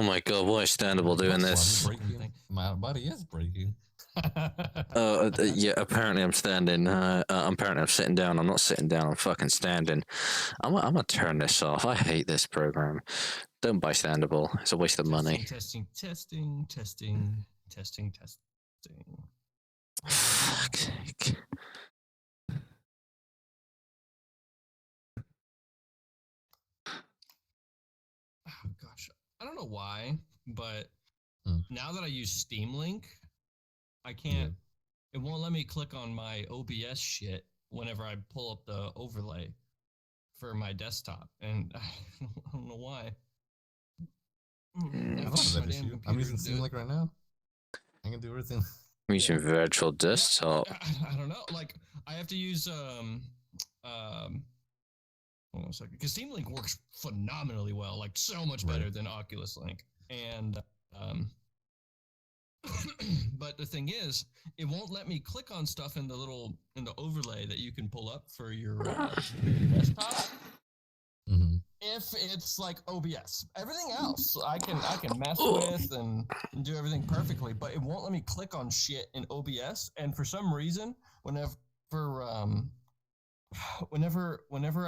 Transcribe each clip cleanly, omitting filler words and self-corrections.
my god, why is Standable doing this? My body is breaking. Yeah, apparently I'm standing. Apparently I'm sitting down. I'm not sitting down. I'm fucking standing. I'm gonna turn this off. I hate this program. Don't buy Standable. It's a waste of money. Testing. Fuck's sake. Oh gosh, I don't know why, but now that I use Steam Link, I can't. It won't let me click on my OBS shit whenever I pull up the overlay for my desktop, and I don't know why. I'm using Steam Link right now. I can do everything. I'm using virtual desktop. I don't know. Like I have to use hold on a second, because Steam Link works phenomenally well, like so much better than Oculus Link, and but the thing is, it won't let me click on stuff in the overlay that you can pull up for your desktop. If it's like OBS, everything else I can mess with and do everything perfectly, but it won't let me click on shit in OBS. And for some reason, whenever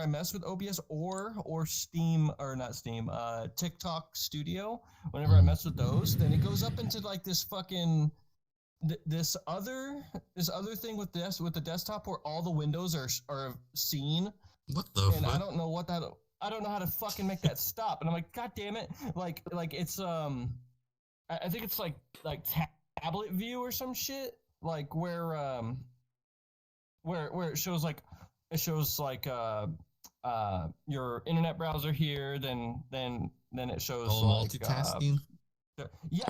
I mess with OBS or Steam, or not Steam, TikTok Studio, whenever I mess with those, then it goes up into like this fucking this other thing with the desktop where all the windows are seen. What the fuck? I don't know what that. I don't know how to fucking make that stop. And I'm like, God damn it! Like it's I think it's like tablet view or some shit. Like where it shows like your internet browser here, then it shows multitasking. Yeah,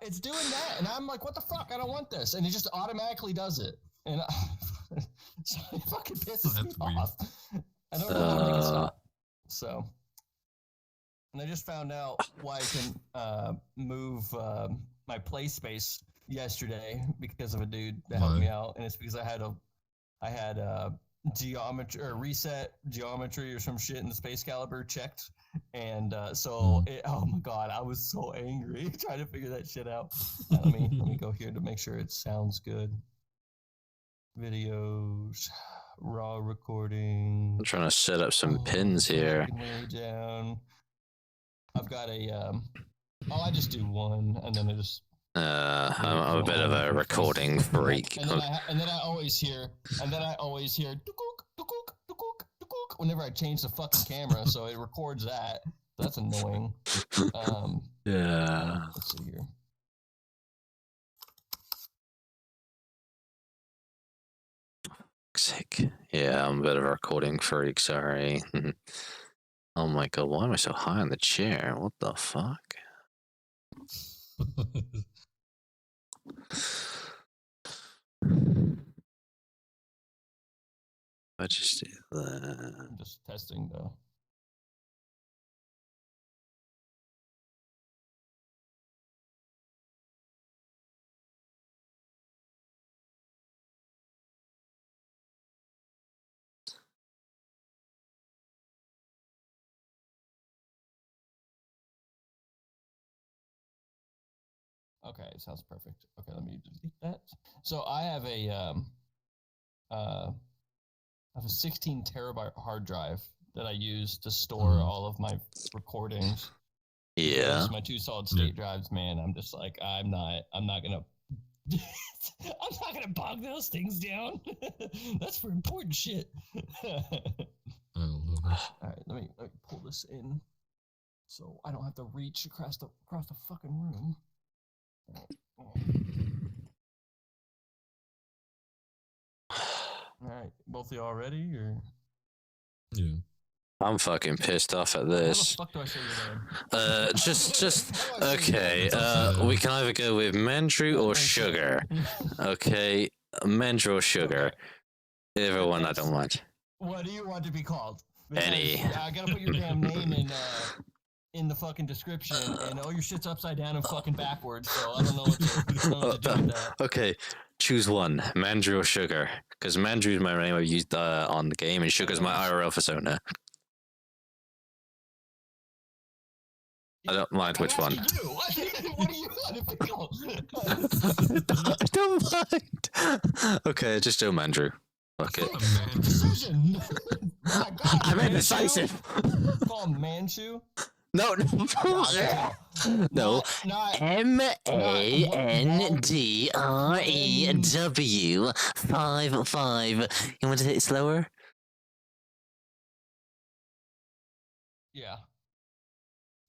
it's doing that, and I'm like, what the fuck? I don't want this, and it just automatically does it, and so it fucking pisses me off. I don't know how to make it stop. So, and I just found out why I can move my play space yesterday because of a dude that helped me out, and it's because I had geometry or reset geometry or some shit in the space caliber checked, and oh my god, I was so angry trying to figure that shit out. Let me go here to make sure it sounds good. Videos, raw recording. I'm trying to set up some pins here. Down. I've got I just do one, and then I just. I'm a bit of a recording freak. And then I always hear whenever I change the fucking camera, so it records that. That's annoying. Yeah. Let's see here. Sick. Yeah, I'm a bit of a recording freak, sorry. Oh my god, why am I so high on the chair? What the fuck? I just do that. I'm just testing though. Okay, sounds perfect. Okay, let me delete that. So I have a 16 terabyte hard drive that I use to store all of my recordings. Yeah. My 2 solid state drives, man. I'm just like, I'm not gonna I'm not gonna bog those things down. That's for important shit. All right, let me pull this in so I don't have to reach across the fucking room. All right, both of y'all ready, or? Yeah. I'm fucking pissed off at this. How the fuck do I say your name? Just okay. We can either go with Mandrew or Sugar. Okay, Mandrew or Sugar. Either one, I don't mind. What do you want to be called? Because Any. I gotta put your damn name in the fucking description, and all your shit's upside down and fucking backwards, so I don't know what to do with that. Okay, choose one, Mandrew or Sugar, because Mandrew is my name I've used on the game, and Sugar's my IRL persona. I don't mind which one. You. What do you want to pickle? I don't mind. Okay, just do Mandrew. Fuck it. Decision. My God, I'm indecisive. Call him Manchu. No, no. MANDREW 55. You want to hit it slower? Yeah.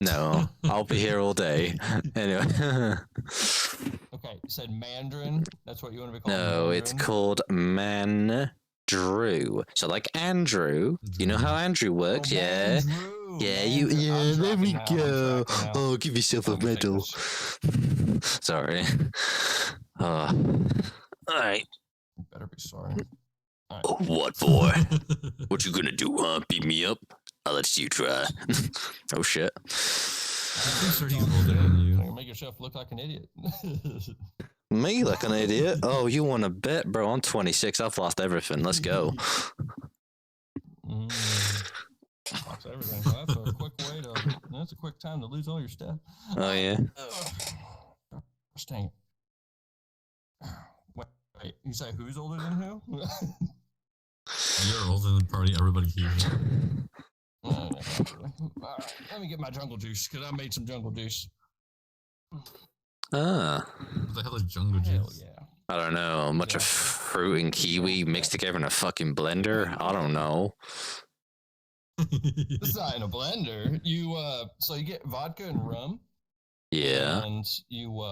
No, I'll be here all day. Anyway. Okay, you said Mandarin. That's what you want to be called. No, Mandarin? it's called Mandrew. So like Andrew. You know how Andrew works, yeah? Mandrew. Yeah, Mandrew. there we I'm go. tracking now. Oh, give yourself a medal. Sorry. Alright. You better be sorry. All Oh, what for? What you gonna do, huh? Beat me up? I'll let you try. Oh shit. I'm sure he's older than you. You make yourself look like an idiot. Me like an idiot? Oh, you want to bet? Bro, I'm 26. I've lost everything. Let's go. Lost everything. Well, that's a quick way to. That's a quick time to lose all your stuff. Oh, yeah? Dang it. Wait, you say who's older than who? You're older than probably everybody here. All right, let me get my jungle juice because I made some jungle juice. Ah. What the hell is jungle Hell juice? yeah. I don't know. A bunch of fruit and kiwi mixed together in a fucking blender? I don't know. It's not in a blender. You so you get vodka and rum. Yeah. And you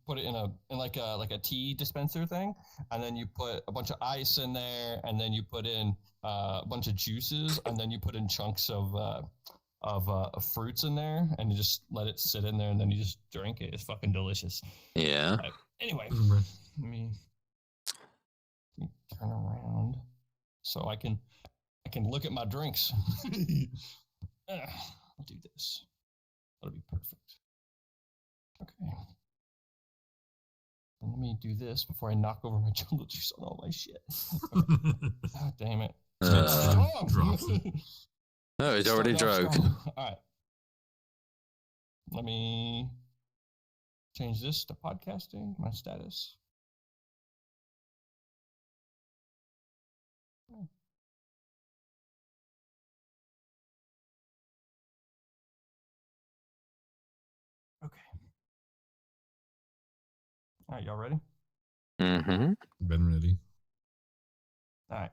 put it in like a tea dispenser thing, and then you put a bunch of ice in there, and then you put in a bunch of juices, and then you put in chunks of fruits in there, and you just let it sit in there, and then you just drink it. It's fucking delicious. Yeah. Anyway, let me turn around so I can look at my drinks. I'll do this. That'll be perfect. Okay. And let me do this before I knock over my jungle juice on all my shit. Okay. God damn it. Drops it. No, he's already drugged. Alright. Let me change this to podcasting, my status. Okay. All right, y'all ready? Mm-hmm. Been ready. All right.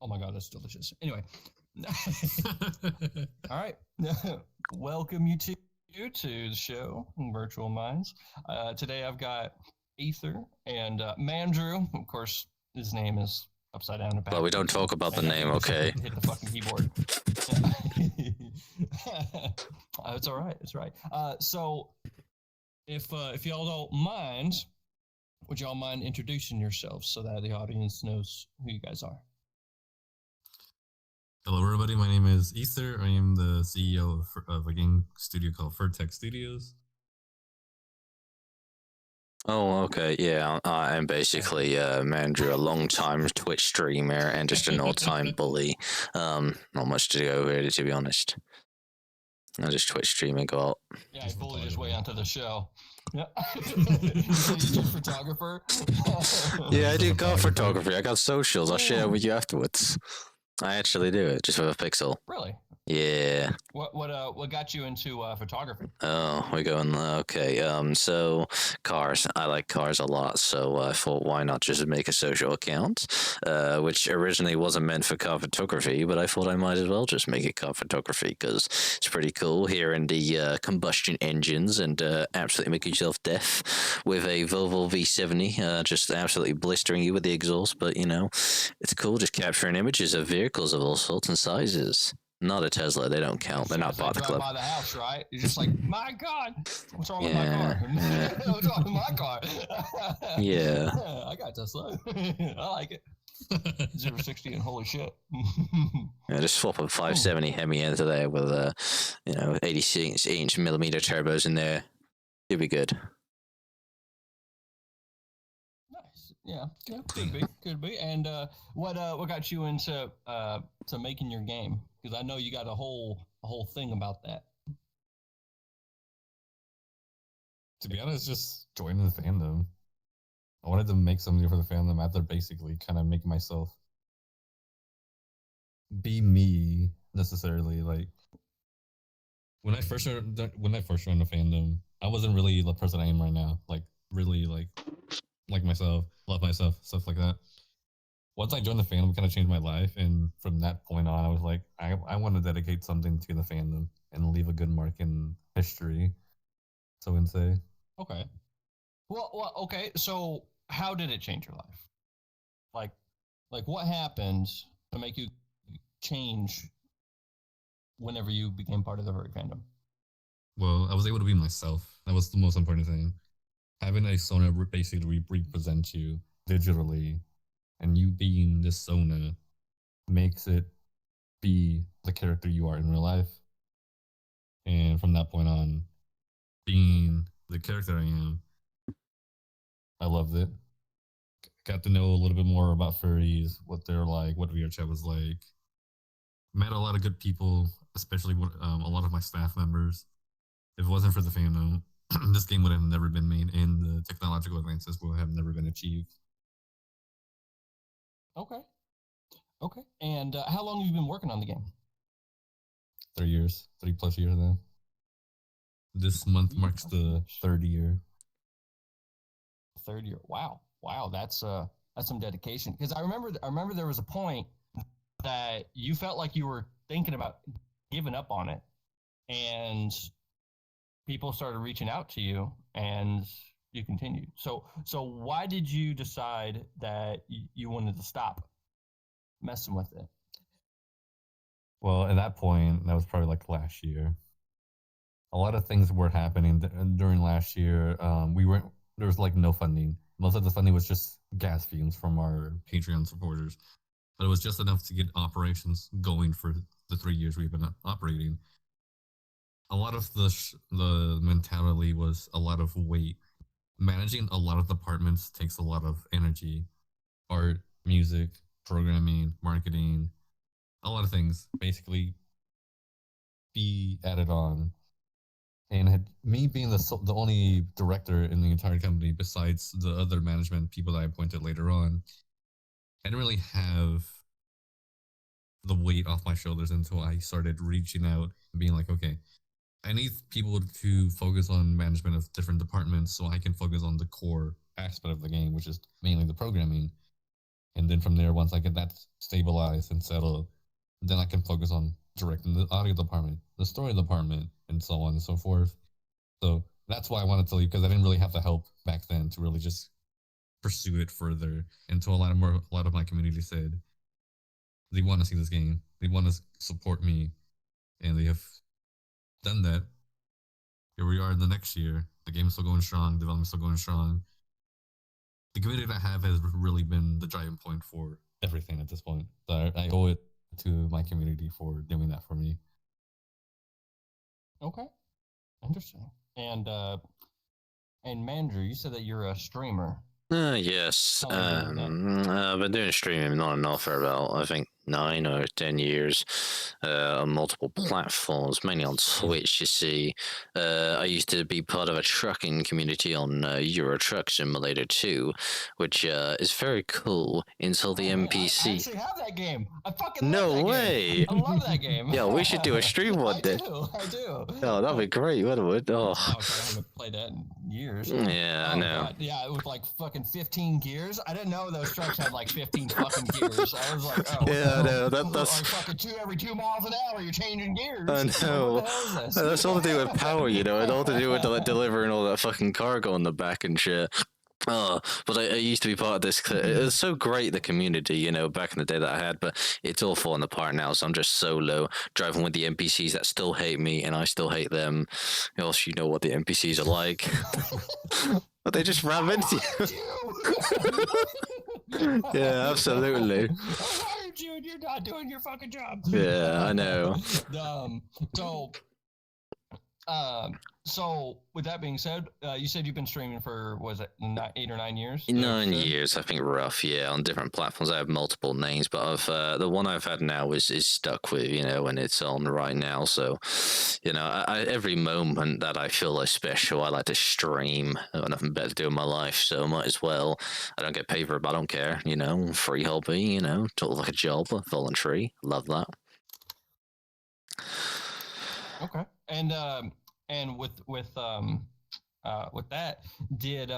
Oh my God, that's delicious. Anyway. All right. Welcome you to the show, Virtual Minds. Today I've got Aether and Mandrew. Of course, his name is upside down. Well, we don't talk about the name, okay? Hit the fucking keyboard. It's all right. It's all right. So, if y'all don't mind, would y'all mind introducing yourselves so that the audience knows who you guys are? Hello, everybody. My name is Aether. I am the CEO of a game studio called Vertex Studios. Oh, okay. Yeah, I'm basically Mandrew, a long-time Twitch streamer and just an old-time bully. Not much to go really, to be honest. I just Twitch stream and go out. Yeah, he bullied his way onto the show. Yeah. He's a photographer. Yeah, I do got photography. I got socials. I'll share with you afterwards. I actually do it just with a pixel. Really? Yeah. What got you into photography? Oh, we're going okay. So cars. I like cars a lot, so I thought why not just make a social account, which originally wasn't meant for car photography, but I thought I might as well just make it car photography because it's pretty cool hearing the combustion engines and absolutely making yourself deaf with a Volvo V70, just absolutely blistering you with the exhaust. But you know, it's cool just capturing images of vehicles of all sorts and sizes. Not a Tesla. They don't count. They're not part of the club. By the house, right? You're just like, my God, what's wrong with my car? What's wrong with my car? Yeah. I got Tesla. I like it. 0-60 and holy shit. Yeah, just swap a 570 Hemi into there with 86-inch millimeter turbos in there. You'll be good. Nice. Yeah, could be. And what got you into to making your game? Because I know you got a whole thing about that. To be honest, just joining the fandom. I wanted to make something for the fandom after basically kind of make myself be me necessarily. Like when I first joined the fandom, I wasn't really the person I am right now. Like really like myself, love myself, stuff like that. Once I joined the fandom, it kind of changed my life, and from that point on, I was like, I want to dedicate something to the fandom and leave a good mark in history. So I would say. Okay. Well, okay. So, how did it change your life? Like, what happened to make you change whenever you became part of the furry fandom? Well, I was able to be myself. That was the most important thing. Having a Sona basically represent you digitally, and you being this Sona makes it be the character you are in real life. And from that point on, being the character I am, I loved it. Got to know a little bit more about furries, what they're like, what VRChat was like. Met a lot of good people, especially a lot of my staff members. If it wasn't for the fandom, this game would have never been made, and the technological advances would have never been achieved. Okay. And how long have you been working on the game? 3 years, 3+ years now. This month marks the third year. Third year. Wow. That's some dedication. Because I remember there was a point that you felt like you were thinking about giving up on it, and people started reaching out to you, and you continued. So why did you decide that you wanted to stop messing with it? Well, at that point, that was probably like last year. A lot of things were happening during last year. There was like no funding. Most of the funding was just gas fumes from our Patreon supporters, but it was just enough to get operations going for the 3 years we've been operating. A lot of the mentality was a lot of weight. Managing a lot of departments takes a lot of energy. Art, music, programming, marketing, a lot of things basically be added on. And me being the only director in the entire company besides the other management people that I appointed later on, I didn't really have the weight off my shoulders until I started reaching out and being like, okay, I need people to focus on management of different departments so I can focus on the core aspect of the game, which is mainly the programming. And then from there, once I get that stabilized and settled, then I can focus on directing the audio department, the story department, and so on and so forth. So that's why I wanted to leave, because I didn't really have the help back then to really just pursue it further. Until a lot of my community said they want to see this game, they want to support me, and they have done that. Here we are in the next year. The game's still going strong, development's still going strong. The community that I have has really been the driving point for everything at this point. So I owe it to my community for doing that for me. Okay, interesting. And Mandrew, you said that you're a streamer. Yes. I've been doing streaming on and off for about, I think, 9 or 10 years on multiple platforms, mainly on Twitch, you see. I used to be part of a trucking community on Euro Truck Simulator 2, which is very cool until the NPC... I actually have that game. I fucking no love that way. Game. I love that game. Yeah, we should do a stream one day. I do. Oh, that'd be great, wouldn't it? Oh. I haven't played that in years. Yeah, I know. God. Yeah, it was like fucking 15 gears. I didn't know those trucks had like 15 fucking gears. I was like, oh. Yeah, no, that's like fucking every 2 miles an hour. You're changing gears. I know. What the hell is this? That's all to do with power, you know. It's all to do with delivering all that fucking cargo on the back and shit. But I used to be part of this. It was so great, the community, you know, back in the day that I had, but it's all falling apart now. So I'm just solo driving with the NPCs that still hate me, and I still hate them. Else, you know what the NPCs are like. But they just ram into you. Yeah, absolutely. I hired you, and you're not doing your fucking job. Yeah, I know. So with that being said, you said you've been streaming for, was it 8 or 9 years? 9 years, I think, rough. Yeah, on different platforms. I have multiple names, but the one I've had now is stuck with, and it's on right now. So, every moment that I feel is special, I like to stream. I've got nothing better to do in my life, so might as well. I don't get paid for it, but I don't care. Free hobby. Talk like a job, voluntary. Love that. Okay, and with that, did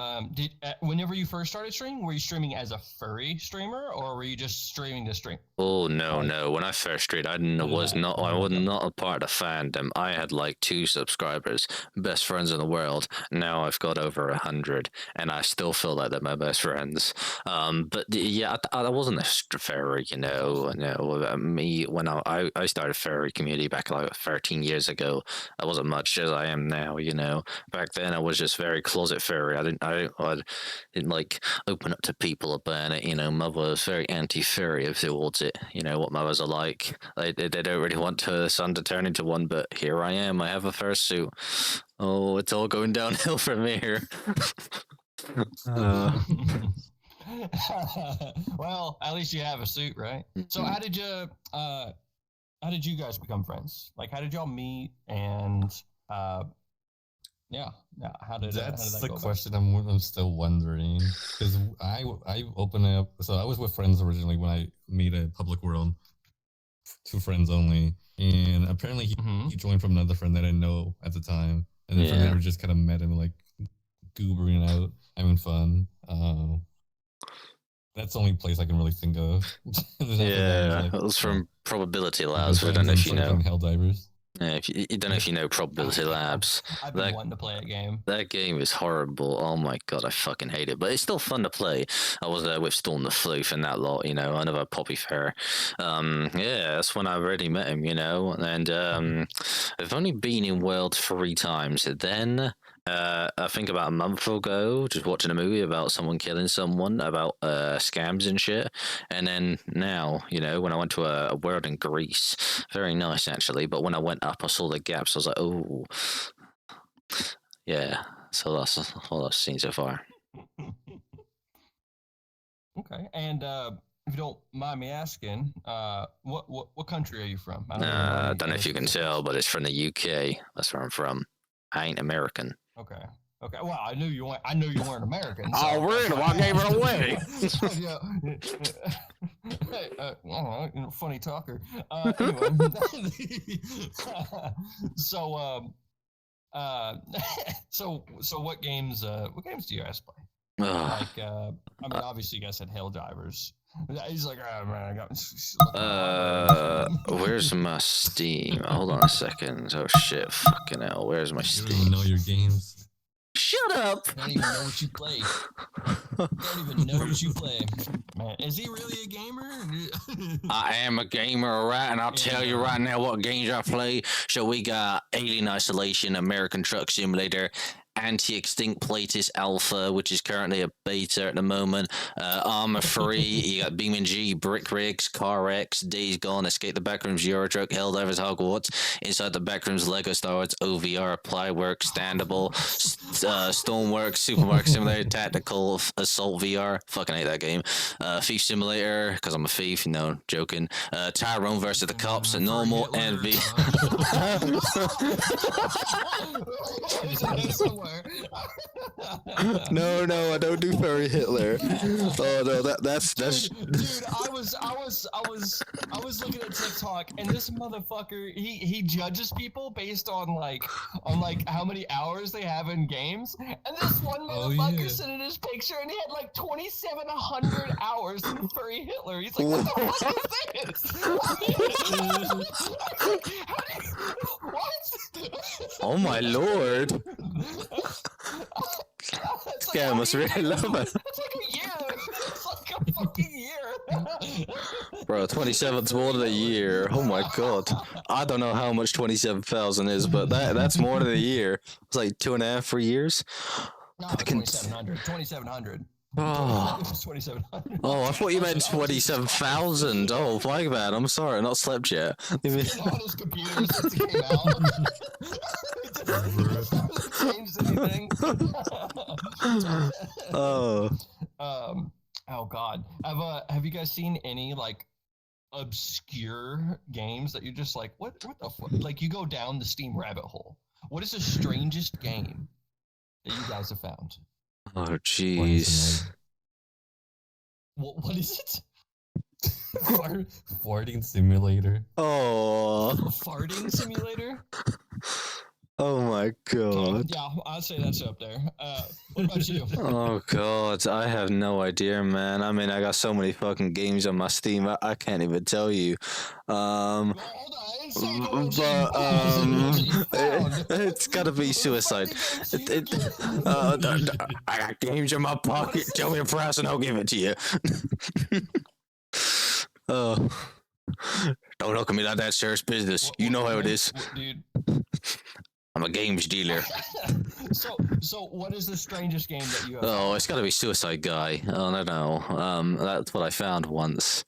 whenever you first started streaming, were you streaming as a furry streamer, or were you just streaming to stream? Oh no! When I first streamed, I was not a part of the fandom. I had like 2 subscribers, best friends in the world. Now I've got over 100, and I still feel like they're my best friends. But yeah, I wasn't a furry, me when I started furry community back like 13 years ago. I wasn't much as I am now. Back then I was just very closet furry. I didn't like open up to people about it. Mother was very anti-furry towards it. What mothers are like. They don't really want her son to turn into one, but here I am. I have a fursuit. Oh, it's all going downhill from here. Well, at least you have a suit, right? So how did you guys become friends? Like, how did y'all meet? And yeah, how did that's that the question I'm still wondering, because I opened up. So I was with friends originally when I made a public world to friends only, and apparently he joined from another friend that I know at the time, and then from there we just kind of met him like goobering out, having fun. That's the only place I can really think of. Yeah, it was from Probability Labs. I don't know if you know. Helldivers. Yeah, if you don't know if you know Probability Labs. I've been wanting to play a game. That game is horrible. Oh my god, I fucking hate it. But it's still fun to play. I was there with Storm the Floof and that lot, another Poppy Fair. Yeah, that's when I already met him, And I've only been in World 3 times. Then I think about a month ago, just watching a movie about someone killing someone, about scams and shit. And then now, when I went to a world in Greece, very nice actually. But when I went up, I saw the gaps. I was like, oh, yeah. So that's all I've seen so far. Okay. And if you don't mind me asking, what country are you from? I don't know if you can tell, but it's from the UK. That's where I'm from. I ain't American. Okay. Well, I knew you weren't American. So. Oh, really? Well, I gave it away. Hey, funny talker. Anyway, so what games do you guys play? Like, obviously you guys had Helldivers. He's like, oh man, I got. Where's my Steam? Hold on a second. Oh shit, fucking hell. Where's my Steam? You don't even know your games. Shut up! I don't even know what you play. Don't even know what you play. Man, is he really a gamer? I am a gamer, alright, and I'll tell you right now what games I play. So we got Alien Isolation, American Truck Simulator, Anti-Extinct Platist Alpha, which is currently a beta at the moment. Armor 3, you got BeamNG, Brick Rigs, Car X, Days Gone, Escape the Backrooms, Euro Truck, Helldivers, Hogwarts, Inside the Backrooms, Lego Star Wars, OVR, Applyworks, Standable, Stoneworks, Supermarket Simulator, Tactical Assault VR. Fucking hate that game. Thief Simulator, because I'm a thief, no, joking. Tyrone versus the Cops, and Normal, and V. No, I don't do furry Hitler. Oh no, that's dude. I was looking at TikTok, and this motherfucker he judges people based on like how many hours they have in games, and this one motherfucker sent in his picture, and he had like 2,700 hours in furry Hitler. He's like, what the fuck is this? What? Oh my lord. This guy must really love it. It's like a year. It's like a fucking year. Bro, 27's more than a year. Oh my god. I don't know how much 27,000 is, but that's more than a year. It's like 2.5, 3 years. No, 2,700. 2,700. Oh. 2,700. Oh, I thought you meant 27,000. Oh, my bad. I'm sorry, not slept yet. It's been on his computer since it came out. changed anything. Oh. Oh God. Have you guys seen any like obscure games that you're just like, what the fuck? Like you go down the Steam rabbit hole. What is the strangest game that you guys have found? Oh, jeez. What is it? Farting simulator. Oh. Farting simulator? Oh my god. Yeah, I'd say that's up there. What about you? Oh god, I have no idea, man. I mean, I got so many fucking games on my Steam, I can't even tell you. Hold on, It's gotta be suicide. I got games in my pocket. Tell me a price and I'll give it to you. Oh, don't look at me like that, sir. It's business. You know how it is. Dude. I'm a games dealer. So what is the strangest game that you have? Oh, it's gotta be Suicide Guy. Oh, no. That's what I found once.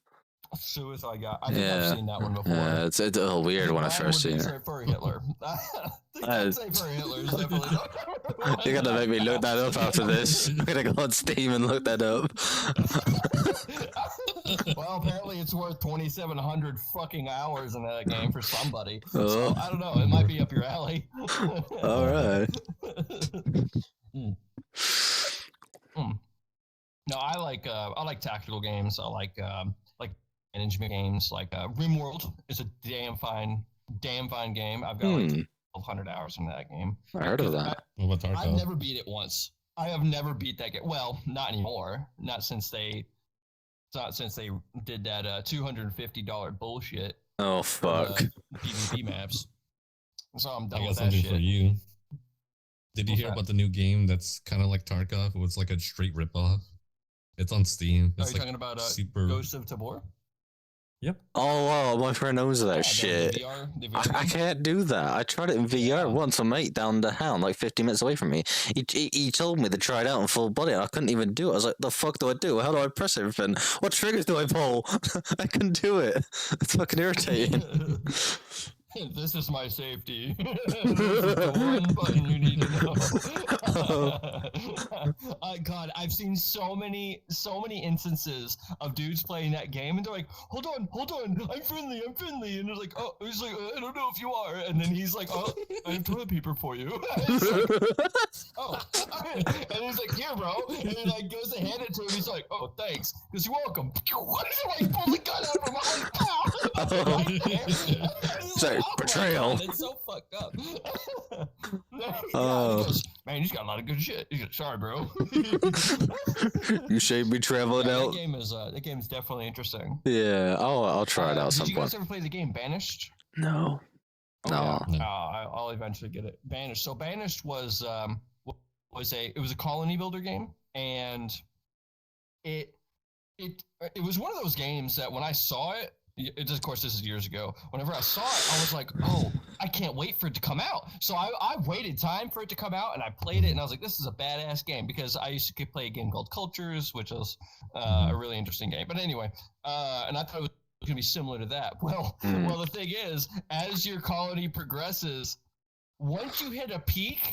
Suicide Guy. I think I've seen that one before. Yeah, it's a weird when I first seen it. For Hitler. I'd say for Hitler is definitely. You're gonna make me look that up after this. I'm gonna go on Steam and look that up. Well, apparently it's worth 2,700 fucking hours in that game for somebody. Oh. So I don't know. It might be up your alley. All right. No, I like tactical games. I like management games. Like RimWorld is a damn fine game. I've got like 1,200 hours in that game. I heard of that. What about I've never beat it once. I have never beat that game. Well, not anymore. Not since they did that $250 bullshit. Oh fuck. PvP maps. So I'm done I got with that something shit. for you. Did you What's hear that? about the new game that's kind of like Tarkov? It's like a straight ripoff. It's on Steam. Are It's you like talking about super. Ghost of Tabor? Yep. Oh wow, my friend knows that shit. The VR I can't do that. I tried it in VR once. A mate down the town, like 50 minutes away from me. He told me to try it out in full body. I couldn't even do it. I was like, the fuck do I do? How do I press everything? What triggers do I pull? I couldn't do it. It's fucking irritating. This is my safety. This is the one button you need to know. God, I've seen so many instances of dudes playing that game, and they're like, "Hold on, I'm friendly," and they're like, "Oh," he's like, "I don't know if you are," and then he's like, "Oh, I have toilet paper for you." Like, oh, and he's like, "Here, bro," and then like goes to hand it to him. He's like, "Oh, thanks," because you're welcome. What is it? Like, pull the gun out from behind. Sorry, betrayal. God, it's so fucked up. He goes, man, he's got a lot of good shit. He goes, sorry, bro. You saved me traveling out. That game is definitely interesting. Yeah, I'll try it out some Did you guys point. ever play the game Banished? No. Oh, No. yeah. I'll eventually get it. Banished. So Banished was a colony builder game, and it was one of those games that when I saw it, of course, this is years ago. Whenever I saw it, I was like, oh, I can't wait for it to come out. So I waited time for it to come out, and I played it, and I was like, this is a badass game, because I used to play a game called Cultures, which was a really interesting game. But anyway, and I thought it was going to be similar to that. Well, the thing is, as your colony progresses, once you hit a peak,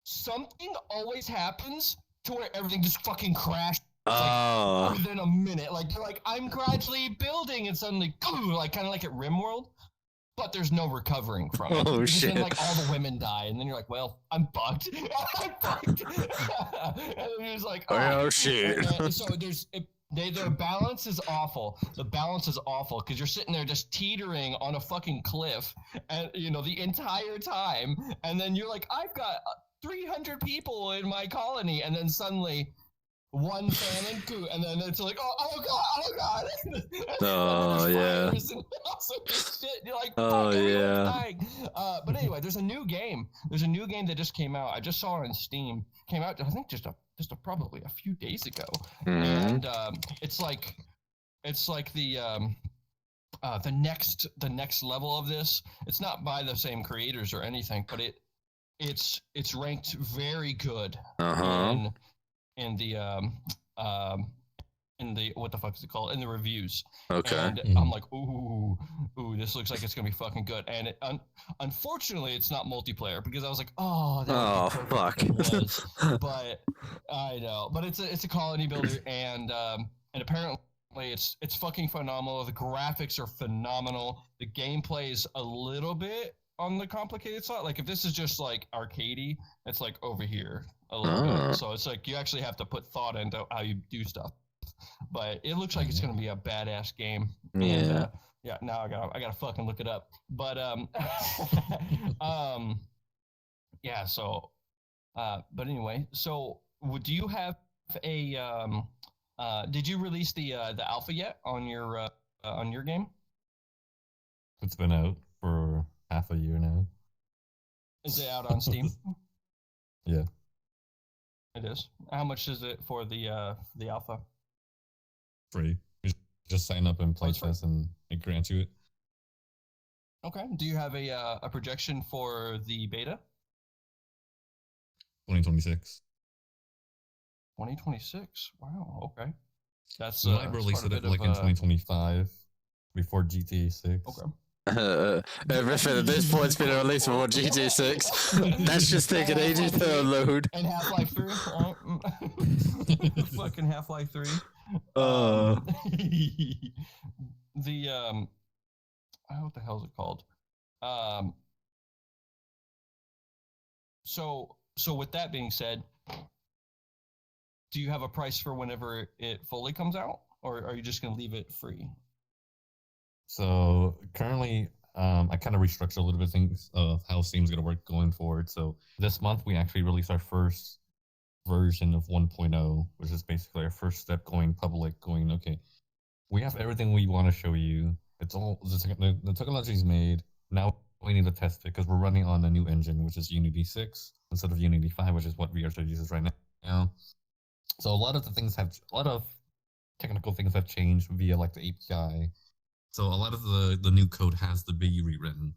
something always happens to where everything just fucking crashes. Like, within a minute, like you're like, I'm gradually building, and suddenly, like kind of like at RimWorld, but there's no recovering from it. Oh because shit! then, like all the women die, and then you're like, well, I'm fucked. I'm fucked. And then you're just like, oh shit! So their balance is awful. The balance is awful because you're sitting there just teetering on a fucking cliff, and the entire time, and then you're like, I've got 300 people in my colony, and then suddenly one famine coup, and then it's like, oh god. Oh yeah. Shit. You're like, oh yeah. But anyway, there's a new game. That just came out. I just saw it on Steam. Came out, I think, just probably a few days ago. And it's like the next level of this. It's not by the same creators or anything, but it's ranked very good in the in the what the fuck is it called in the reviews. Okay. And I'm like, ooh, this looks like it's gonna be fucking good. And unfortunately, it's not multiplayer because I was like, oh, that would be perfect if it was. But I know, but it's a colony builder, and apparently it's fucking phenomenal. The graphics are phenomenal. The gameplay is a little bit on the complicated side. Like if this is just like arcadey, it's like over here a little bit. So it's like you actually have to put thought into how you do stuff. But it looks like it's gonna be a badass game. And, yeah. Now I gotta fucking look it up. But yeah. So, but anyway. So, do you have a did you release the alpha yet on your game? It's been out for half a year now. Is it out on Steam? Yeah. It is. How much is it for the alpha? Free. You just sign up and play test, and it grants you it. Okay. Do you have a projection for the beta? 2026. 2026. Wow. Okay. That's we might release it like in 2025 before GTA 6. Okay. Everything at this point, it's been released before GTA 6. That's just taking ages to load. And Half-Life 3, right? Fucking Half-Life 3. The what the hell is it called? So with that being said, do you have a price for whenever it fully comes out, or are you just gonna leave it free? So currently, I kind of restructured a little bit of things of how Steam's going to work going forward. So this month, we actually released our first version of 1.0, which is basically our first step going public, going, okay, we have everything we want to show you. It's all, the technology is made. Now we need to test it because we're running on a new engine, which is Unity 6 instead of Unity 5, which is what VR uses right now. So a lot of technical things have changed via like the API. So a lot of the new code has to be rewritten,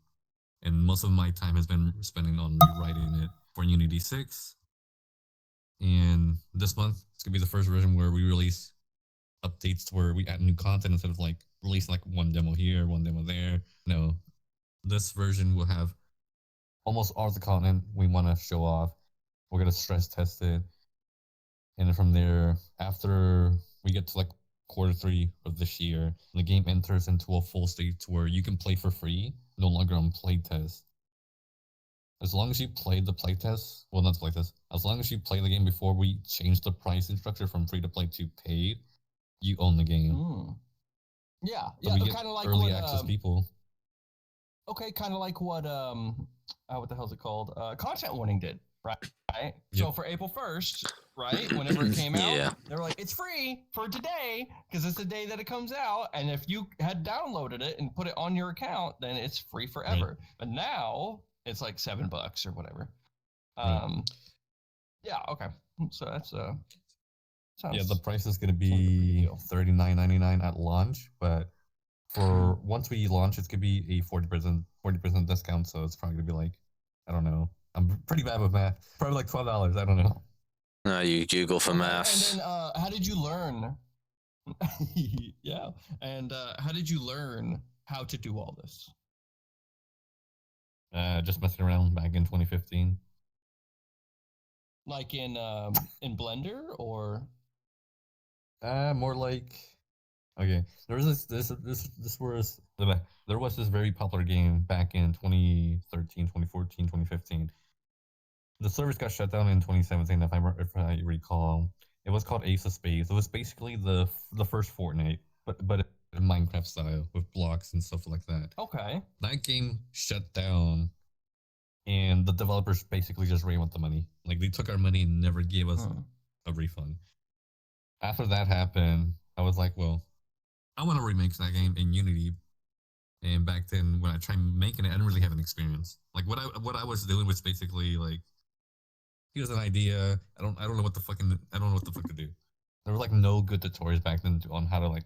and most of my time has been spending on rewriting it for Unity 6. And this month, it's gonna be the first version where we release updates where we add new content instead of like release like one demo here, one demo there. No, this version will have almost all the content we want to show off. We're gonna stress test it, and then from there, after we get to like Q3 of this year, the game enters into a full state where you can play for free, no longer on playtest. As long as you play the playtest, well, not the playtest, as long as you play the game before we change the pricing structure from free to play to paid, you own the game. Yeah, so we get kind of like early access people. Okay, kind of like what the hell is it called? Content Warning did, right? Yep. So for April 1st, right, whenever it came out, they were like, it's free for today because it's the day that it comes out, and if you had downloaded it and put it on your account, then it's free forever. Right. But now it's like $7 or whatever. Yeah, okay. So that's the price is going to be $39.99 at launch, but for once we launch, it's going to be a 40% discount, so it's probably going to be like, I don't know. I'm pretty bad with math. Probably like $12. I don't know. No, you Google for maths. And then, how did you learn? Yeah. And how did you learn how to do all this? Just messing around back in 2015. Like in Blender or? More like. Okay, there was there was this very popular game back in 2013, 2014, 2015. The servers got shut down in 2017, if I recall. It was called Ace of Spades. It was basically the first Fortnite, but in Minecraft style with blocks and stuff like that. Okay. That game shut down, and the developers basically just ran with the money. Like they took our money and never gave us a refund. After that happened, I was like, well, I want to remake that game in Unity. And back then, when I tried making it, I didn't really have an experience. Like what I was doing was basically like, here's an idea. I don't know what the fuck to do. There were like no good tutorials back then on how to like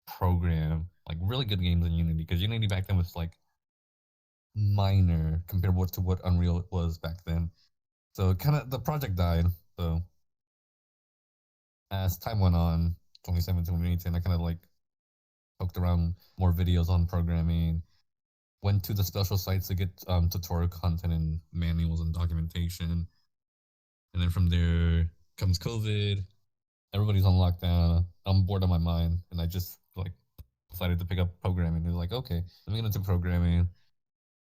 program like really good games in Unity, because Unity back then was like minor compared to what Unreal was back then. So kind of the project died. So as time went on, 2017, 2018, I kind of like poked around more videos on programming, went to the special sites to get tutorial content and manuals and documentation. And then from there comes COVID. Everybody's on lockdown. I'm bored on my mind, and I just like decided to pick up programming. It was like, okay, let me get into programming.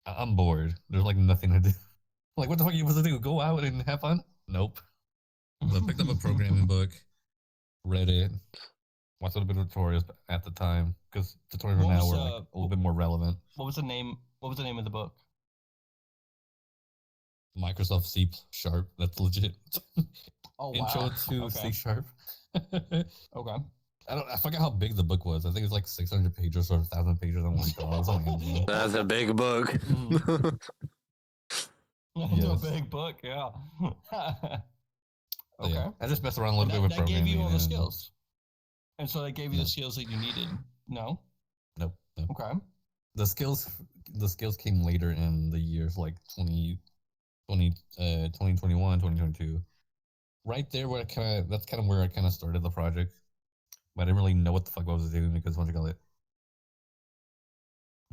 I'm bored. There's like nothing to do. Like, what the fuck are you supposed to do? Go out and have fun? Nope. So I picked up a programming book, read it, watched a little bit of tutorials at the time because tutorials now were like a little bit more relevant. What was the name? What was the name of the book? Microsoft C#. That's legit. Oh, Intro wow. to Okay. C#. Okay. I forgot how big the book was. I think it's like 600 pages or 1,000 pages. Oh my god, it's on Amazon. That's a big book. It's a Yes. big book, yeah. But Okay. yeah, I just messed around a little bit with That programming. gave you all the and- skills. And so they gave you No. the skills that you needed. No? Nope. Okay. The skills came later in the years, like 2021, 2022. Right there where that's kind of where I kind of started the project. But I didn't really know what the fuck I was doing because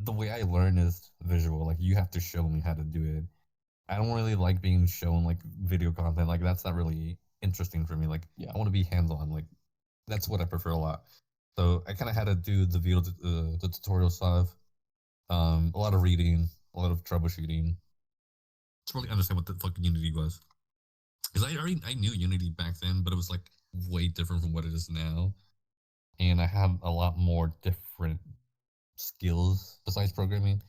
the way I learn is visual. Like, you have to show me how to do it. I don't really like being shown like video content. Like, that's not really interesting for me. Like, Yeah. I want to be hands-on. Like, that's what I prefer a lot. So I kind of had to do the video, the tutorial stuff. A lot of reading, a lot of troubleshooting to really understand what the fucking Unity was. Because I knew Unity back then, but it was like way different from what it is now. And I had a lot more different skills besides programming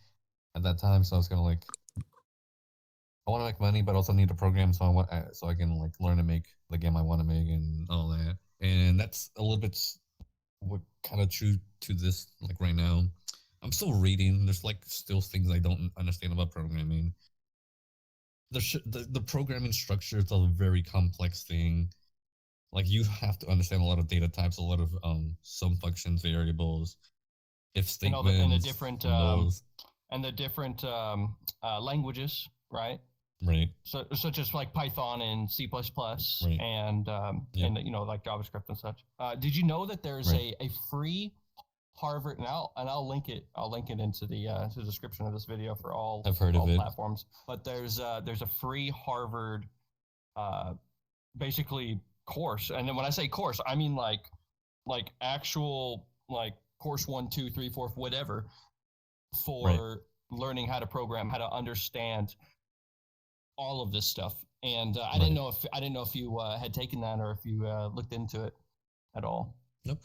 at that time. So I was kind of like, I want to make money, but also need to program so I can like learn to make the game I want to make and all that. And that's a little bit what kind of true to this. Like right now, I'm still reading. There's like still things I don't understand about programming. The programming structure is a very complex thing. Like, you have to understand a lot of data types, a lot of sum functions, variables, if statements, And the different those. and the different languages, right? Right. So such as like Python and C++ Right. and you know, like JavaScript and such. Did you know that there's Right. a free Harvard, and I'll link it into the description of this video for all I've heard of it. platforms. But there's a free Harvard basically course, and then when I say course, I mean like actual like course 1, 2, 3, 4, whatever, for Right. learning how to program, how to understand all of this stuff. And I Right. didn't know if you had taken that or if you looked into it at all. Nope.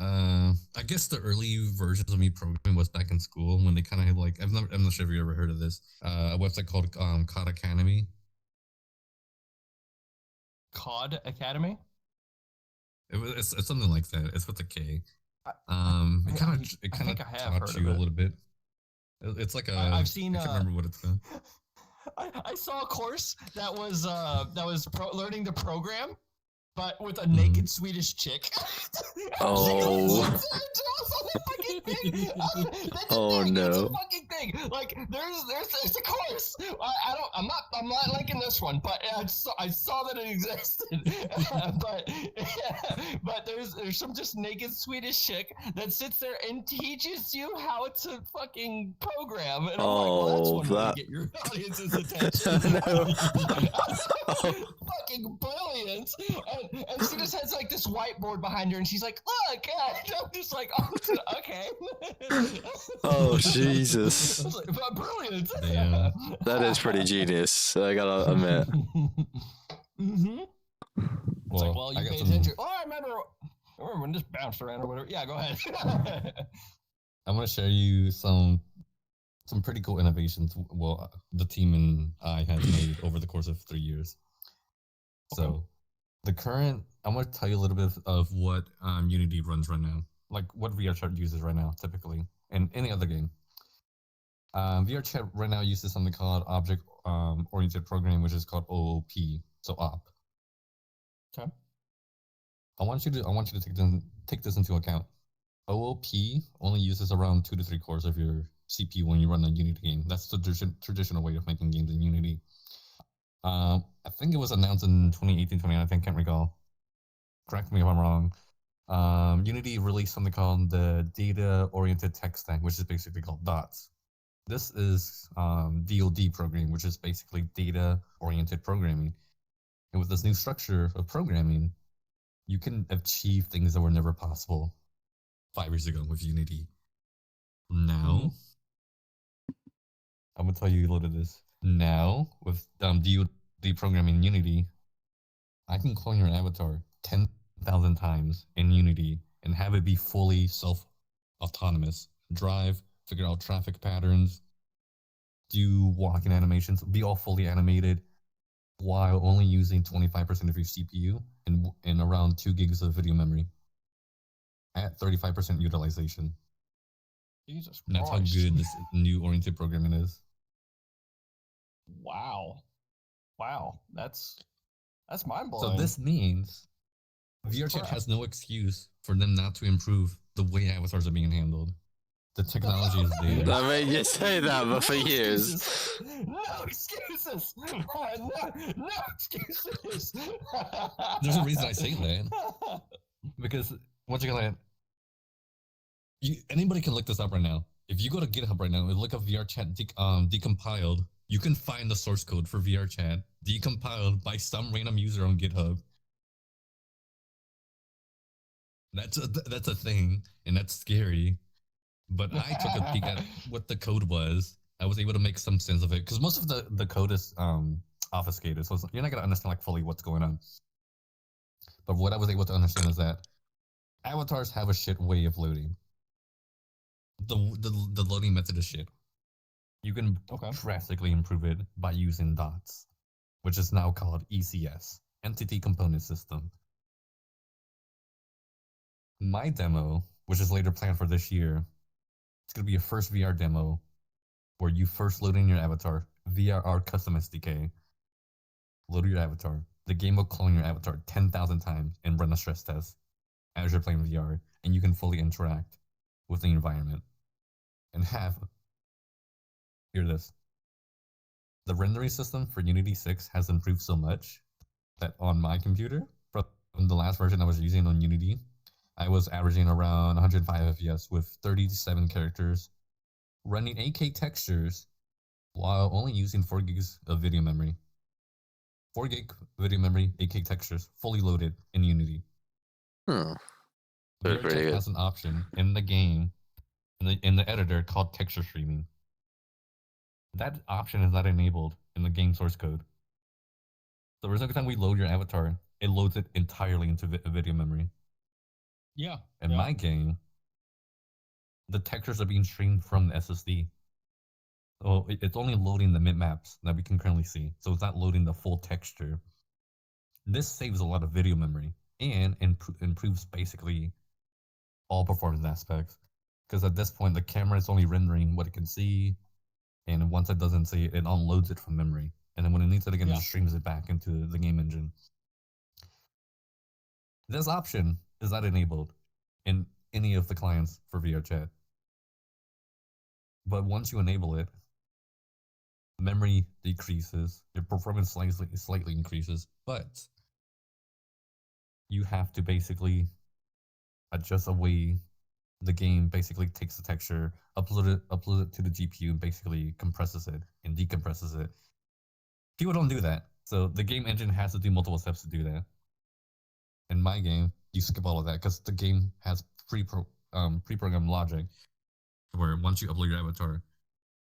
I guess the early versions of me programming was back in school when they kind of had like I'm not sure if you ever heard of this. A website called Cod Academy. COD Academy. It's something like that. It's with a K. I It kind of think I have taught heard you of a it. little bit. It's like a I've seen. I can't remember what it's called. I saw a course that was learning to program, but with a Mm-hmm. naked Swedish chick. Oh. Oh, It's no. a fucking thing. Like there's a course. I'm not liking this one, but I saw that it existed. but there's some just naked Swedish chick that sits there and teaches you how to fucking program. And I'm like, well, that's one way to get your audience's attention. No. Fucking brilliant. And she just has like this whiteboard behind her, and she's like, look, and I'm just like, oh, okay. Oh, Jesus. I was like, but brilliant. Damn. That is pretty genius, I gotta admit. Mm-hmm. It's like, well, you I got paid some. attention. Oh, I remember when this bounced around or whatever. Yeah, go ahead. I'm gonna share you some pretty cool innovations. Well, the team and I have made over the course of 3 years. Okay. So, I'm gonna tell you a little bit of what Unity runs right now, like what VRChat uses right now, typically, and any other game. VRChat right now uses something called Object Oriented Programming, which is called OOP. So OP. Okay. I want you to take this into account. OOP only uses around 2 to 3 cores of your CPU when you run a Unity game. That's the traditional way of making games in Unity. I think it was announced in 2018, 2019, I can't recall. Correct me if I'm wrong. Unity released something called the Data-Oriented Tech Stack, which is basically called DOTS. This is DoD programming, which is basically data-oriented programming. And with this new structure of programming, you can achieve things that were never possible 5 years ago with Unity. Now, I'm gonna tell you a little of this. Now, with DoD programming in Unity, I can clone your avatar 10,000 times in Unity and have it be fully self-autonomous. Drive, figure out traffic patterns, do walking animations, be all fully animated, while only using 25% of your CPU and around 2 gigs of video memory at 35% utilization. Jesus Christ. That's how good this new oriented programming is. Wow. That's mind-blowing. So this means VRChat has no excuse for them not to improve the way avatars are being handled. The technology is there. I mean, you say that, but for years. No excuses. No excuses. There's a reason I say that. Because once again, anybody can look this up right now. If you go to GitHub right now and look up VRChat decompiled, you can find the source code for VRChat decompiled by some random user on GitHub. That's a thing, and that's scary. But I took a peek at what the code was. I was able to make some sense of it because most of the code is obfuscated, so you're not gonna understand like fully what's going on. But what I was able to understand is that avatars have a shit way of loading. The loading method is shit. You can drastically improve it by using DOTS, which is now called ECS, Entity Component System. My demo, which is later planned for this year, it's going to be a first VR demo where you first load in your avatar via our custom SDK. Load your avatar. The game will clone your avatar 10,000 times and run a stress test as you're playing VR, and you can fully interact with the environment and hear this. The rendering system for Unity 6 has improved so much that on my computer, from the last version I was using on Unity, I was averaging around 105 FPS with 37 characters, running 8K textures while only using 4 gigs of video memory. 4 gig video memory, 8K textures, fully loaded in Unity. VRChat has an option in the game, in the editor, called texture streaming. That option is not enabled in the game source code. So every time we load your avatar, it loads it entirely into video memory. Yeah. In my game, the textures are being streamed from the SSD. So it's only loading the mid-maps that we can currently see. So it's not loading the full texture. This saves a lot of video memory and improves basically all performance aspects. Because at this point, the camera is only rendering what it can see. And once it doesn't see it, it unloads it from memory. And then when it needs it again, it streams it back into the game engine. This option is not enabled in any of the clients for VRChat. But once you enable it, memory decreases, your performance slightly increases, but you have to basically adjust the way the game basically takes the texture, upload it to the GPU, and basically compresses it and decompresses it. People don't do that, so the game engine has to do multiple steps to do that. In my game, you skip all of that because the game has pre-programmed logic where once you upload your avatar,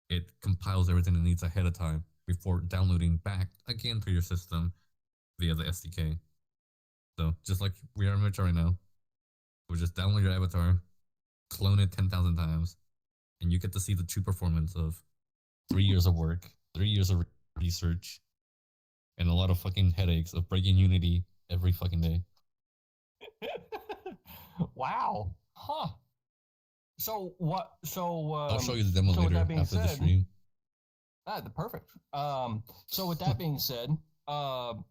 it compiles everything it needs ahead of time before downloading back again to your system via the SDK. So just like we are in Mitch right now, we'll just download your avatar, clone it 10,000 times, and you get to see the true performance of 3 years of work, 3 years of research, and a lot of fucking headaches of breaking Unity every fucking day. Wow. Huh. So what? So I'll show you the demo later after the stream. Perfect. So with that being said, how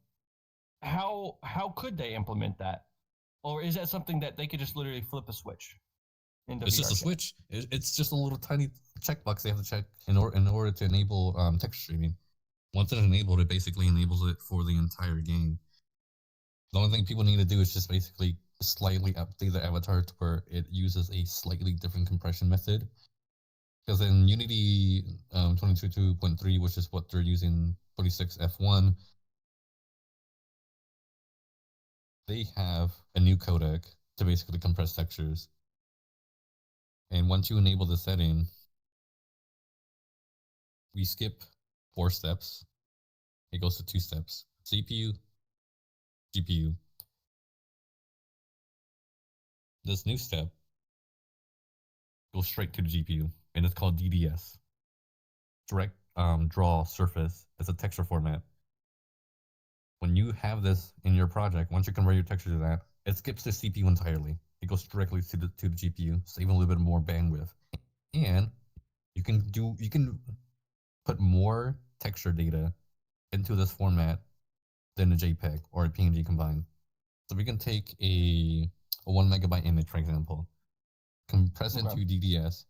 could they implement that, or is that something that they could just literally flip a switch? It's just a switch. It's just a little tiny checkbox they have to check in order to enable text streaming. Once it's enabled, it basically enables it for the entire game. The only thing people need to do is just basically slightly update the avatar to where it uses a slightly different compression method. Because in Unity 2022.3, which is what they're using, 26F1, they have a new codec to basically compress textures. And once you enable the setting, we skip 4 steps. It goes to 2 steps. CPU, GPU. This new step goes straight to the GPU, and it's called DDS. Direct Draw Surface. It's a texture format. When you have this in your project, once you convert your texture to that, it skips the CPU entirely. It goes directly to the GPU, saving a little bit more bandwidth. And you can put more texture data into this format than a JPEG or a PNG combined. So we can take a 1 megabyte image, for example, compress into DDS,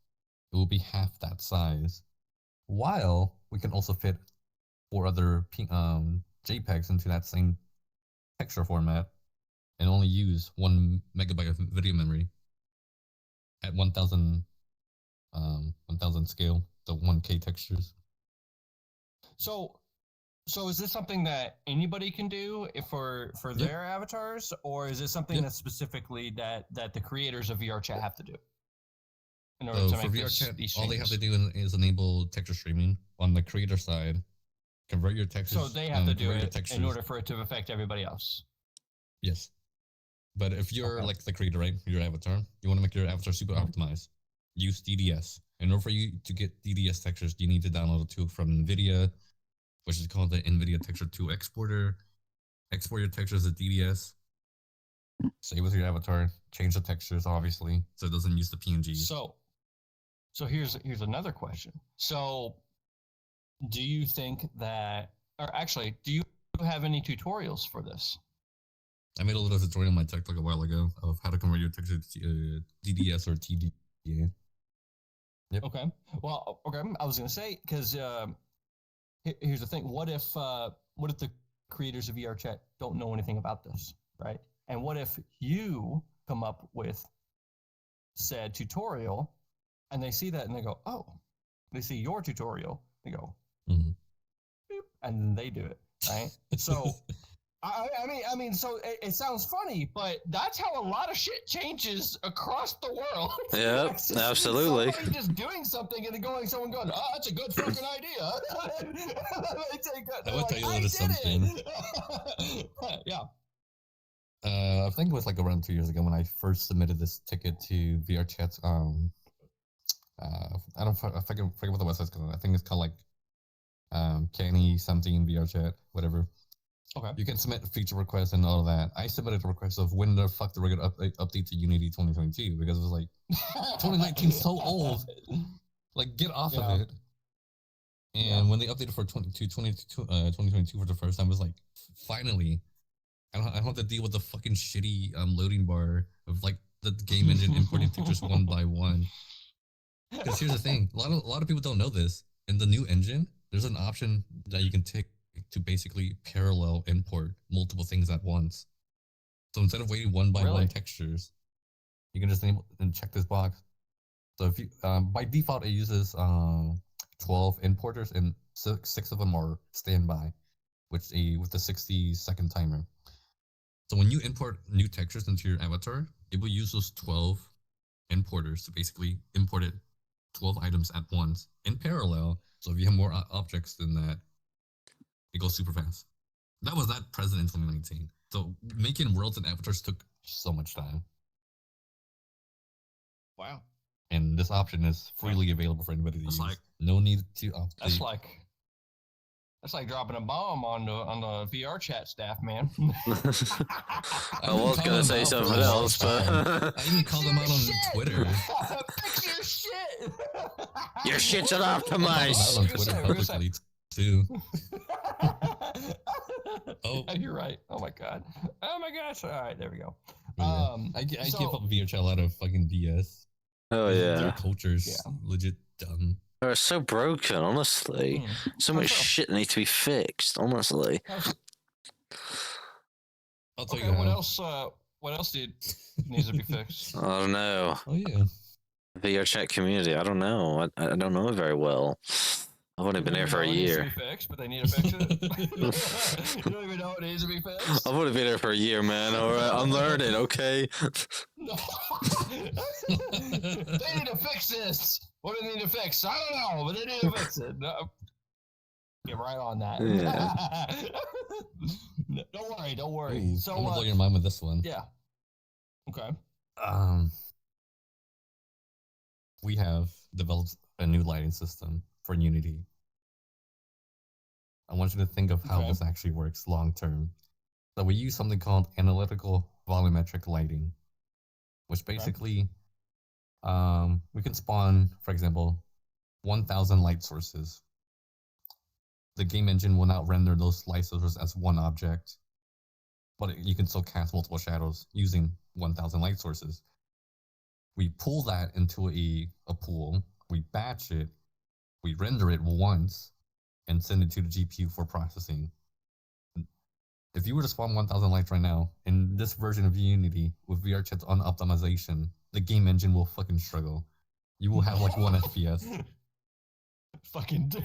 it will be half that size, while we can also fit 4 other JPEGs into that same texture format and only use 1 megabyte of video memory at 1000 scale, so 1K textures. So is this something that anybody can do for their avatars, or is it something that's specifically that the creators of VRChat have to do? In order to for make VRChat, all they have to do is enable texture streaming on the creator side, convert your textures. So they have to do it in order for it to affect everybody else. Yes. But if you're like the creator, right, your avatar, you want to make your avatar super optimized, use DDS. In order for you to get DDS textures, you need to download a tool from NVIDIA, which is called the NVIDIA Texture Tool Exporter. Export your textures as DDS. Save with your avatar. Change the textures, obviously, so it doesn't use the PNGs. So here's another question. So do you think that, or actually, do you have any tutorials for this? I made a little tutorial on my tech like a while ago of how to convert your texture to DDS or TDA. Yep. Okay. Well, okay. I was gonna say, because here's the thing. What if the creators of VRChat don't know anything about this, right? And what if you come up with said tutorial, and they see that and they go, oh, they see your tutorial, they go, boop, and then they do it, right? So, I mean, so it sounds funny, but that's how a lot of shit changes across the world. Yeah, absolutely. Somebody just doing something and then someone going, oh, that's a good fucking idea. I will tell you a little something. Yeah. I think it was like around 2 years ago when I first submitted this ticket to VRChat's. I forget what the website's called. I think it's called like Canny something VRChat, whatever. Okay. You can submit feature requests and all of that. I submitted a request of when the fuck they were gonna update to Unity 2022 because it was like 2019 is so old. Like, get off of it. And when they updated for 2022 for the first time, it was like, finally, I don't have to deal with the fucking shitty loading bar of like the game engine importing textures one by one. Because here's the thing, a lot of people don't know this. In the new engine, there's an option that you can take to basically parallel import multiple things at once. So instead of waiting one by one textures, you can just enable and check this box. So if you by default it uses 12 importers and six of them are standby, with the 60-second timer. So when you import new textures into your avatar, it will use those 12 importers to basically import 12 items at once in parallel. So if you have more objects than that, it goes super fast. That was not present in 2019. So making worlds and avatars took so much time. Wow. And this option is freely available for anybody to use. No need to update. That's like dropping a bomb on the VRChat staff, man. I was gonna say something else, but I even called them out on Twitter. Fix your shit. Your shit's unoptimized. On Twitter publicly too. Oh, you're right. Oh my god. Oh my gosh. All right, there we go. Yeah. I give up VRChat a lot of fucking BS. Oh yeah. Their culture's legit dumb. They're so broken, honestly. So much shit needs to be fixed, honestly. I'll tell you what else? What else needs to be fixed? I don't know. Oh yeah. VR chat community. I don't know. I don't know it very well. I've only been there for a year. It needs to be fixed, but they need to fix it. You don't even know it needs to be fixed. I've only been there for a year, man. All right, I'm learning. Okay. They need to fix this. What do they need to fix? I don't know, but they need to fix it. No. Get right on that. Yeah. Don't worry. Ooh, So I'm gonna blow your mind with this one. Yeah. Okay. We have developed a new lighting system for Unity. I want you to think of how this actually works long term. So we use something called analytical volumetric lighting, which basically we can spawn, for example, 1,000 light sources. The game engine will not render those light sources as one object, but you can still cast multiple shadows using 1,000 light sources. We pull that into a pool, we batch it, we render it once, and send it to the GPU for processing. If you were to spawn 1,000 lights right now, in this version of Unity, with VR chat's on optimization, the game engine will fucking struggle. You will have like 1 FPS. Fucking die!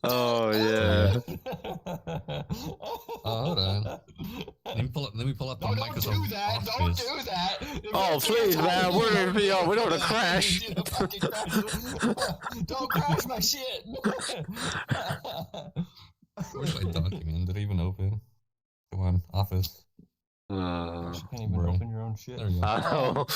Oh yeah. Hold on. Let me pull up the Microsoft Don't do that! Office. Don't do that! Oh please, man. We're in VR. We don't want to crash. Don't crash my shit! Where's my document? Did it even open? Come on, Office. You can't even Bro. open your own shit. There you go.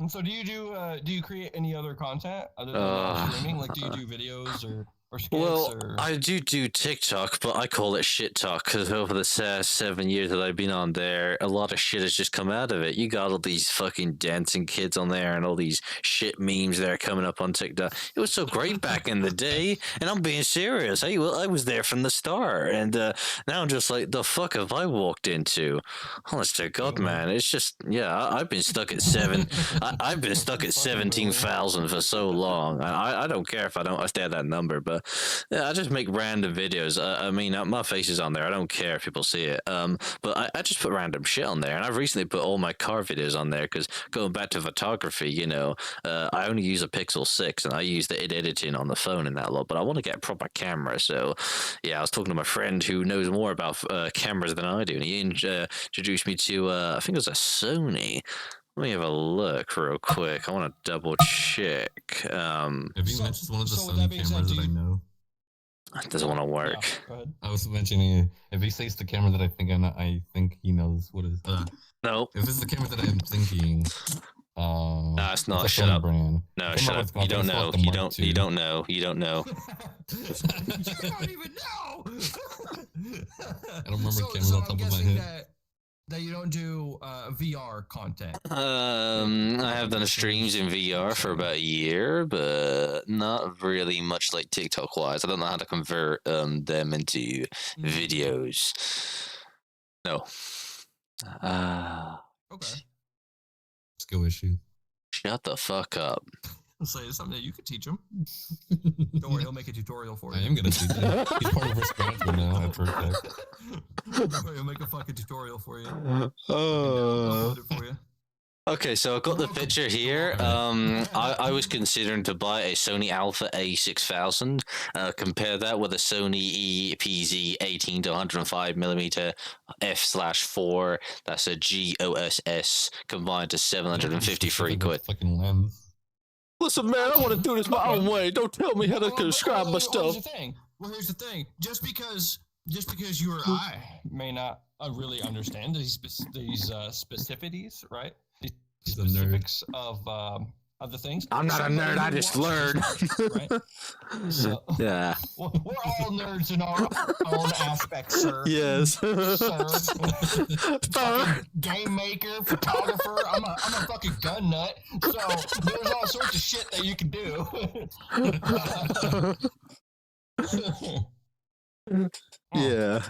So do you create any other content other than streaming? Like, do you do videos or skits? Well, or... I do TikTok, but I call it shit talk because over the past 7 years that I've been on there, a lot of shit has just come out of it. You got all these fucking dancing kids on there and all these shit memes that are coming up on TikTok. It was so great back in the day, and I'm being serious. I was there from the start, and now I'm just like, the fuck have I walked into? Honest to God, man, it's just I've been stuck at I've been stuck at 17,000 for so long. I don't care if I stay at that number, but I just make random videos. I mean, my face is on there. I don't care if people see it. But I just put random shit on there, and I've recently put all my car videos on there because going back to photography, I only use a Pixel 6, and I use the editing on the phone and that lot. But I want to get a proper camera, so I was talking to my friend who knows more about cameras than I do, and he introduced me to I think it was a Sony. Let me have a look real quick. I want to double check. Have you mentioned one of the so Sony cameras that I know? It doesn't want to work. Yeah, go ahead. I was mentioning if he says the camera that I think I think he knows what is. Nope. If it's the camera that I'm thinking, no, it's not. it's a Shut Sony up. Brand. No, shut up. You don't know. You don't know. You don't know. You don't even know. I don't remember cameras on top of my head. That you don't do VR content. I have done streams in VR for about a year, but not really much like TikTok wise. I don't know how to convert them into videos. No. Okay. Skill issue. Shut the fuck up. I'll say it's something that you could teach him. Don't worry, he'll make a tutorial for you. I am gonna teach him. He's part of risk management now at Perfect. Don't worry, he'll make a fucking tutorial for you. Upload it for you. Okay, so I've got the picture here. I was considering to buy a Sony Alpha A6000. Compare that with a Sony EPZ 18 to 105 millimeter f/4. That's a GOSS combined to 753 quid. Fucking lens. Listen, man, I want to do this my own way. Don't tell me how to describe my stuff. Here's the thing. Just because you or I may not really understand these specificities, right? The specifics of the things. I'm not a nerd. I just learned. Right? So, yeah. We're all nerds in our own aspects, sir. Yes. Sir. Game maker, photographer. I'm a fucking gun nut. So there's all sorts of shit that you can do. Yeah.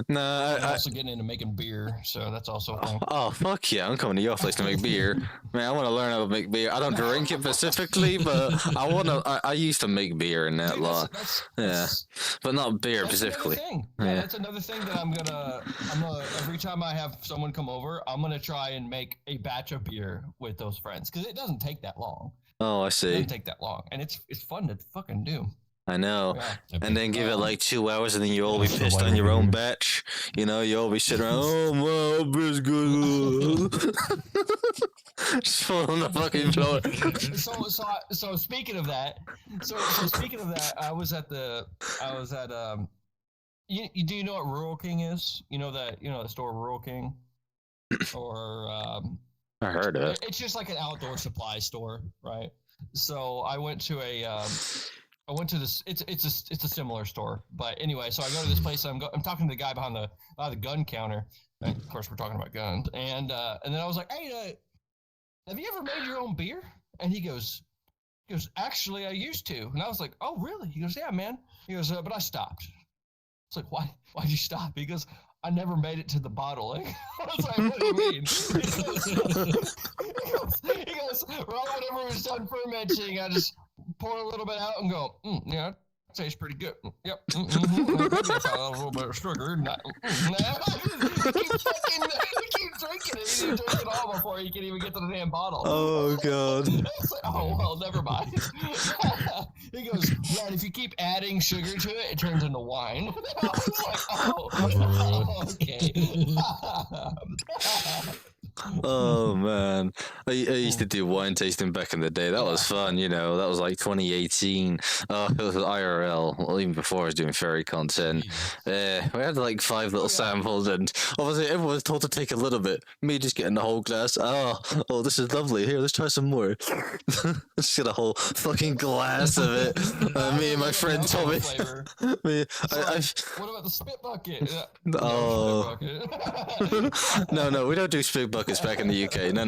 No, I'm also getting into making beer, so that's also a thing. Oh fuck yeah! I'm coming to your place to make beer, man. I want to learn how to make beer. I don't drink it specifically, but I want to. I used to make beer in that Dude, law, yeah, but not beer that's specifically. Another thing. Yeah, that's another thing that I'm gonna. Every time I have someone come over, I'm gonna try and make a batch of beer with those friends because it doesn't take that long. Oh, I It see. doesn't take that long, and it's fun to fucking do. I know. Yeah. And then give it like 2 hours, and then you all be Yeah, pissed so on your why own would batch. You know, you all be sitting around. Oh my beer's good. Just fall on the fucking floor. So speaking of that, I was at do you know what Rural King is? You know the store Rural King, or I heard it. it's just like an outdoor supply store, right? So I went to this. It's a similar store, but anyway. So I go to this place. I'm talking to the guy behind the gun counter. And of course, we're talking about guns. And then I was like, "Hey, have you ever made your own beer?" And he goes, "Actually, I used to." And I was like, "Oh, really?" He goes, "Yeah, man." He goes, "But I stopped." It's like, why'd you stop? He goes, "I never made it to the bottling." I was like, "What do you mean?" He goes, "Right whenever it was done fermenting, I just pour a little bit out and go, yeah, it tastes pretty good. Yep. Maybe if I add a little bit of sugar. Keep drinking it. He didn't drink it all before he can even get to the damn bottle." Oh god. It's like, oh well, never mind. He goes, "Yeah, and if you keep adding sugar to it, it turns into wine." I was like, oh okay. Oh man, I used to do wine tasting back in the day. That was fun, you know. That was like 2018. It was IRL, well, even before I was doing fairy content. We had like 5 little samples, and obviously everyone was told to take a little bit. Me just getting the whole glass. Oh, this is lovely. Here, let's try some more. Just get a whole fucking glass of it. Me and my friend Tommy. What about the spit bucket? Oh. No, we don't do spit buckets back in the UK. No,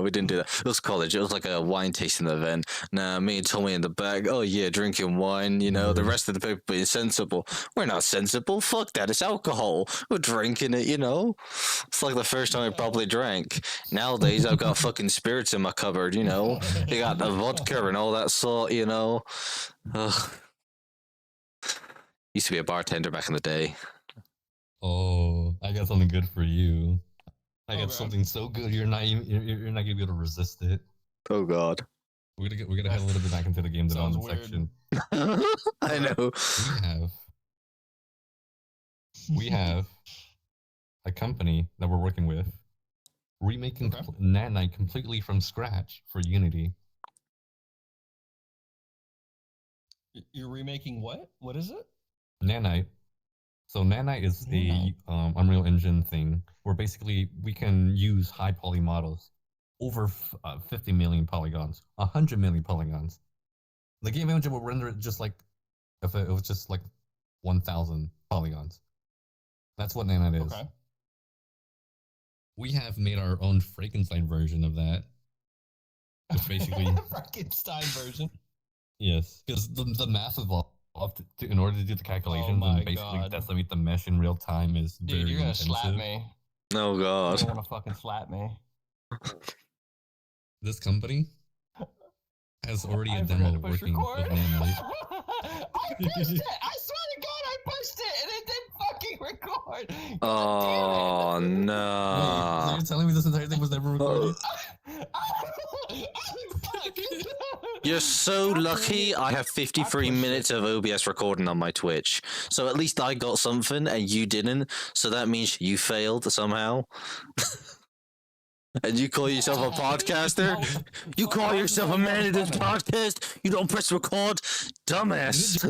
we didn't do that. It was college. It was like a wine tasting event. Nah, me and Tommy in the back. Oh yeah, drinking wine. You know, the rest of the people being sensible. We're not sensible. Fuck that. It's alcohol. We're drinking it. You know, it's like the first time I probably drank. Nowadays, I've got fucking spirits in my cupboard. You know, you got the vodka and all that sort. You know, used to be a bartender back in the day. Oh, I got something good for you. I got something so good you're not gonna be able to resist it. Oh god. We're gonna head a little bit back into the game development section. I know. We have a company that we're working with remaking Nanite completely from scratch for Unity. You're remaking what? What is it? Nanite. So Nanite is the Unreal Engine thing where basically we can use high poly models over 50 million polygons, 100 million polygons. The game engine will render it just like if it was just like 1,000 polygons. That's what Nanite is. Okay. We have made our own Frankenstein version of that. Which basically Frankenstein version. Yes, because the math involved in order to do the calculations and basically decimate the mesh in real time is very Dude, you're gonna intensive. slap me. Oh god. You wanna fucking slap me. This company has already a demo working with Nanite. I pushed it! I swear to god I pushed it and it didn't fucking record! Oh no. Wait, so you're telling me this entire thing was never recorded? You're so lucky I have 53 minutes of OBS recording on my Twitch. So at least I got something and you didn't. So that means you failed somehow. And you call yourself a podcaster? You call yourself a man in this podcast? You don't press record? Dumbass.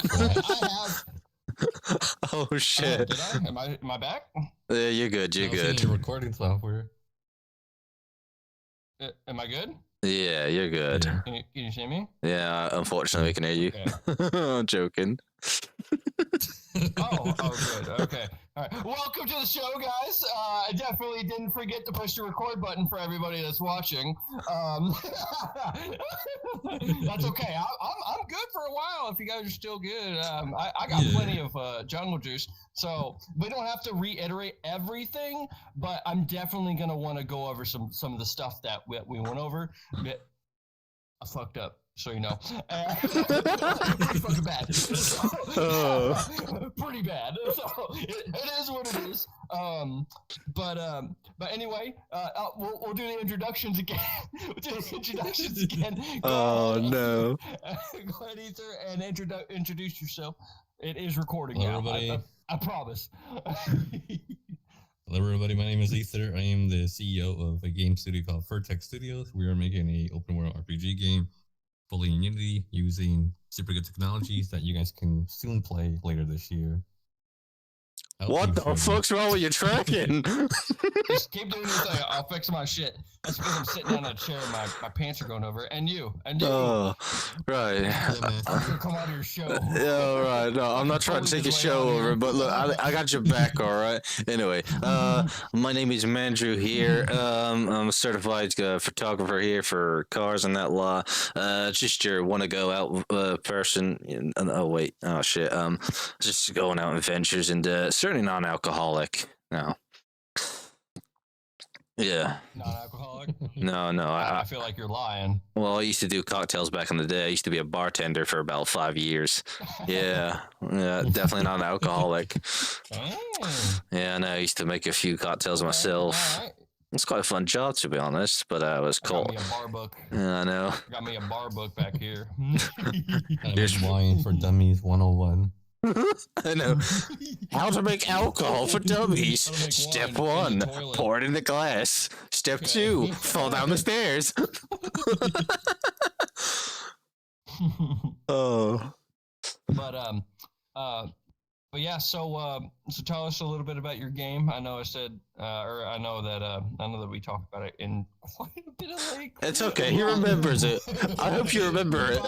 Oh shit. Did I? Am I back? Yeah, you're good, you're good. Your recording software. Am I good? Yeah, you're good. Yeah. Can you see me? Yeah, unfortunately we can hear you. Okay. I'm joking. Oh, good. Okay. All right. Welcome to the show, guys. I definitely didn't forget to push the record button for everybody that's watching. That's okay. I'm good for a while if you guys are still good. I got plenty of jungle juice, so we don't have to reiterate everything, but I'm definitely going to want to go over some of the stuff that we went over. I fucked up. So you know, pretty fucking bad. Pretty bad. So it is what it is. But anyway, we'll do the introductions again. Oh no! Go ahead, Aether, and introduce yourself. It is recording Hello, now. everybody. I promise. Hello, everybody. My name is Aether. I am the CEO of a game studio called Vertex Studios. We are making an open world RPG game, fully in Unity, using super good technologies that you guys can soon play later this year. What the fuck's wrong with your tracking? Just keep doing your thing. I'll fix my shit. That's because I'm sitting down in a chair and my pants are going over. And you. Oh, right. I'm gonna come out of your show. Yeah, right. No, I'm not trying to take a show over, but look, I got your back, all right? Anyway, my name is Mandrew here. I'm a certified photographer here for cars and that law. Just your want to go out person. Oh, wait. Oh, shit. Just going out in ventures and certainly non-alcoholic. No. Yeah. Non-alcoholic? No. I feel like you're lying. Well, I used to do cocktails back in the day. I used to be a bartender for about 5 years. Yeah, definitely not an alcoholic. Yeah, no, I used to make a few cocktails myself. Right. It's quite a fun job, to be honest, but it was cool. Got me a bar book. Yeah, I know. Got me a bar book back here. There's Wine for Dummies 101. I know. How to make alcohol for dummies. How to make Step wine in the 1, toilet. pour it in the glass. Step 2, fall down the stairs. Oh. But yeah, so tell us a little bit about your game. I know I said, I know that we talked about it in quite a bit of length. It's okay. He remembers it. I hope you remember it.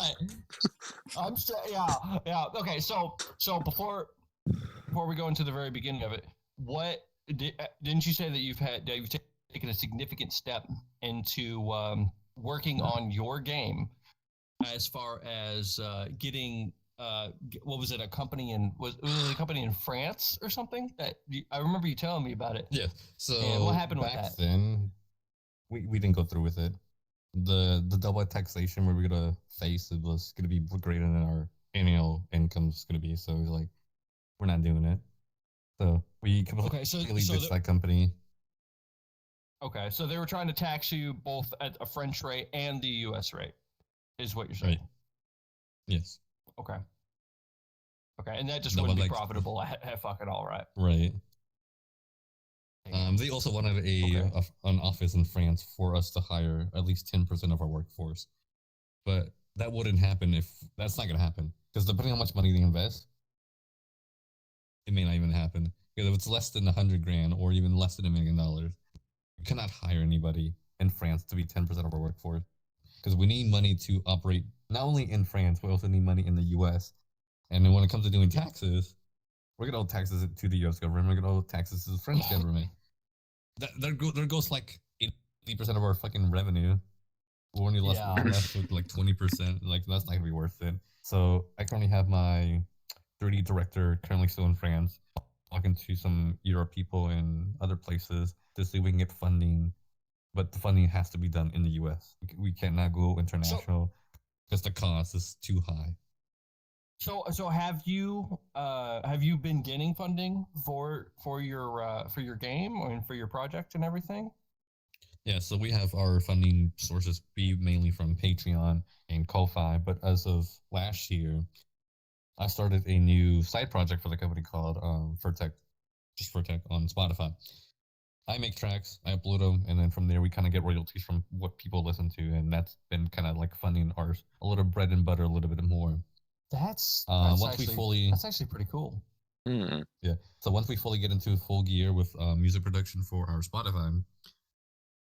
Yeah. Okay, so before we go into the very beginning of it, didn't you say that you've taken a significant step into working on your game as far as getting what was it? A company was it a company in France or something? I remember you telling me about it. Yeah. So and what happened with back that? then, we didn't go through with it. The double taxation where we're gonna face it was gonna be greater than our annual income's gonna be. So like, we're not doing it. So we completely ditched that company. Okay, so they were trying to tax you both at a French rate and the U.S. rate, is what you're saying? Right. Yes. Okay, and that just wouldn't be profitable at fucking all, right? Right. They also wanted an office in France for us to hire at least 10% of our workforce, but that wouldn't happen that's not going to happen because depending on how much money they invest, it may not even happen. Because if it's less than $100,000 or even less than $1 million, we cannot hire anybody in France to be 10% of our workforce because we need money to operate not only in France, we also need money in the U.S. And then when it comes to doing taxes, we're going to owe taxes to the U.S. government. We're going to owe taxes to the French government. There goes like 80% of our fucking revenue. We're only left with like 20%. Like, that's not going to be worth it. So I currently have my 3D director currently still in France, talking to some Europe people in other places to see if we can get funding. But the funding has to be done in the U.S. We cannot go international because the cost is too high. So have you been getting funding for your game and for your project and everything? Yeah, so we have our funding sources be mainly from Patreon and Ko-Fi, but as of last year, I started a new side project for the company called Vertex on Spotify. I make tracks, I upload them, and then from there we kind of get royalties from what people listen to, and that's been kind of like funding ours a little bread and butter, a little bit more. That's actually pretty cool. Yeah. So once we fully get into full gear with music production for our Spotify,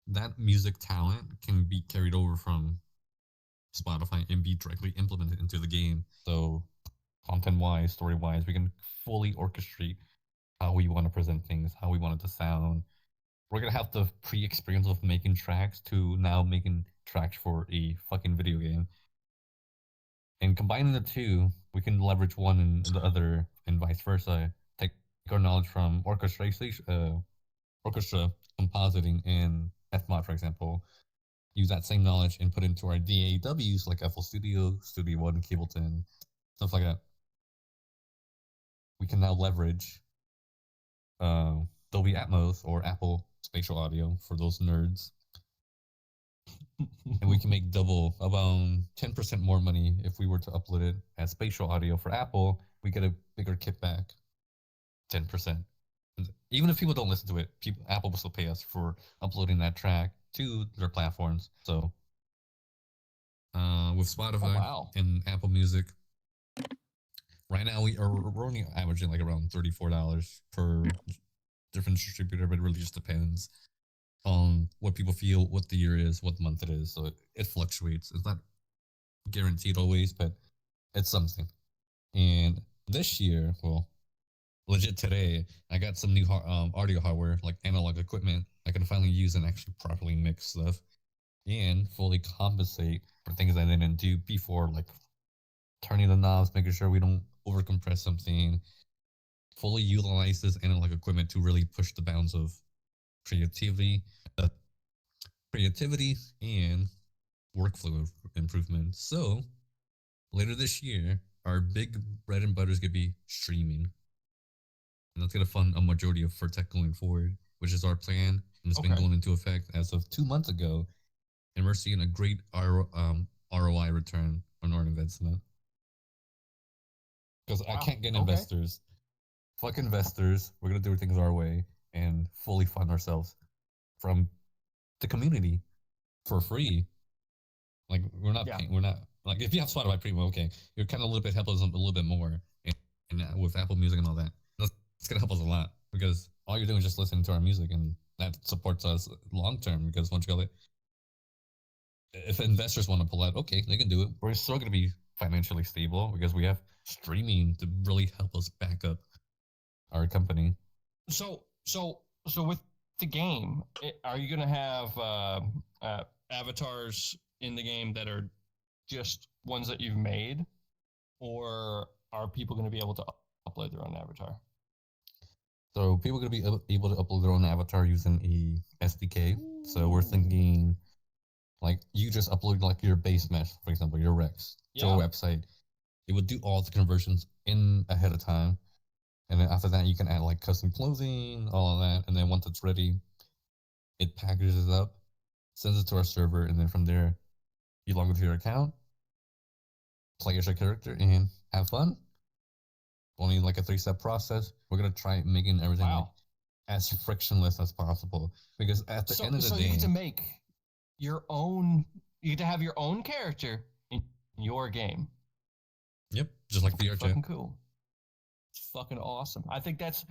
that music talent can be carried over from Spotify and be directly implemented into the game. So content-wise, story-wise, we can fully orchestrate how we want to present things, how we want it to sound. We're gonna have the pre-experience of making tracks to now making tracks for a fucking video game. And combining the two, we can leverage one and the other, and vice versa. Take our knowledge from orchestra compositing in FMod, for example. Use that same knowledge and put into our DAWs like FL Studio, Studio One, Cableton, stuff like that. We can now leverage Dolby Atmos or Apple Spatial Audio for those nerds. And we can make double, about 10% more money if we were to upload it as spatial audio for Apple. We get a bigger kickback, 10%. Even if people don't listen to it, Apple will still pay us for uploading that track to their platforms. So with Spotify and Apple Music, right now we're only averaging like around $34 per different distributor, but it really just depends on what people feel, what the year is, what month it is. So it fluctuates. It's not guaranteed always, but it's something. And this year, well, legit today, I got some new audio hardware, like analog equipment. I can finally use and actually properly mix stuff and fully compensate for things I didn't do before, like turning the knobs, making sure we don't overcompress something. Fully utilize this analog equipment to really push the bounds of creativity and workflow improvement. So later this year, our big bread and butter is going to be streaming. And that's going to fund a majority of Furtech going forward, which is our plan. And it's been going into effect as of 2 months ago. And we're seeing a great ROI return on our investment. Because I can't get investors. Fuck investors. We're going to do things our way and fully fund ourselves from the community for free. Like, we're not paying, we're not, like, if you have Spotify Premium, okay, you're kind of a little bit help us a little bit more. And with Apple Music and all that, it's going to help us a lot because all you're doing is just listening to our music, and that supports us long term. Because once you go, if investors want to pull out, okay, they can do it. We're still going to be financially stable because we have streaming to really help us back up our company. So with the game, are you going to have avatars in the game that are just ones that you've made, or are people going to be able to upload their own avatar? So people are going to be able to upload their own avatar using a SDK. So we're thinking, like, you just upload like your base mesh, for example, your Rex to a website. It would do all the conversions in ahead of time. And then after that, you can add like custom clothing, all of that. And then once it's ready, it packages it up, sends it to our server. And then from there, you log into your account, play as your character, and have fun. Only like a 3-step process. We're going to try making everything like as frictionless as possible. Because at the end of the day, you get to make your own, you get to have your own character in your game. Yep, just like VR chat. Fucking cool. It's fucking awesome. I think that's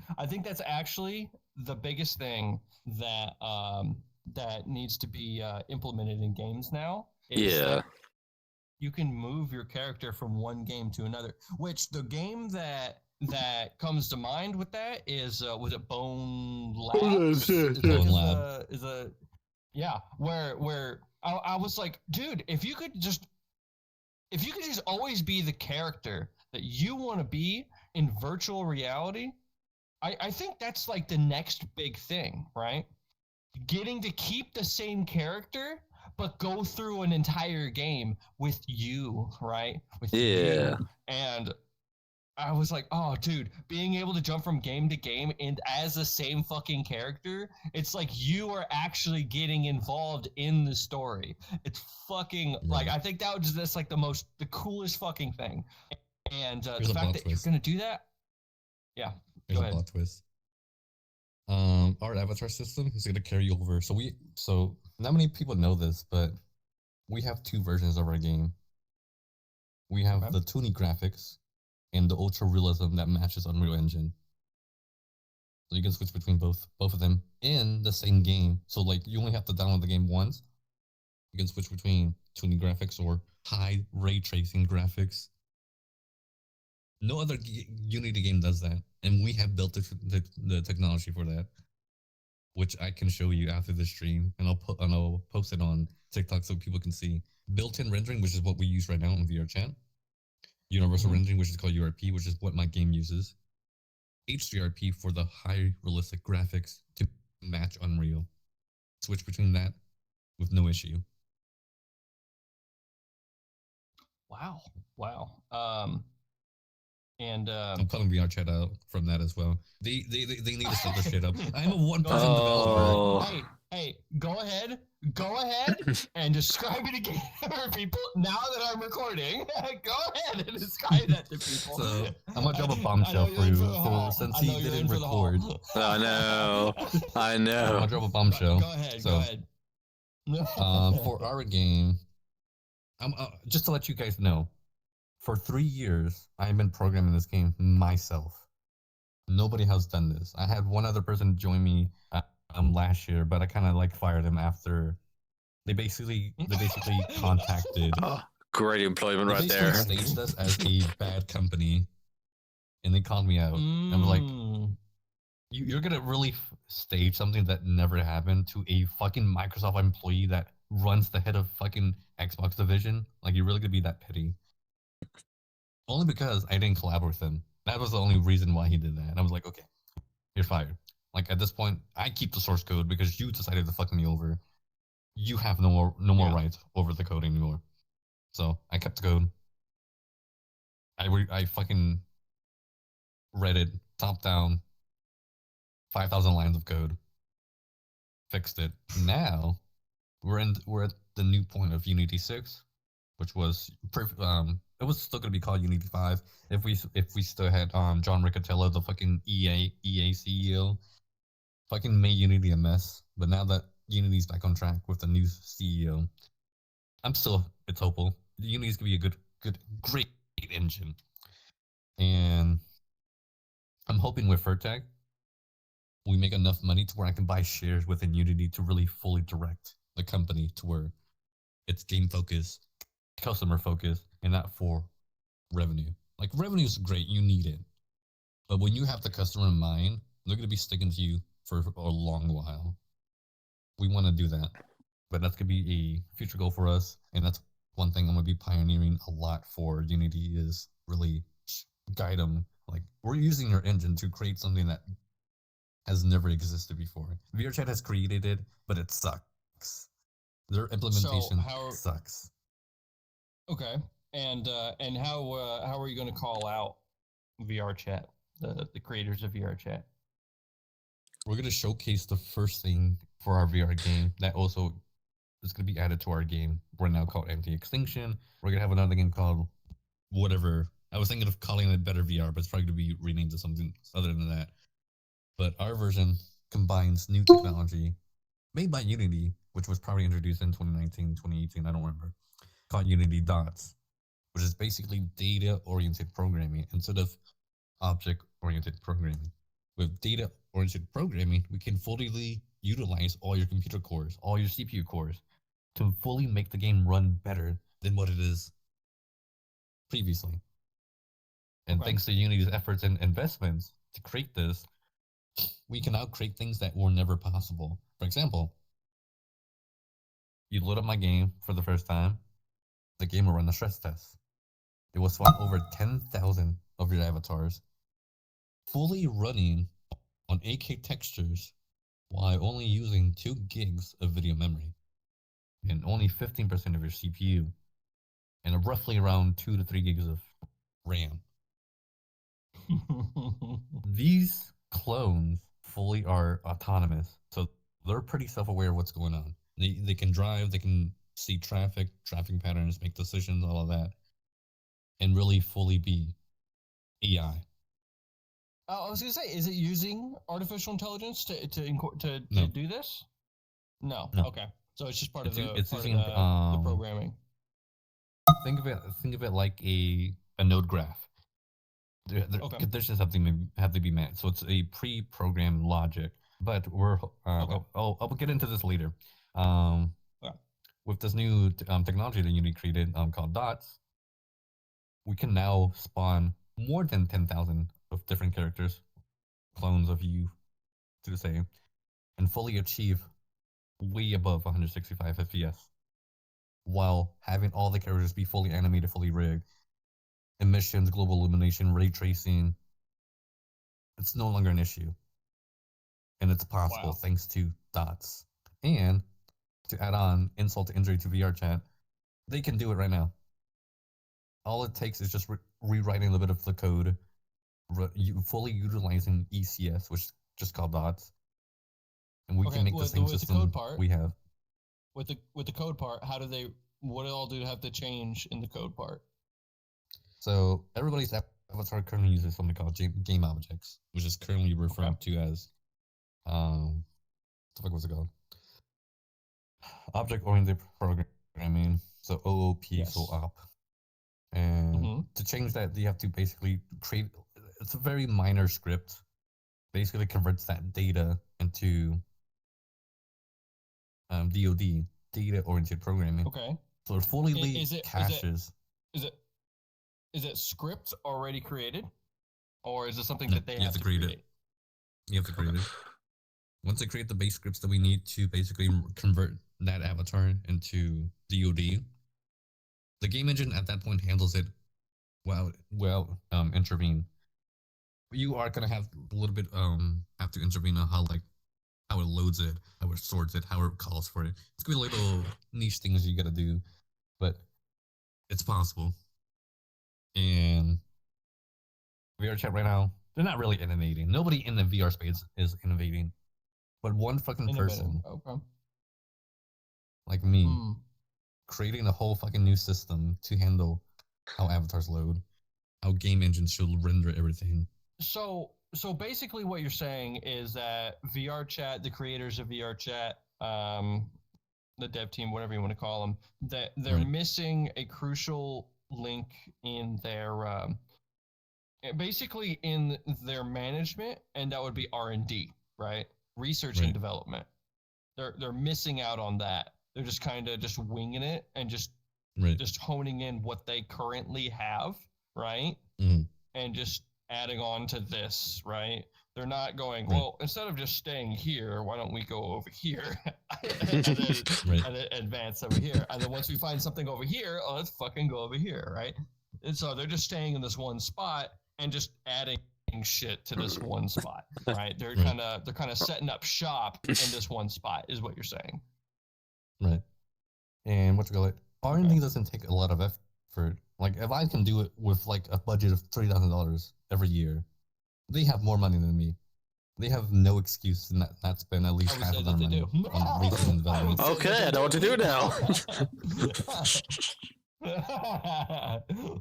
actually the biggest thing that that needs to be implemented in games now. Yeah. You can move your character from one game to another. Which the game that comes to mind with that is was it Bone Labs? Bone Lab. Where I was like, dude, if you could just always be the character that you want to be in virtual reality, I think that's like the next big thing, right? Getting to keep the same character, but go through an entire game with you, right? With you. And I was like, oh, dude, being able to jump from game to game and as the same fucking character, it's like you are actually getting involved in the story. It's fucking, like, I think that's like the coolest fucking thing. And the fact that you're going to do that, There's a plot twist. Our avatar system is going to carry over. So not many people know this, but we have 2 versions of our game. We have the Toonie graphics and the ultra realism that matches Unreal Engine. So you can switch between both of them in the same game. So like you only have to download the game once. You can switch between Toonie graphics or high ray tracing graphics. No other Unity game does that, and we have built the technology for that, which I can show you after the stream, and I'll post it on TikTok so people can see. Built-in rendering, which is what we use right now in VR chat. Universal rendering, which is called URP, which is what my game uses. HDRP for the high realistic graphics to match Unreal. Switch between that with no issue. Wow. And I'm calling VR chat out from that as well. They need to step their shit up. I'm a 1% developer. Hey, go ahead and describe it again for people. Now that I'm recording, go ahead and describe that to people. So I'm gonna drop a bombshell for you. So since he didn't record, I know. I'm gonna drop a bombshell. Go ahead. For our game, just to let you guys know, for 3 years I've been programming this game myself. Nobody has done this. I had one other person join me last year, but I kind of like fired him after they basically contacted. Great employment right there. They staged us as a bad company, and they called me out. I'm like, you're gonna really stage something that never happened to a fucking Microsoft employee that runs the head of fucking Xbox division? Like, you're really gonna be that petty? Only because I didn't collaborate with him. That was the only reason why he did that. And I was like, okay, you're fired. Like, at this point, I keep the source code because you decided to fuck me over. You have no more rights over the code anymore. So I kept the code. I fucking read it top down, 5,000 lines of code. Fixed it. Now we're at the new point of Unity 6, which was it was still gonna be called Unity 5 if we still had John Riccatello, the fucking EA CEO, fucking made Unity a mess. But now that Unity's back on track with the new CEO, it's hopeful. Unity's gonna be a great engine, and I'm hoping with Vertec we make enough money to where I can buy shares within Unity to really fully direct the company to where it's game focused, customer focused, and not for revenue. Like, revenue is great, you need it, but when you have the customer in mind, they're gonna be sticking to you for a long while. We want to do that, but that's gonna be a future goal for us, and that's one thing I'm gonna be pioneering a lot for Unity is really guide them. Like, we're using your engine to create something that has never existed before. VRChat has created it, but it sucks. Their implementation sucks. Okay, and how are you going to call out VRChat, the creators of VRChat? We're going to showcase the first thing for our VR game that also is going to be added to our game. We're now called Anti-Extinction. We're going to have another game called whatever. I was thinking of calling it Better VR, but it's probably going to be renamed to something other than that. But our version combines new technology made by Unity, which was probably introduced in 2019, 2018, I don't remember, called Unity Dots, which is basically data-oriented programming instead of object-oriented programming. With data-oriented programming, we can fully utilize all your computer cores, all your CPU cores, to fully make the game run better than what it is previously. And thanks to Unity's efforts and investments to create this, we can now create things that were never possible. For example, you load up my game for the first time, the game will run the stress test. It will spawn over 10,000 of your avatars, fully running on 8K textures while only using 2 gigs of video memory and only 15% of your CPU and roughly around 2 to 3 gigs of RAM. These clones fully are autonomous, so they're pretty self-aware of what's going on. They can drive, they can see traffic patterns, make decisions, all of that, and really fully be AI. I was gonna say, is it using artificial intelligence to do this? No. Okay, so it's just part of the programming. Think of it like a node graph. Conditions have to be met, so it's a pre-programmed logic. But I'll get into this later. With this new technology that Unity created called Dots, we can now spawn more than 10,000 of different characters, clones of you, to say, and fully achieve way above 165 FPS, while having all the characters be fully animated, fully rigged, emissions, global illumination, ray tracing. It's no longer an issue. And it's possible thanks to dots. And to add on insult to injury to VR chat, they can do it right now. All it takes is just rewriting a little bit of the code, fully utilizing ECS, which is just called dots, and we can make the same system we have. With the code part, what do all do have to change in the code part? So everybody's avatar currently uses something called game objects, which is currently referred to as what the fuck was it called? Object-oriented programming. So OOP, so op. And to change that, you have to basically create. It's a very minor script. Basically converts that data into DoD, data-oriented programming. Okay. So it fully caches. Is it script already created, or is it something that they have to create it? You have to create it. Once they create the base scripts that we need to basically convert that avatar into DoD, the game engine at that point handles it intervene. You are gonna have a little bit have to intervene on how it loads it, how it sorts it, how it calls for it. It's gonna be little niche things you gotta do, but it's possible. And VR chat right now, they're not really innovating. Nobody in the VR space is innovating, but one fucking person, like me, creating a whole fucking new system to handle how avatars load, how game engines should render everything. So basically what you're saying is that VR chat, the creators of VR chat, the dev team, whatever you want to call them, that they're missing a crucial link in their basically in their management, and that would be R&D, right? Research and development. They're missing out on that. They're just kind of just winging it and just honing in what they currently have, right? And just adding on to this, right? They're not going, well, instead of just staying here, why don't we go over here and then advance over here? And then once we find something over here, let's fucking go over here, right? And so they're just staying in this one spot and just adding shit to this one spot, right? They're kind of setting up shop in this one spot, is what you're saying. Right. And what you call it? R&D doesn't take a lot of effort. Like, if I can do it with like a budget of $30,000 every year, they have more money than me. They have no excuse to not spend at least half of their money on research and development. Okay, I know what to do now.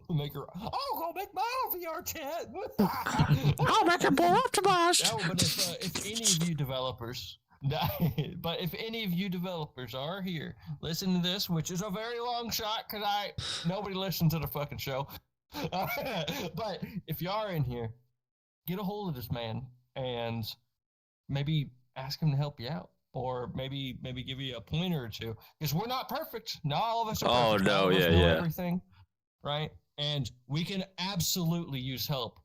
Go make my own VR chat. I'll make it more optimized. No, but if any of you developers, but if any of you developers are here, listen to this, which is a very long shot because nobody listens to the fucking show. But if you are in here, get a hold of this man and maybe ask him to help you out, or maybe give you a pointer or two, because we're not perfect. Not all of us are perfect. Oh no, everything, right? And we can absolutely use help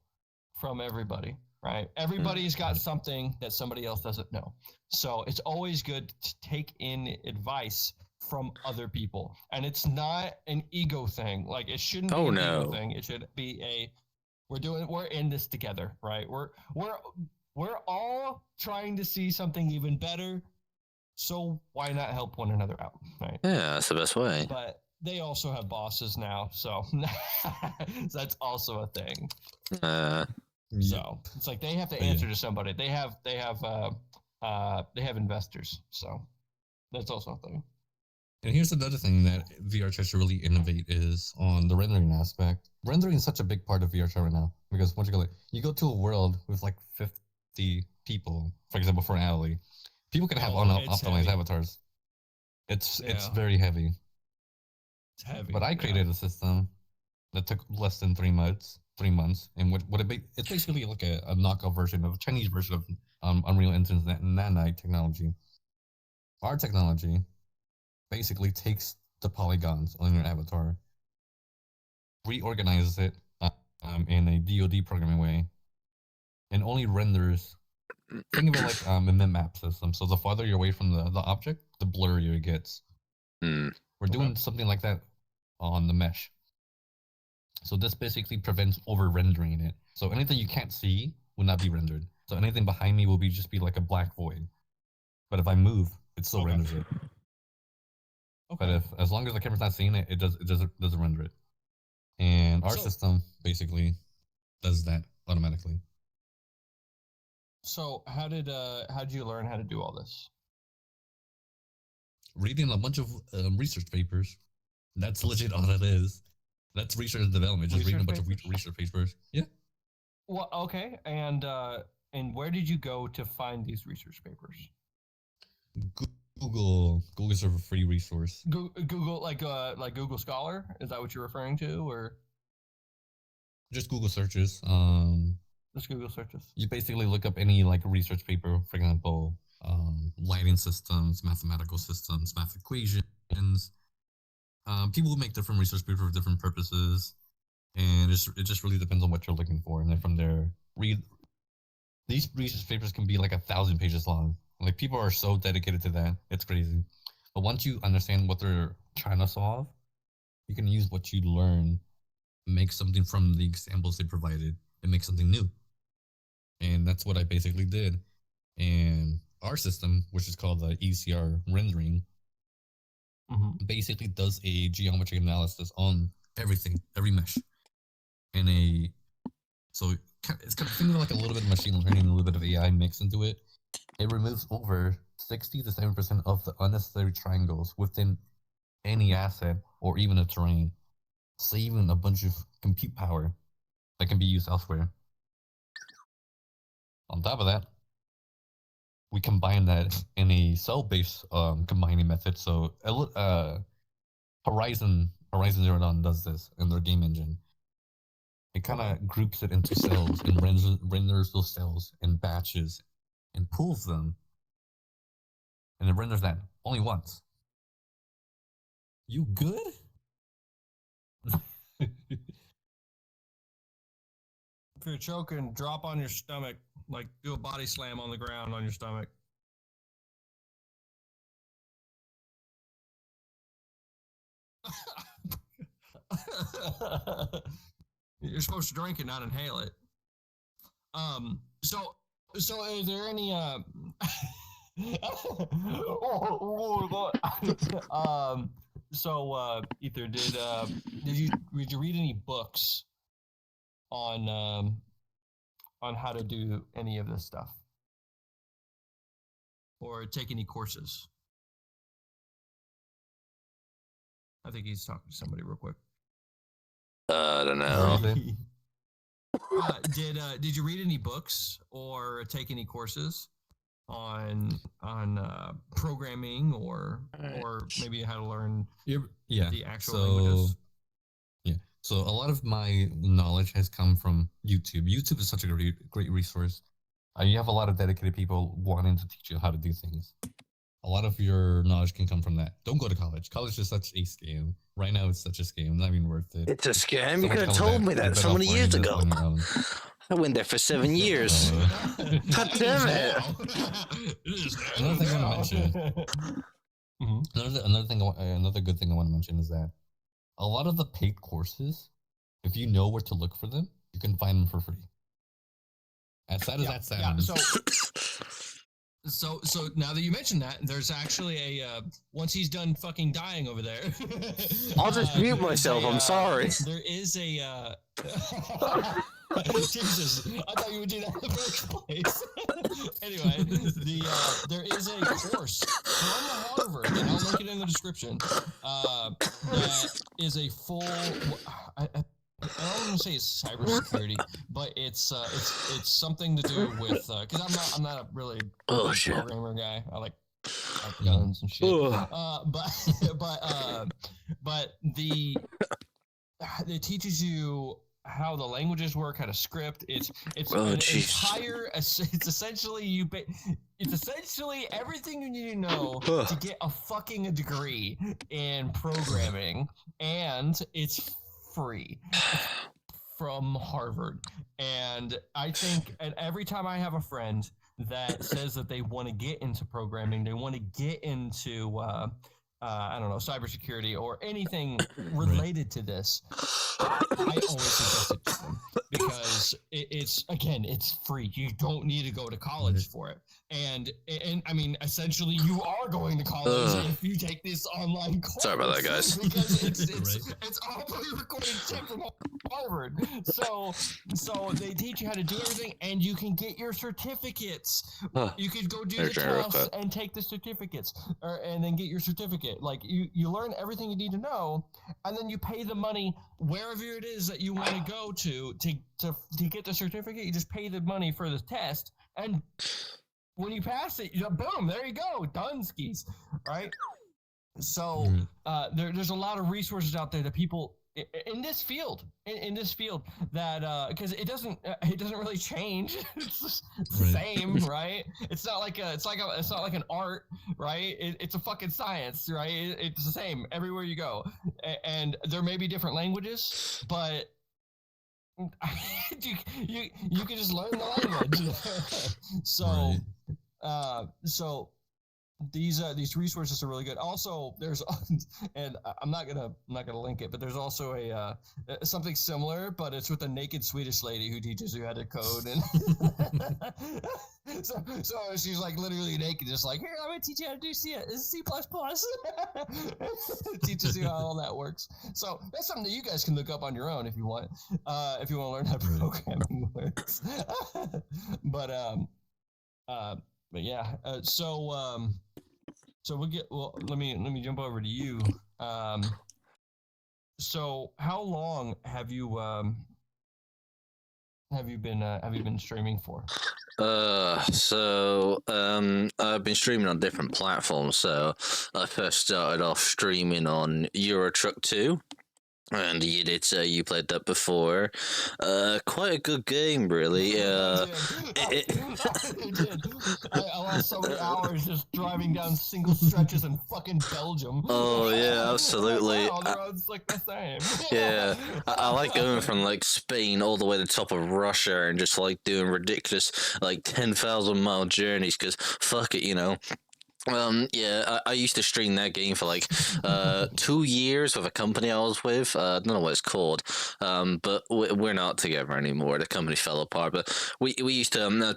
from everybody, right? Everybody's got something that somebody else doesn't know, so it's always good to take in advice from other people. And it's not an ego thing. Like, it shouldn't be an ego thing. It should be we're in this together, right? We're all trying to see something even better. So why not help one another out, right? Yeah, that's the best way. But they also have bosses now, so that's also a thing. So it's like they have to answer to somebody. They have investors, so that's also a thing. And here's another thing that VR chat should really innovate is on the rendering aspect. Rendering is such a big part of VR chat right now, because once you go to a world with like 50 people, for example, for an alley, people can have unoptimized avatars. It's very heavy. It's heavy. But I created a system that took less than 3 months, and it's basically like a knockoff version of a Chinese version of Unreal Engine's nanite technology. Our technology basically takes the polygons on your avatar, reorganizes it in a DoD programming way, and only renders. Think of it like a map system. So the farther you're away from the object, the blurrier it gets. We're doing something like that on the mesh. So this basically prevents over rendering it. So anything you can't see will not be rendered. So anything behind me will just be like a black void. But if I move, it still renders it. But as long as the camera's not seeing it, it doesn't render it. And our system basically does that automatically. So how did you learn how to do all this? Reading a bunch of research papers. That's legit all it is. That's research and development. Just reading a bunch of research papers. Yeah. Well, okay. And where did you go to find these research papers? Google is a free resource. Google, like Google Scholar? Is that what you're referring to, or just Google searches? Just Google searches. You basically look up any like research paper, for example, lighting systems, mathematical systems, math equations. People will make different research papers for different purposes, and it just really depends on what you're looking for. And then from there, these research papers can be like 1,000 pages long. Like, people are so dedicated to that, it's crazy. But once you understand what they're trying to solve, you can use what you learn, make something from the examples they provided, and make something new. And that's what I basically did. And our system, which is called the ECR rendering, basically does a geometry analysis on everything, every mesh. So it's kind of thinking like a little bit of machine learning, a little bit of AI mixed into it. It removes over 60 to 7% of the unnecessary triangles within any asset or even a terrain, saving a bunch of compute power that can be used elsewhere. On top of that, we combine that in a cell-based combining method. So Horizon Zero Dawn does this in their game engine. It kind of groups it into cells and renders those cells in batches and pulls them, and it renders that only once. You good? If you're choking, drop on your stomach. Like, do a body slam on the ground on your stomach. You're supposed to drink it, not inhale it. So is there any Aether, did you read any books on how to do any of this stuff, or take any courses? I think he's talking to somebody real quick. I don't know. Did you read any books or take any courses on programming or maybe how to learn the actual languages? Yeah. So a lot of my knowledge has come from YouTube. YouTube is such a great resource. You have a lot of dedicated people wanting to teach you how to do things. A lot of your knowledge can come from that. Don't go to college. College is such a scam. Right now, it's such a scam. Not even worth it. It's a scam. You could have told me that so many years ago. I went there for 7 years. God damn it! Another thing I want to mention. Another good thing I want to mention is that a lot of the paid courses, if you know where to look for them, you can find them for free. As sad as that sounds. So now that you mentioned that, there's actually a once he's done fucking dying over there. I'll just mute myself. I'm sorry. There is a Jesus, I thought you would do that in the first place. Anyway, there is a course from Harvard, and I'll link it in the description. That is a full. I don't want to say it's cybersecurity, but it's something to do with because I'm not a really programmer guy. I like guns and shit. But it teaches you how the languages work, how to script. It's essentially it's essentially everything you need to know to get a degree in programming, and it's free. from Harvard. And I think, and every time I have a friend that says that they want to get into programming, they want to get into, I don't know, cybersecurity or anything related to this, I always suggest it to them because it's free. You don't need to go to college for it. And I mean, essentially, you are going to college if you take this online course. Sorry about that, guys. Because it's all pre-recorded shit from Harvard. So they teach you how to do everything, and you can get your certificates. You could go do the tests and take the certificates, and then get your certificate. Like you learn everything you need to know, and then you pay the money wherever it is that you want to go to get the certificate. You just pay the money for the test, and when you pass it, boom, there you go, done skis, right? So there's a lot of resources out there that people in this field that because it doesn't really change. It's the same, right? It's not like an art, right? It's a fucking science, right? It's the same everywhere you go, and there may be different languages, but you can just learn the language. So these resources are really good. Also, there's, and I'm not gonna link it, but there's also a something similar, but it's with a naked Swedish lady who teaches you how to code, and so she's like literally naked, just like, here, I'm gonna teach you how to do C++. Teaches you how all that works. So that's something that you guys can look up on your own if you want to learn how programming works. But yeah, so let me jump over to you. So how long have you been streaming for? I've been streaming on different platforms. So I first started off streaming on Euro Truck 2. And you did say you played that before. Quite a good game, really. I lost so many hours just driving down single stretches in fucking Belgium. Oh yeah, absolutely. Wow, the road's like the same. Yeah, I like going from like Spain all the way to the top of Russia and just like doing ridiculous like 10,000-mile journeys because fuck it, you know. Yeah, I used to stream that game for like 2 years with a company I was with. I don't know what it's called, but we're not together anymore. The company fell apart, but we used to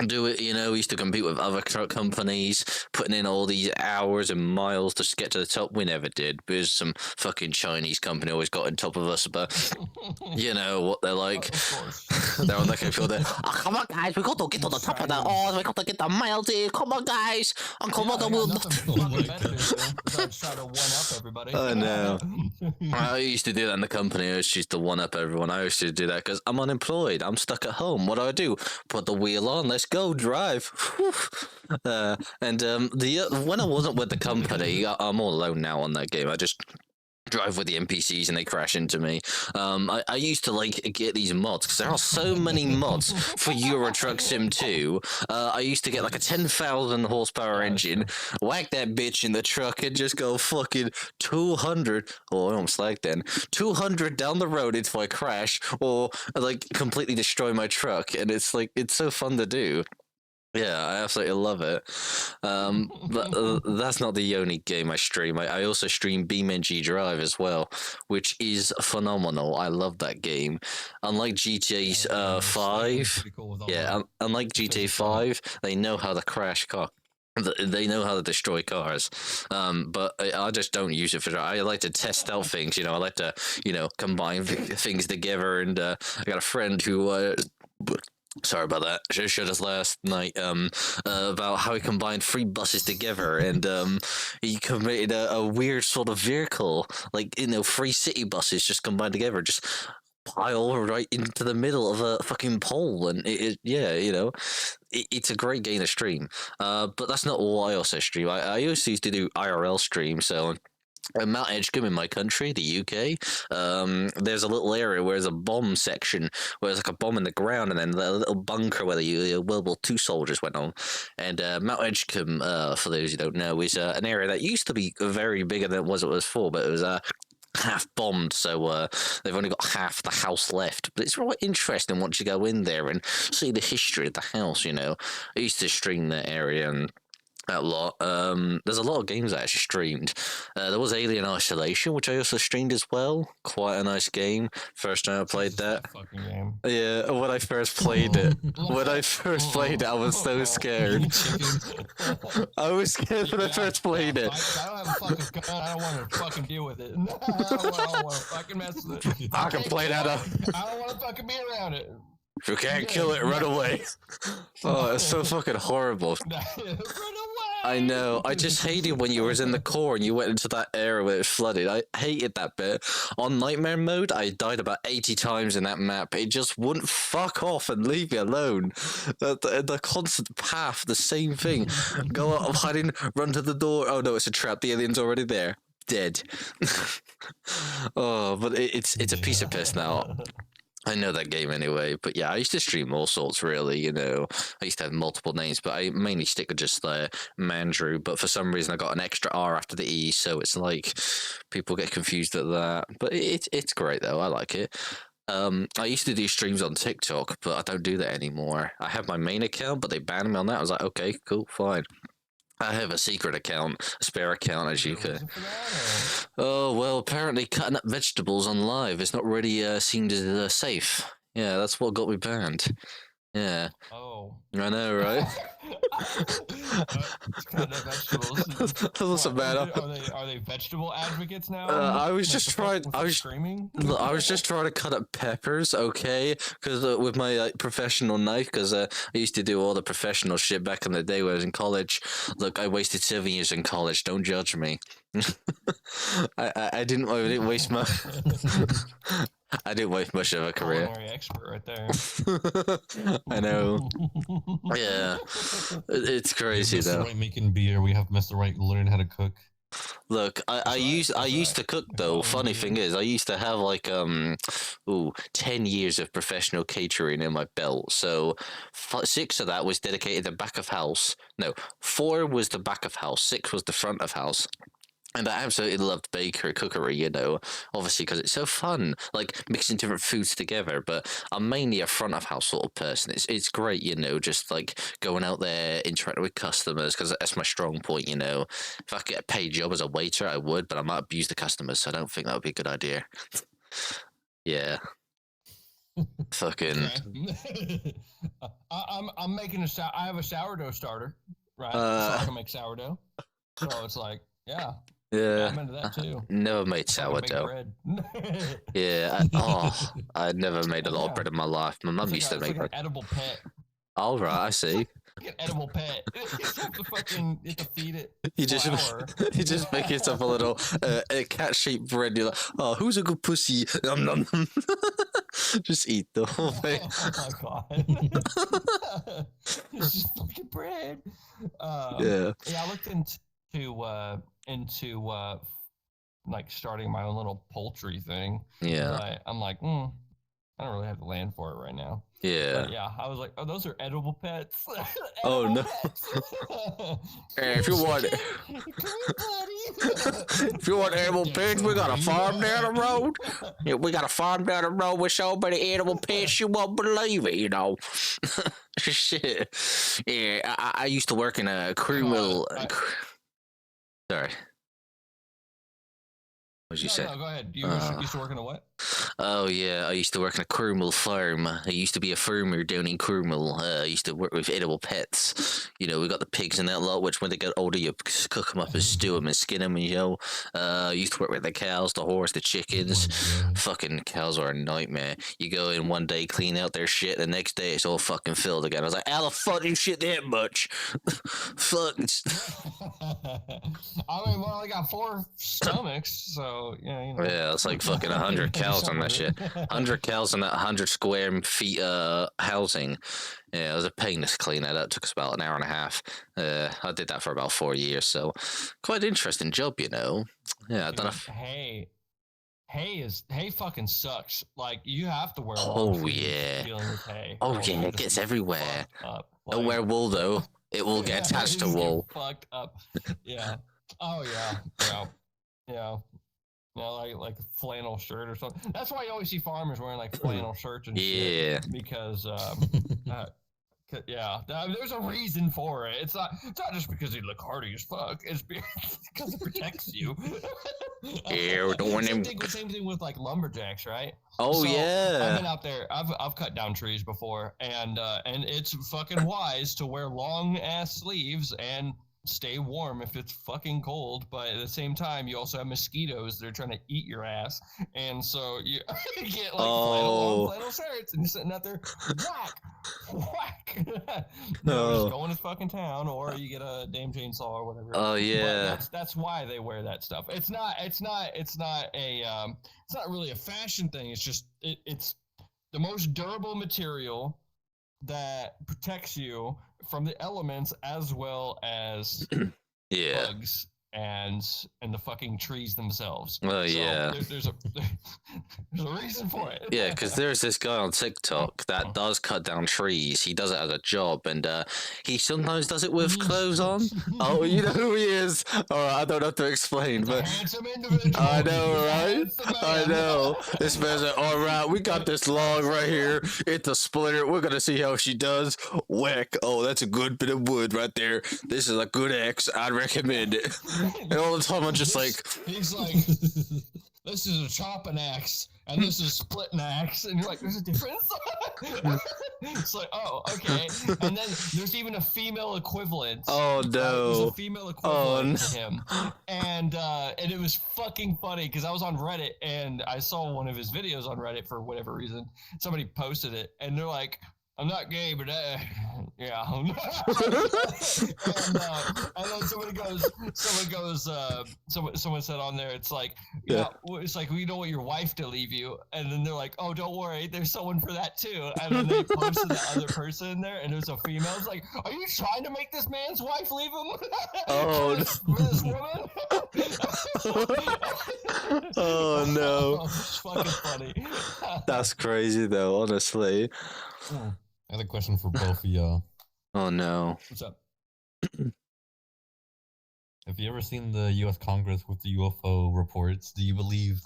do it, you know. We used to compete with other truck companies, putting in all these hours and miles to get to the top. We never did because some fucking Chinese company always got on top of us. But you know what they're like. They're on that kind of field. Oh, come on, guys, we got to get to the top of that. Oh, we got to get the miles in. Come on, guys. Uncle Mother will not. Try to one up everybody. I know. I used to do that in the company. I used to one up everyone. I used to do that because I'm unemployed. I'm stuck at home. What do? Put the wheel on. Let's go drive. When I wasn't with the company, I'm all alone now on that game. I just drive with the NPCs and they crash into me. I used to like get these mods because there are so many mods for Euro Truck Sim 2. I used to get like a 10,000 horsepower engine, whack that bitch in the truck and just go fucking 200. Oh, I almost like then 200 down the road until I crash or like completely destroy my truck. And it's like, it's so fun to do. Yeah, I absolutely love it. But that's not the only game I stream. I also stream BeamNG Drive as well, which is phenomenal. I love that game. Unlike GTA 5, unlike GTA 5, they know how to crash car. They know how to destroy cars, but I just don't use it for that. I like to test out things, you know. I like to, you know, combine things together. And I got a friend who. Sorry about that. She showed us last night about how he combined 3 buses together, and he created a weird sort of vehicle, like, you know, 3 city buses just combined together, just pile right into the middle of a fucking pole, and yeah, you know, it's a great game to stream. But that's not all I also stream. I also used to do IRL streams, so. Mount Edgecombe in my country, the UK, there's a little area where there's a bomb section, where there's like a bomb in the ground, and then a little bunker where the World War II soldiers went on. And Mount Edgecombe, for those who don't know, is an area that used to be very bigger than it was before, but it was half bombed, so they've only got half the house left. But it's really interesting once you go in there and see the history of the house. I used to stream that area and a lot. There's a lot of games I actually streamed. There was Alien Isolation, which I also streamed as well. Quite a nice game. First time I played that. Fucking game. Yeah, when I first played it, I was so scared. I was scared when I first played it. I don't have a fucking gun. I don't want to fucking deal with it. I don't want to fucking mess with it. I can play that up. I don't want to fucking be around it. If you can't kill it, run away. Oh, it's so fucking horrible. Run away. I know. I just hated when you was in the core and you went into that area where it was flooded. I hated that bit. On Nightmare mode, I died about 80 times in that map. It just wouldn't fuck off and leave me alone. The constant path, the same thing. Go out, I'm hiding, run to the door. Oh no, it's a trap. The alien's already there. Dead. Oh, but it's a piece of piss now. I know that game anyway, but yeah, I used to stream all sorts, really, I used to have multiple names, but I mainly stick with just Mandrew, but for some reason I got an extra R after the E, so it's like, people get confused at that, but it's great though, I like it. I used to do streams on TikTok, but I don't do that anymore. I have my main account, but they banned me on that. I was like, okay, cool, fine. I have a secret account, a spare account, as you could. Oh, well, apparently cutting up vegetables on live is not really seemed as safe. Yeah, that's what got me banned. Yeah. Oh. I know, right? Cutting up vegetables. Doesn't matter. Are they vegetable advocates now? I was just trying. I was screaming. I was just trying to cut up peppers, okay? Because with my professional knife, because I used to do all the professional shit back in the day when I was in college. Look, I wasted 7 years in college. Don't judge me. I didn't waste my. I didn't waste much of a career. Culinary expert right there. I know. Yeah, it's crazy Mr. though. Right making beer. We have Mr. Right learning how to cook. Look, I used to cook though. Funny thing is, I used to have like 10 years of professional catering in my belt. So 6 of that was dedicated to back of house. No, 4 was the back of house. 6 was the front of house. And I absolutely loved cookery, obviously because it's so fun, like mixing different foods together. But I'm mainly a front of house sort of person. It's great, just like going out there, interacting with customers, because that's my strong point, If I could get a paid job as a waiter, I would, but I might abuse the customers, so I don't think that would be a good idea. Yeah. Fucking. I'm making I have a sourdough starter, right? So I can make sourdough. So it's like, yeah. Yeah, I'm into that too. Never made sourdough. Yeah, I never made a lot of bread in my life. My mum used to make like an edible pet. All right, I see. Like an edible pet. You have to feed it. You just make yourself a little cat-shaped bread. You're like, oh, who's a good pussy? Nom, nom, nom. Just eat the whole thing. Oh my god! It's just fucking bread. Yeah. Yeah, I looked into like starting my own little poultry thing. Yeah. But I'm like, I don't really have the land for it right now. Yeah. But yeah, I was like, oh, those are edible pets. Oh no. Hey, if you want edible pets, we got a farm down the road. Yeah, we got a farm down the road with so many edible pets you won't believe it, Shit. Yeah, I used to work in a crew mill. Sorry. What did you say? No, go ahead. You used to work in a what? Oh, yeah. I used to work in a Crewmill farm. I used to be a farmer down in Crewmill. I used to work with edible pets. We got the pigs and that lot, which when they get older, you cook them up and stew them and skin them. And, I used to work with the cows, the horse, the chickens. Fucking cows are a nightmare. You go in one day, clean out their shit. The next day, it's all fucking filled again. I was like, how the fuck do you shit that much? Fuck. I mean, well, I got 4 stomachs, so, yeah, Yeah, it's like fucking 100 cows on that shit. 100 cows in that 100 square feet housing. Yeah, it was a pain to clean that up. It took us about an hour and a half. I did that for about 4 years, so quite interesting job, Yeah, I don't know. Hay fucking sucks. Like, you have to wear yeah. dealing with hay. Oh yeah, it gets everywhere. Don't wear wool though. It will get attached to wool. Fucked up. Yeah. Oh yeah. Yeah. You know, like a flannel shirt or something. That's why you always see farmers wearing like flannel shirts and Yeah. shit. Because yeah, there's a reason for it. It's not just because you look hardy as fuck. It's because it protects you. Yeah, we're doing Same thing with like lumberjacks, right? Oh, So, yeah. I've been out there. I've cut down trees before, and it's fucking wise to wear long ass sleeves and stay warm if it's fucking cold. But at the same time, you also have mosquitoes that are trying to eat your ass, and so you get like long flannel shirts, and you're sitting out there, whack. Just going to fucking town, or you get a damn chainsaw or whatever. Oh yeah. But that's why they wear that stuff. It's not really a fashion thing. It's just it's the most durable material that protects you from the elements as well as Yeah. bugs and the fucking trees themselves. Oh, So yeah. there's a reason for it. Yeah, because there's this guy on TikTok that does cut down trees. He does it as a job, and he sometimes does it with clothes on. Oh, you know who he is? All right, I don't have to explain, but Handsome individual. I know, right? Handsome I man. know. This man's like, all right, we got this log right here. It's a splitter. We're gonna see how she does. Whack. Oh, that's a good bit of wood right there. This is a good axe. I'd recommend it. And all the time I'm just like, he's like, this is a chopping axe and this is a splitting axe, and you're like, there's a difference. It's like, oh, okay. And then there's even a female equivalent. oh There's no. a female equivalent to him, and it was fucking funny because I was on Reddit and I saw one of his videos on Reddit for whatever reason. Somebody posted it, and they're like, I'm not gay, but yeah. And then someone said on there, it's like, yeah, it's like, we don't want your wife to leave you. And then they're like, oh, don't worry, there's someone for that too. And then they posted the other person in there, and it was a female. It's like, are you trying to make this man's wife leave him? Oh, for this woman? Oh no. It's fucking funny. That's crazy though, honestly. I had a question for both of y'all. Oh no. What's up? Have you ever seen the U.S. Congress with the UFO reports? Do you believe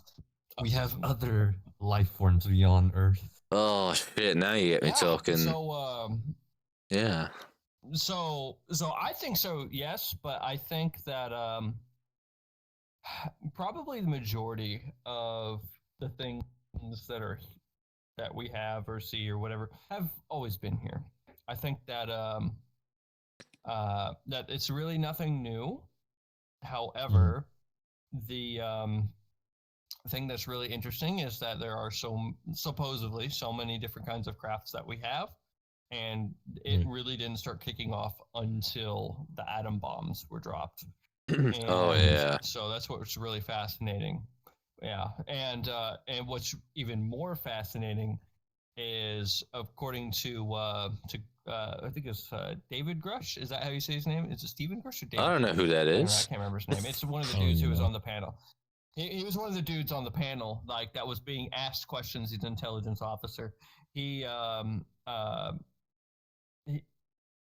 we have other life forms beyond Earth? Oh shit! Now you get me talking. So, yeah. So I think so. Yes, but I think that probably the majority of the things that we have or see or whatever have always been here. I think that that it's really nothing new. However, the thing that's really interesting is that there are supposedly so many different kinds of crafts that we have, and it really didn't start kicking off until the atom bombs were dropped. Oh yeah. So that's what's really fascinating. Yeah, and what's even more fascinating is, according to I think it's David Grush. Is that how you say his name? Is it Stephen Grush or David? I don't know who that I is. can't remember his name. It's one of the dudes who was on the panel. He was one of the dudes on the panel, like, that was being asked questions. He's an intelligence officer.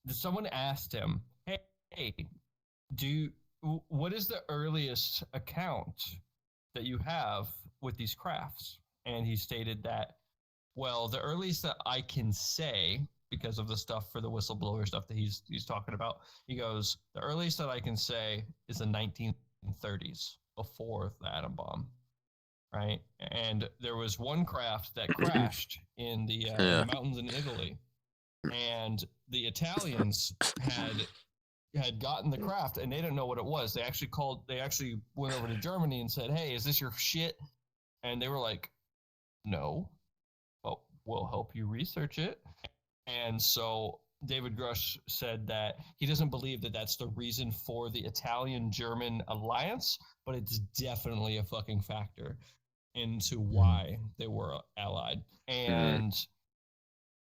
Someone asked him, "Hey, what is the earliest account that you have with these crafts?" And he stated that, well, the earliest that I can say, because of the stuff for the whistleblower stuff that he's talking about, he goes, the earliest that I can say is the 1930s, before the atom bomb, right? And there was one craft that crashed in the mountains in Italy, and the Italians had gotten the craft, and they didn't know what it was. They actually went over to Germany and said, "Hey, is this your shit?" And they were like, "No, but we'll help you research it." And so David Grush said that he doesn't believe that that's the reason for the Italian-German alliance, but it's definitely a fucking factor into why they were allied. And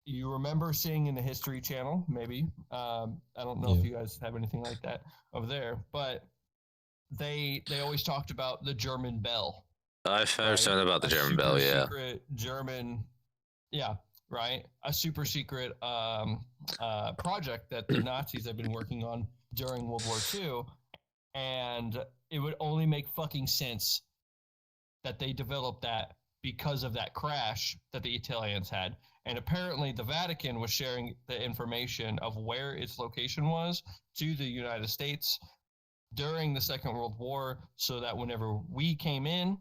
you remember seeing in the History Channel, maybe, I don't know if you guys have anything like that over there, but they always talked about the German bell. I've heard something about the German bell, yeah. Secret German, right? A super secret project that the Nazis have been working on during World War II, and it would only make fucking sense that they developed that because of that crash that the Italians had. And apparently the Vatican was sharing the information of where its location was to the United States during the Second World War, so that whenever we came in,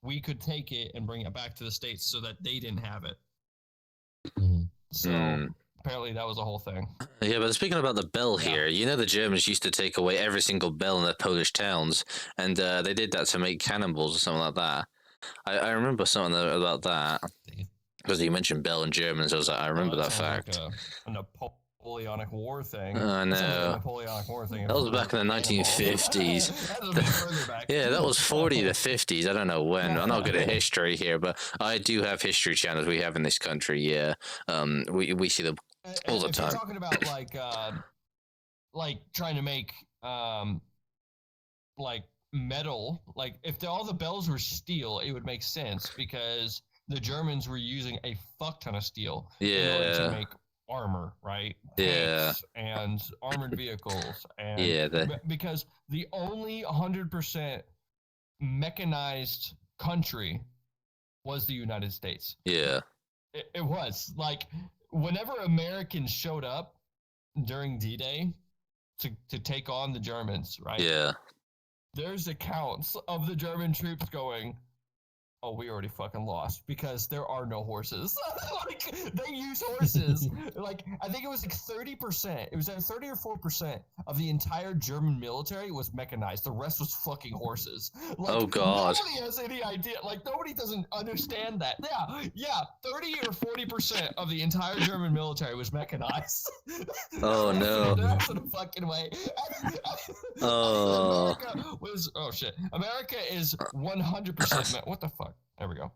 we could take it and bring it back to the States so that they didn't have it. So apparently that was a whole thing. Yeah, but speaking about the bell here, you know the Germans used to take away every single bell in their Polish towns, and they did that to make cannonballs or something like that. I remember something about that. Because you mentioned bell in Germans, I was like, I remember that fact. Like a Napoleonic War thing. I know. Napoleonic War thing. That was back in the 1950s. That was a bit further back. Yeah, that was 40 to 50s. I don't know when. I'm not good at history here, but I do have history channels we have in this country. Yeah, we see them all the time. You're talking about like trying to make like metal. Like if all the bells were steel, it would make sense because the Germans were using a fuck ton of steel in order to make armor, right? Tanks and armored vehicles. And because the only 100% mechanized country was the United States. Yeah. It was. Like, whenever Americans showed up during D-Day to take on the Germans, right? Yeah. There's accounts of the German troops going, oh, we already fucking lost because there are no horses. Like, they use horses. Like, I think it was like 30%. It was like 30 or 4% of the entire German military was mechanized. The rest was fucking horses. Like, oh, God. Nobody has any idea. Like, nobody doesn't understand that. Yeah, 30 or 40% of the entire German military was mechanized. Oh, no. That's in a fucking way. Oh. America is 100%. What the fuck? There we go.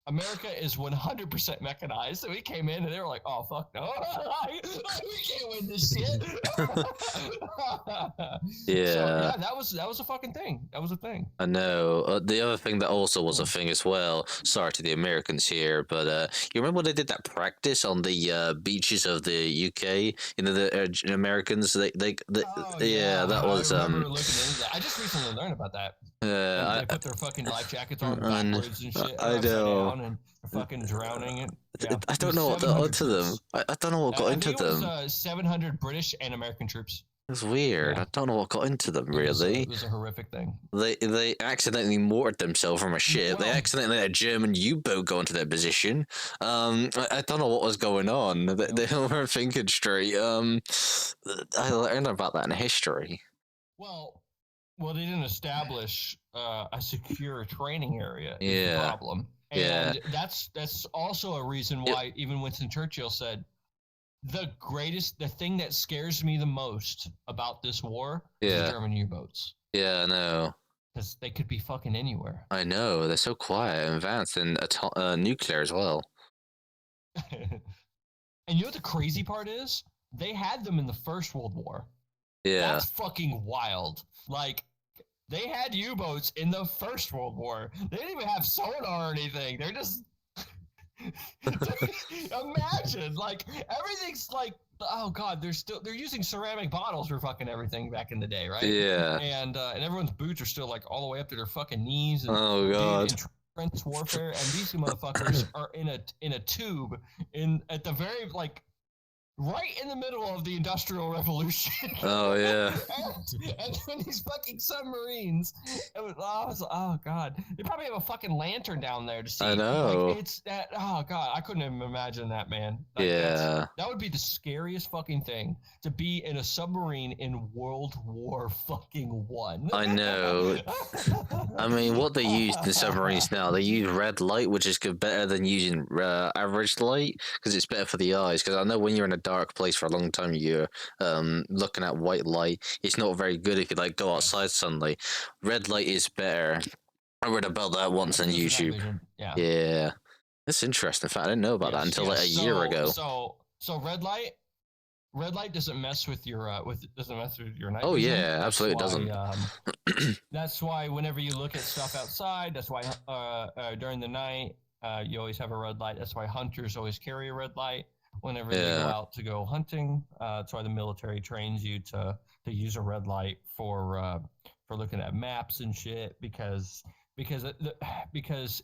America is 100% mechanized. So we came in and they were like, oh, fuck no. We can't win this shit. Yeah. So, that was a fucking thing. That was a thing. I know. The other thing that also was a thing as well, sorry to the Americans here, but you remember when they did that practice on the beaches of the UK? You know, the Americans, that was... I remember looking into that. I just recently learned about that. They put their fucking life jackets on backwards and shit. I know. And fucking drowning it. Yeah. I don't know what got into them. I don't know what got into them. It was 700 British and American troops. It's weird. I don't know what got into them, really. It was a horrific thing. They accidentally moored themselves from a ship. They accidentally let a German U-boat go into their position. I don't know what was going on. They weren't thinking straight. I learned about that in history. Well, they didn't establish a secure training area. Is the problem. And that's also a reason why even Winston Churchill said, the thing that scares me the most about this war is the German U-boats. Yeah, I know. Because they could be fucking anywhere. I know. They're so quiet and advanced and nuclear as well. And you know what the crazy part is? They had them in the First World War. Yeah. That's fucking wild. Like, they had U-boats in the First World War. They didn't even have sonar or anything. They're just... Imagine, like, everything's like, oh god, they're using ceramic bottles for fucking everything back in the day, right? Yeah. And everyone's boots are still like all the way up to their fucking knees. And, oh god. In trench warfare, and these two motherfuckers are in a tube at the very like. Right in the middle of the Industrial Revolution. Oh, yeah. and then these fucking submarines. Oh, God. They probably have a fucking lantern down there to see. I know. Like, it's that. Oh, God. I couldn't even imagine that, man. Like, yeah. That would be the scariest fucking thing, to be in a submarine in World War fucking One. I know. I mean, what they use in submarines now, they use red light, which is better than using average light, because it's better for the eyes. Because I know when you're in a dark place for a long time, you're looking at white light. It's not very good if you like go outside suddenly. Red light is better. I read about that once on YouTube. Yeah, that's interesting. In fact, I didn't know about that until like a year ago. So red light doesn't mess with your night. Oh vision. yeah, absolutely doesn't. That's why whenever you look at stuff outside, that's why during the night you always have a red light. That's why hunters always carry a red light whenever they go out to go hunting. That's why the military trains you to use a red light for looking at maps and shit, because because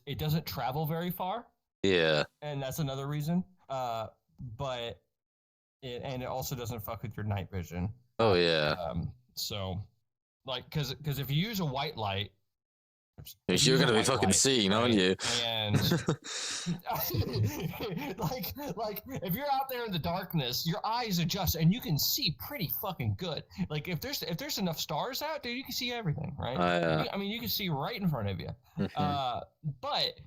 it doesn't travel very far. Yeah. And that's another reason. But it also doesn't fuck with your night vision. Oh yeah. So like because if you use a white light, You're gonna be fucking seen, aren't you? And like if you're out there in the darkness, your eyes adjust and you can see pretty fucking good. Like if there's enough stars out, dude, you can see everything, right? I mean, you can see right in front of you. But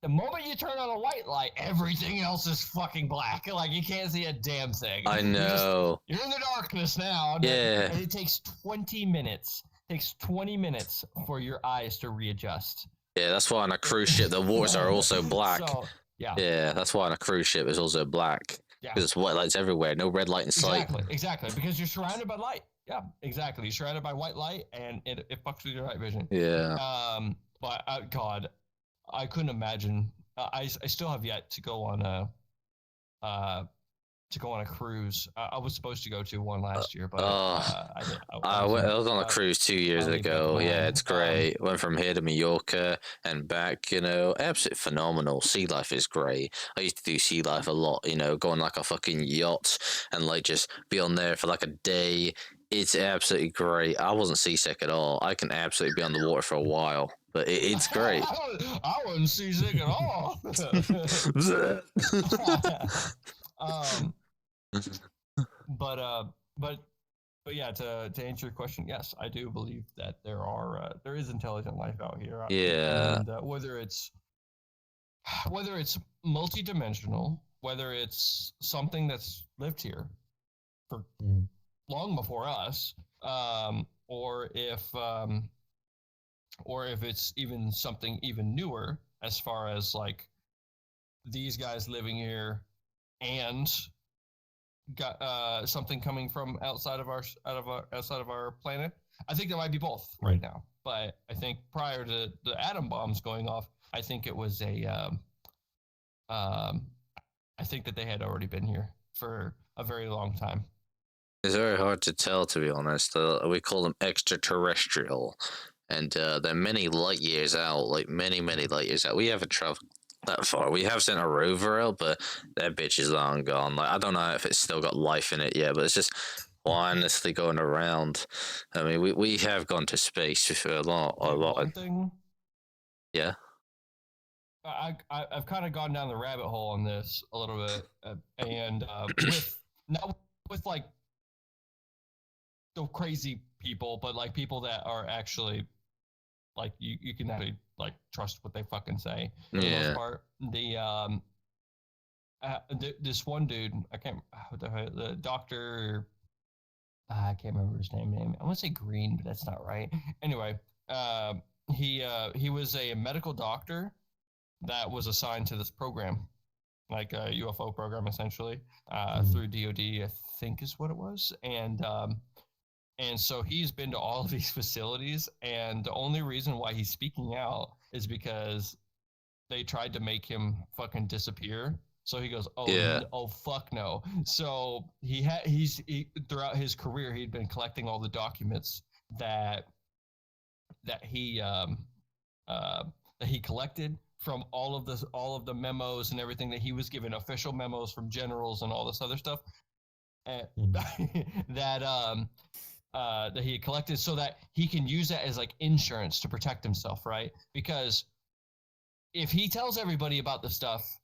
the moment you turn on a white light, everything else is fucking black. Like you can't see a damn thing. I know. You're in the darkness now. Yeah. And it takes 20 minutes. It takes 20 minutes for your eyes to readjust. Yeah, that's why on a cruise ship the waters are also black. So, yeah. Yeah, that's why on a cruise ship it's also black. Yeah. Because it's white lights everywhere, no red light in sight. Exactly. Because you're surrounded by light. Yeah, exactly. You're surrounded by white light, and it fucks with your night vision. Yeah. But God, I couldn't imagine. I still have yet to go on a cruise. I was supposed to go to one last year, but I was on a cruise 2 years ago. Yeah, it's great. Went from here to Mallorca and back. You know, absolutely phenomenal. Sea life is great. I used to do sea life a lot. You know, go on like a fucking yacht and like just be on there for like a day. It's absolutely great. I wasn't seasick at all. I can absolutely be on the water for a while, but it's great. I wasn't seasick at all. But yeah, to answer your question, yes, I do believe that there is intelligent life out here. Yeah. And whether it's multidimensional, whether it's something that's lived here for long before us, or if it's even something even newer, as far as like these guys living here and got something coming from outside of our planet. I think there might be both right now, but I think prior to the atom bombs going off, I think it was I think that they had already been here for a very long time. It's very hard to tell, to be honest. We call them extraterrestrial, and they're many light years out, like many light years out. We haven't traveled that far. We have sent a rover out, but that bitch is long gone. Like I don't know if it's still got life in it yet, but it's just honestly going around. I mean, we have gone to space for a lot. One thing, yeah. I've kind of gone down the rabbit hole on this a little bit, and not with like the crazy people, but like people that are actually like you can actually like trust what they fucking say. For the most part, this one dude, I can't, the doctor, I can't remember his name. I want to say Green, but that's not right. Anyway, he was a medical doctor that was assigned to this program, like a UFO program, essentially, through DoD, I think is what it was, and so he's been to all of these facilities, and the only reason why he's speaking out is because they tried to make him fucking disappear. So he goes, oh fuck no. So he throughout his career, he'd been collecting all the documents that he collected from all of the memos and everything that he was given, official memos from generals and all this other stuff, and that he had collected, so that he can use that as like insurance to protect himself, right? Because if he tells everybody about the stuff,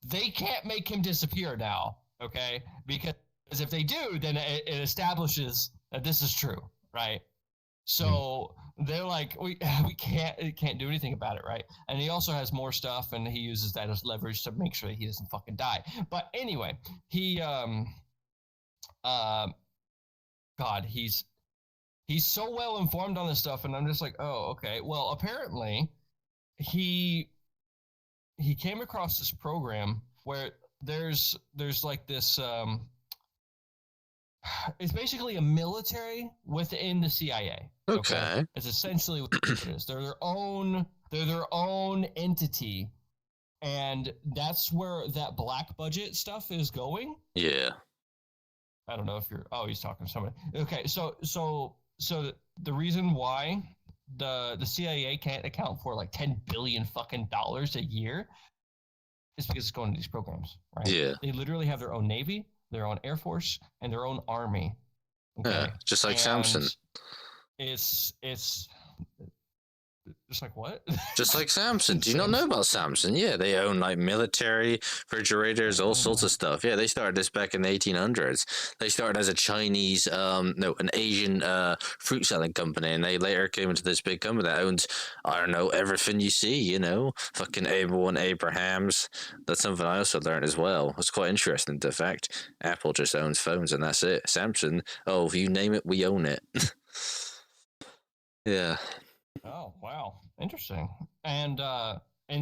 they can't make him disappear now, okay? Because if they do, then it establishes that this is true, right? So they're like, we can't do anything about it, right? And he also has more stuff, and he uses that as leverage to make sure that he doesn't fucking die. But anyway, he God, he's so well informed on this stuff, and I'm just like, oh, okay. Well, apparently, he came across this program where there's like this. It's basically a military within the CIA. Okay. It's essentially what it is. They're their own entity, and that's where that black budget stuff is going. Yeah. I don't know if he's talking to somebody. Okay, so the reason why the CIA can't account for like 10 billion fucking dollars a year, it's because it's going to these programs, right? Yeah. They literally have their own navy, their own air force, and their own army. Okay, Yeah, just like and Samson. It's just like what? Just like Samson. Do you not know about Samson? Yeah, they own like military, refrigerators, all sorts of stuff. Yeah, they started this back in the 1800s. They started as a Chinese, an Asian fruit selling company, and they later came into this big company that owns, I don't know, everything you see, you know, fucking everyone, Abrahams. That's something I also learned as well. It's quite interesting. The fact Apple just owns phones and that's it. Samson, oh, if you name it, we own it. Yeah. Oh wow, interesting. And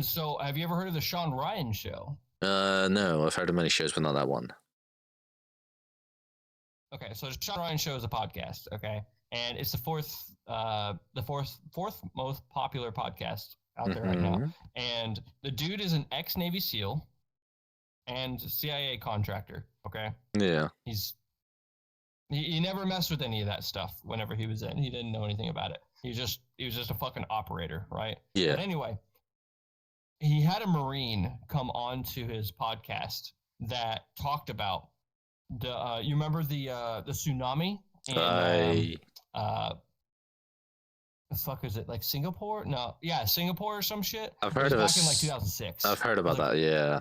so, have you ever heard of the Sean Ryan show? No, I've heard of many shows, but not that one. Okay, so the Sean Ryan show is a podcast. Okay, and it's the fourth most popular podcast out there right now. And the dude is an ex Navy SEAL and CIA contractor. Okay. Yeah. He never messed with any of that stuff. Whenever he was in, he didn't know anything about it. He was just a fucking operator, right? Yeah. But anyway, he had a Marine come on to his podcast that talked about the you remember the tsunami in the fuck is it, like Singapore? No, yeah, Singapore or some shit. I've heard of it back in like 2006. I've heard about that. Yeah.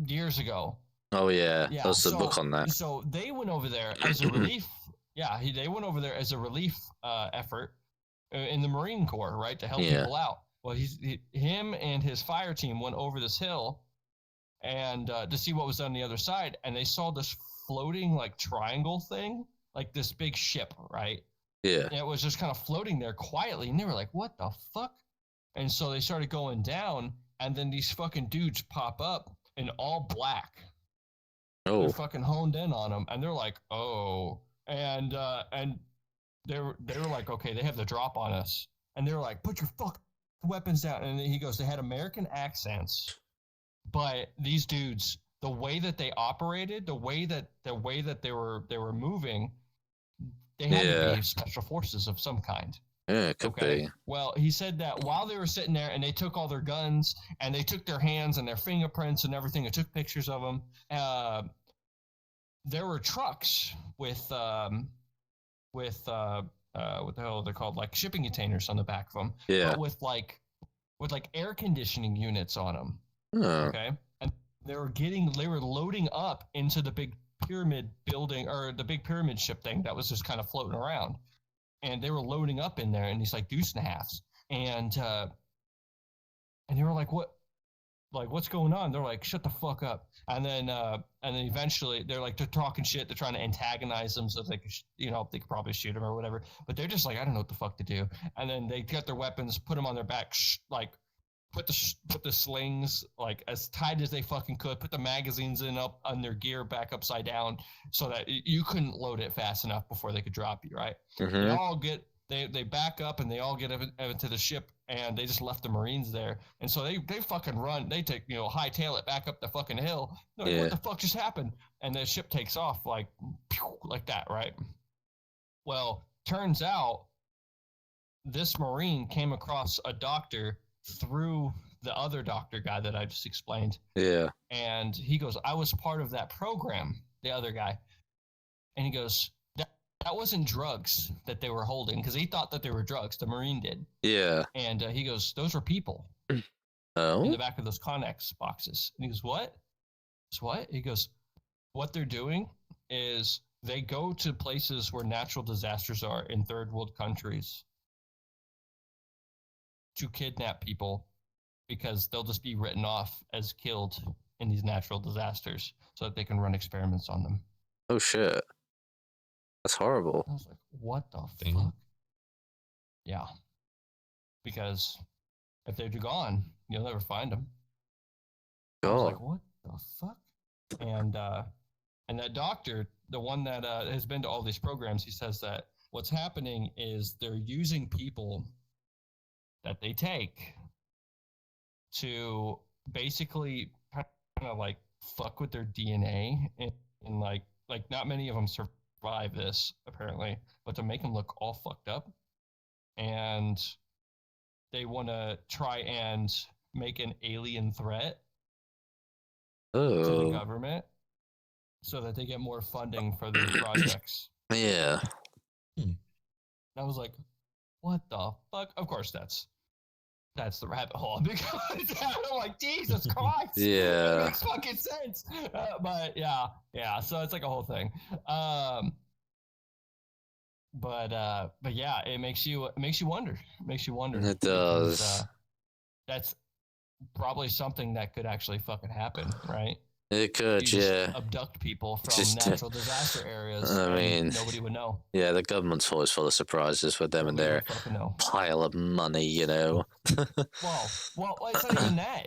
Years ago. Oh yeah. There's a book on that. So they went over there as a relief. Yeah, they went over there as a relief effort in the Marine Corps, right, to help people out. Well, him and his fire team went over this hill and to see what was on the other side, and they saw this floating like triangle thing, like this big ship, right? Yeah. And it was just kind of floating there quietly, and they were like, "What the fuck?" And so they started going down, and then these fucking dudes pop up in all black. Oh. They're fucking honed in on them, and they're like, "Oh," and they were like, "Okay, they have the drop on us," and they were like, "Put your fucking weapons down." And he goes, "They had American accents, but these dudes, the way that they operated, the way that they were moving, they had to be special forces of some kind." Yeah, it could be. Well, he said that while they were sitting there and they took all their guns and they took their hands and their fingerprints and everything and took pictures of them, there were trucks with what the hell are they called? Like shipping containers on the back of them. Yeah. But with air conditioning units on them. Oh. Okay. And they were loading up into the big pyramid building, or the big pyramid ship thing that was just kind of floating around. And they were loading up in there in these like deuce and a halves. And they were like, what's going on? They're like, shut the fuck up. And then eventually they're talking shit. They're trying to antagonize them so they could probably shoot them or whatever. But they're just like, I don't know what the fuck to do. And then they get their weapons, put them on their back, put the slings like as tight as they fucking could, put the magazines up on their gear back upside down so that you couldn't load it fast enough before they could drop you, right? Mm-hmm. They back up and they all get into the ship, and they just left the Marines there. And so they fucking run. They take, hightail it back up the fucking hill. Like, what the fuck just happened? And the ship takes off like that, right? Well, turns out this Marine came across a doctor through the other doctor guy that I just explained. Yeah. And he goes, I was part of that program, the other guy. And he goes, that wasn't drugs that they were holding, because he thought that they were drugs. The Marine did. Yeah. And he goes, those were people. Oh. In the back of those Connex boxes. And he goes, what? What? He goes, what they're doing is they go to places where natural disasters are in third world countries to kidnap people, because they'll just be written off as killed in these natural disasters so that they can run experiments on them. Oh shit. That's horrible. I was like, what the fuck? Yeah. Because if they're gone, you'll never find them. I was like, what the fuck? And that doctor, the one that has been to all these programs, he says that what's happening is they're using people that they take to basically kind of like fuck with their DNA, and like not many of them survive this apparently, but to make them look all fucked up. And they want to try and make an alien threat to the Oh, government so that they get more funding for their projects. yeah. I was like, what the fuck? Of course, that's the rabbit hole. Because I'm like, Jesus Christ. Yeah. It makes fucking sense. But yeah. So it's like a whole thing. But yeah, it makes you wonder. It makes you wonder. It does. Because, that's probably something that could actually fucking happen, right? It could, You just yeah. abduct people from Just, natural disaster areas. I and mean, nobody would know. Yeah, the government's always full of surprises with them and Nobody their would fucking know. pile of money, you know. Well, it's not even that.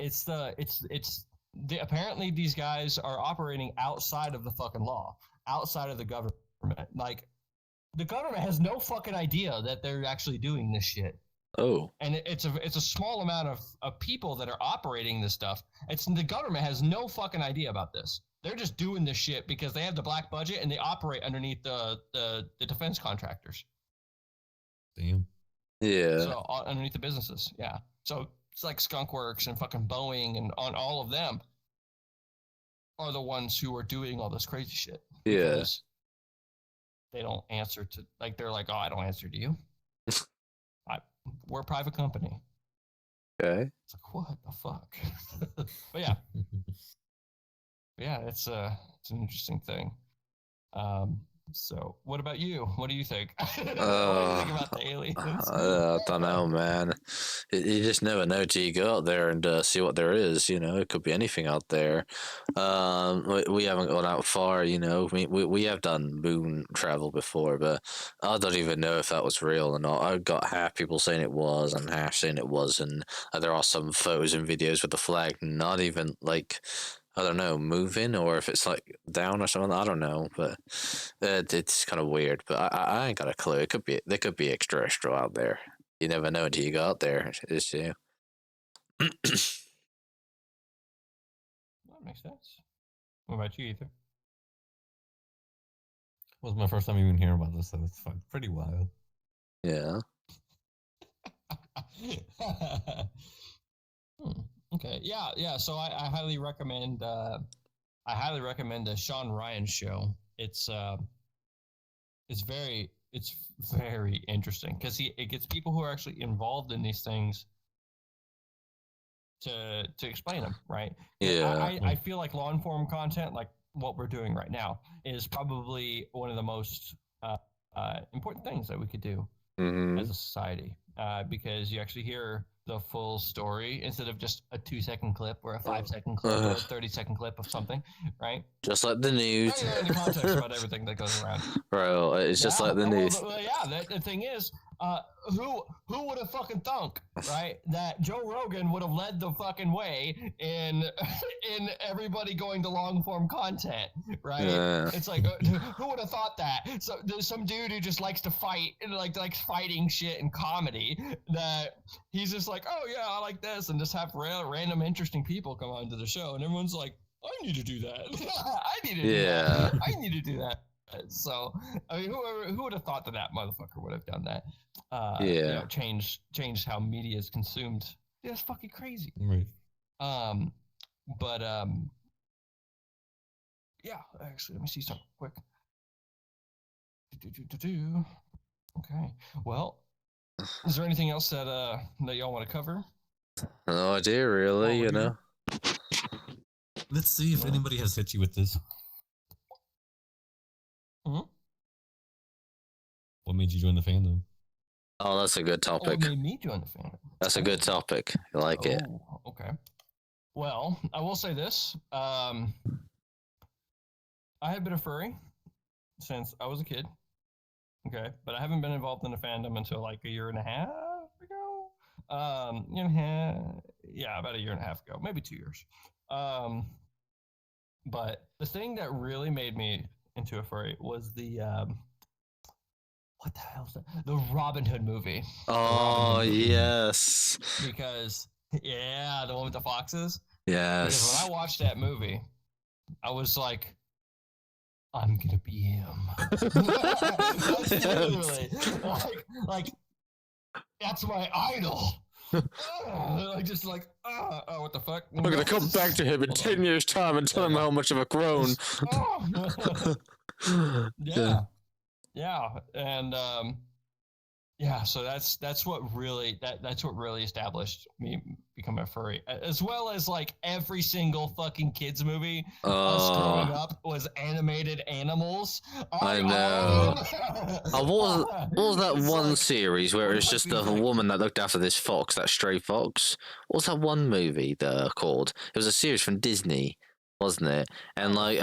Apparently these guys are operating outside of the fucking law, outside of the government. Like, the government has no fucking idea that they're actually doing this shit. Oh. And it's a small amount of people that are operating this stuff. The government has no fucking idea about this. They're just doing this shit because they have the black budget and they operate underneath the defense contractors. Damn. Yeah. So underneath the businesses, yeah. So it's like Skunk Works and fucking Boeing and on all of them are the ones who are doing all this crazy shit. Yeah. They don't answer to, like, they're like, oh, I don't answer to you. We're a private company. Okay. It's like, what the fuck? But yeah. It's an interesting thing. So what about you? What do you think? What do you think about the aliens? I don't know, man. You just never know till you go out there and see what there is. You know, it could be anything out there. We haven't gone out far. You know, we have done moon travel before, but I don't even know if that was real or not. I got half people saying it was and half saying it wasn't. There are some photos and videos with the flag not even like, I don't know, moving, or if it's like down or something. I don't know, but it's kind of weird. But I ain't got a clue. There could be extra out there. You never know until you go out there. It's you. That makes sense. What about you, Aether? It was my first time even hearing about this, so it's pretty wild. Yeah. Okay. Yeah. So I highly recommend the Sean Ryan show. It's very interesting because it gets people who are actually involved in these things to explain them, right? Yeah. I feel like long form content, like what we're doing right now, is probably one of the most important things that we could do as a society, because you actually hear the full story instead of just a 2-second clip or a 5-second clip or a 30-second clip of something, right? Just like the news. Not even the context about everything that goes around. Bro, it's just like the news. The thing is, who would have fucking thunk, right, that Joe Rogan would have led the fucking way in everybody going to long form content, right? Yeah. It's like, who would have thought that? So there's some dude who just likes to fight and likes fighting shit and comedy, that he's just like, oh yeah, I like this, and just have random interesting people come onto the show, and everyone's like, I need to do that. I need to do that. I need to do that. So, I mean, who would have thought that motherfucker would have done that? You know, change how media is consumed. Yeah, it's fucking crazy. Right. But yeah, actually, let me see something quick. Okay. Well, is there anything else that y'all want to cover? No idea, really. You know. Let's see if anybody has hit you with this. What made you join the fandom? Oh, that's a good topic. What made me join the fandom? That's a good topic. I like it. Okay. Well, I will say this. I have been a furry since I was a kid. Okay. But I haven't been involved in the fandom until like a year and a half ago. Yeah, about a year and a half ago, maybe 2 years. But the thing that really made me into a furry was the what the hell is that? The Robin Hood movie. Oh, yes. Because, yeah, the one with the foxes. Yes. Because when I watched that movie, I was like, I'm gonna be him. That's literally, like, that's my idol. What the fuck? I'm gonna come back to him in 10 years' time and tell him how much of a grown. Yeah. And so that's what really established me becoming a furry, as well as like every single fucking kids movie us growing up was animated animals. I know. What was that one series where it was just a woman that looked after this fox, that stray fox? What was that one movie called? It was a series from Disney, wasn't it? And like,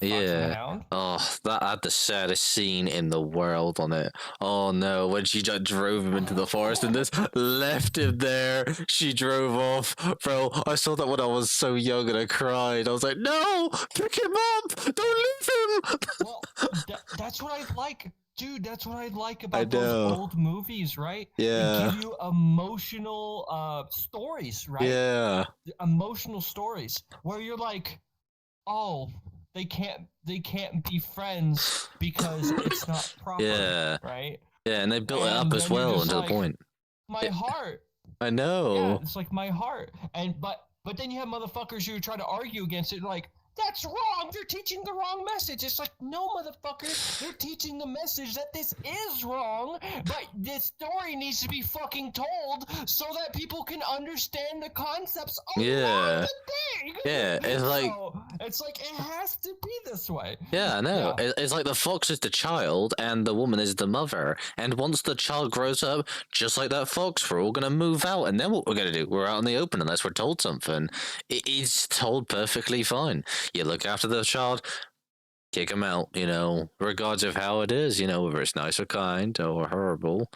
yeah. Oh, that had the saddest scene in the world on it. Oh no, when she just drove him into the forest and just left him there. She drove off. Bro, I saw that when I was so young and I cried. I was like, no, pick him up. Don't leave him. Well, that's what I like. Dude, that's what I like about those old movies, right? Yeah. They give you emotional stories, right? Yeah. Emotional stories where you're like, oh, they can't be friends because it's not proper. Yeah. Right? Yeah, and they built it up as well until the point. My heart. I know. Yeah, it's like my heart. And but then you have motherfuckers who try to argue against it, like, that's wrong. They're teaching the wrong message. It's like, no, motherfucker. They're teaching the message that this is wrong, but this story needs to be fucking told so that people can understand the concepts of the thing. Yeah, it's like it has to be this way. Yeah, I know. Yeah. It's like the fox is the child and the woman is the mother. And once the child grows up, just like that fox, we're all going to move out. And then what we're going to do? We're out in the open unless we're told something. It is told perfectly fine. You look after the child, kick him out, regardless of how it is, whether it's nice or kind or horrible.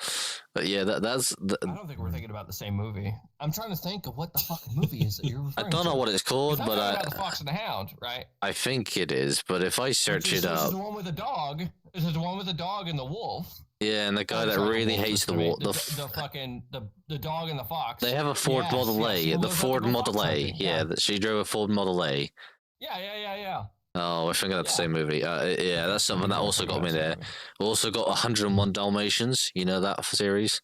But yeah, that's. I don't think we're thinking about the same movie. I'm trying to think of what the fucking movie is that you're referring to. I don't know what it's called, but about the Fox and the Hound, right? I think it is, but if I search it up, this is the one with the dog. This is the one with the dog and the wolf. Yeah, and the guy that really hates the wolf. The dog and the fox. They have a Ford Model A. The Ford Model A. Yeah, she drove a Ford Model A. Yeah. Oh, we're thinking of the same movie. Yeah, that's something that also got me there. We also got 101 Dalmatians. You know that series?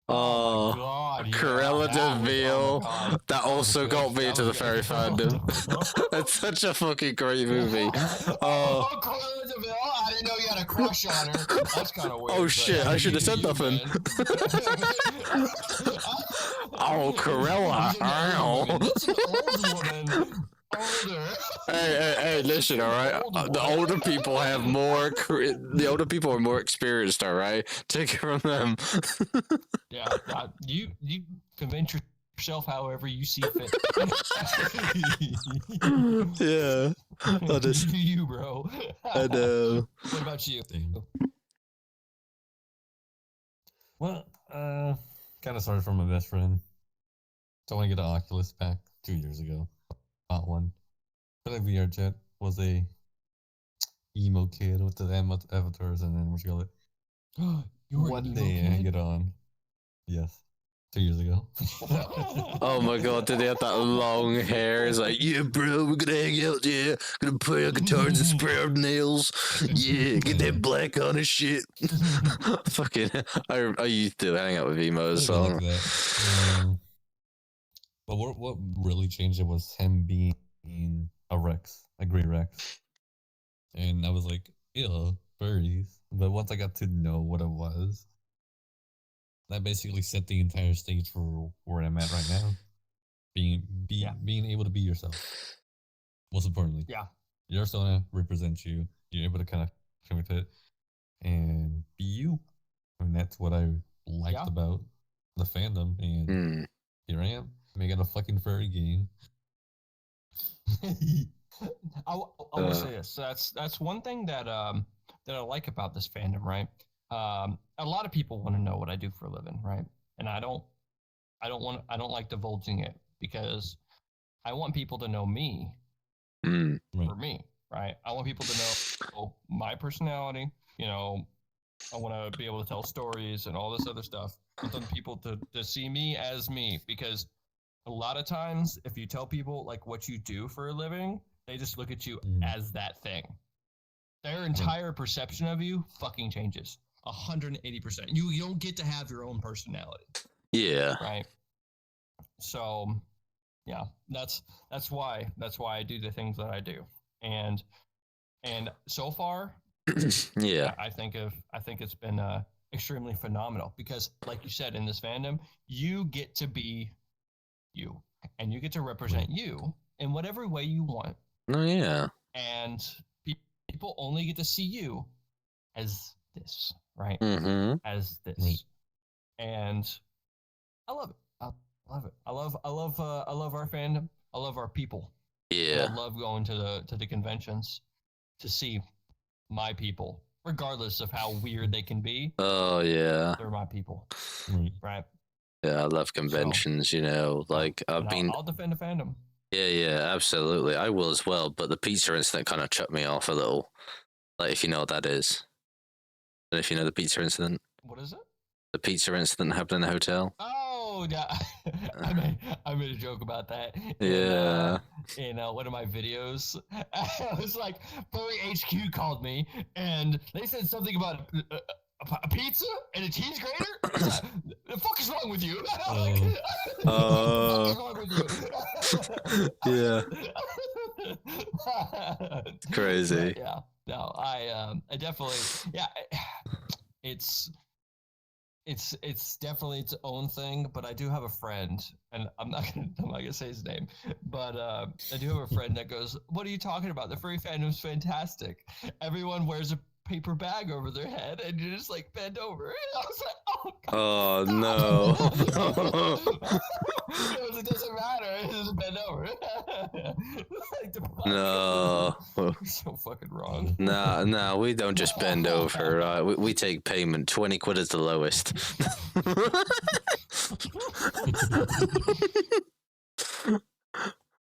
Oh, God, Cruella de Vil. That also got me into the fairy fandom. It's such a fucking great movie. Cruella de Vil. I didn't know you had a crush on her. That's kind of weird. Oh shit! I should have said nothing. Oh, Cruella. That's an old woman. Older. Hey, listen, all right? The older people have more, the older people are more experienced, all right? Take it from them. Yeah, you convince yourself however you see fit. Yeah. You, bro. I know. What about you? Well, kind of started from my best friend. So I want to get an Oculus back 2 years ago. Not one. But a VR chat was a emo kid with the avatars and then what you call it. One day I get on. Yes. 2 years ago. Oh my god, did they have that long hair? It's like, yeah, bro, we're gonna hang out, yeah. Gonna play our guitars and spray our nails. Yeah, get that black on and shit. Fucking, I used to hang out with emos, so. Like that. But what really changed it was him being a Rex, a gray Rex. And I was like, ew, furries. But once I got to know what it was, that basically set the entire stage for where I'm at right now. Being able to be yourself. Most importantly. Yeah. Your persona represents you. You're able to kind of come with it and be you. And that's what I liked about the fandom. And here I am. Making a fucking furry game. I will say this. So that's one thing that I like about this fandom, right? A lot of people want to know what I do for a living, right? And I don't like divulging it because I want people to know me for me, right? I want people to know my personality. I want to be able to tell stories and all this other stuff. I want people to see me as me, because a lot of times, if you tell people like what you do for a living, they just look at you as that thing. Their entire perception of you fucking changes 180%. You don't get to have your own personality. Yeah. Right. So, yeah, that's why I do the things that I do, and so far, Yeah. I think it's been extremely phenomenal because, like you said, in this fandom, you get to be you, and you get to represent you in whatever way you want, Oh yeah. and people only get to see you as this, right? Mm-hmm. As this, Right. and I love it. I love it. I love our fandom. I love our people. And I Yeah. love going to the conventions to see my people, regardless of how weird they can be. Oh yeah. They're my people, right? Yeah, I love conventions, you know, like I've been I'll defend a fandom. yeah, absolutely. I will as well, but the pizza incident kind of chucked me off a little. Like if you know what that is. And if you know the pizza incident. What is it? The pizza incident happened in the hotel. Oh, yeah. I made a joke about that. Yeah. In one of my videos, I was like, Furry HQ called me, and they said something about a pizza and a cheese grater. Like, the fuck is wrong with you? Oh. What the fuck is wrong with you? Yeah. It's crazy. But yeah. No, I definitely, yeah. It's definitely its own thing, but I do have a friend, and I'm not gonna say his name, but I do have a friend that goes, "What are you talking about? The furry fandom's fantastic. Everyone wears a paper bag over their head, and you just like bend over." And I was like, "Oh, God, Oh no. It doesn't matter. It just bend over." Like, the fuck? No. So fucking wrong. Nah, we don't just bend over. Right? We take payment. 20 quid is the lowest.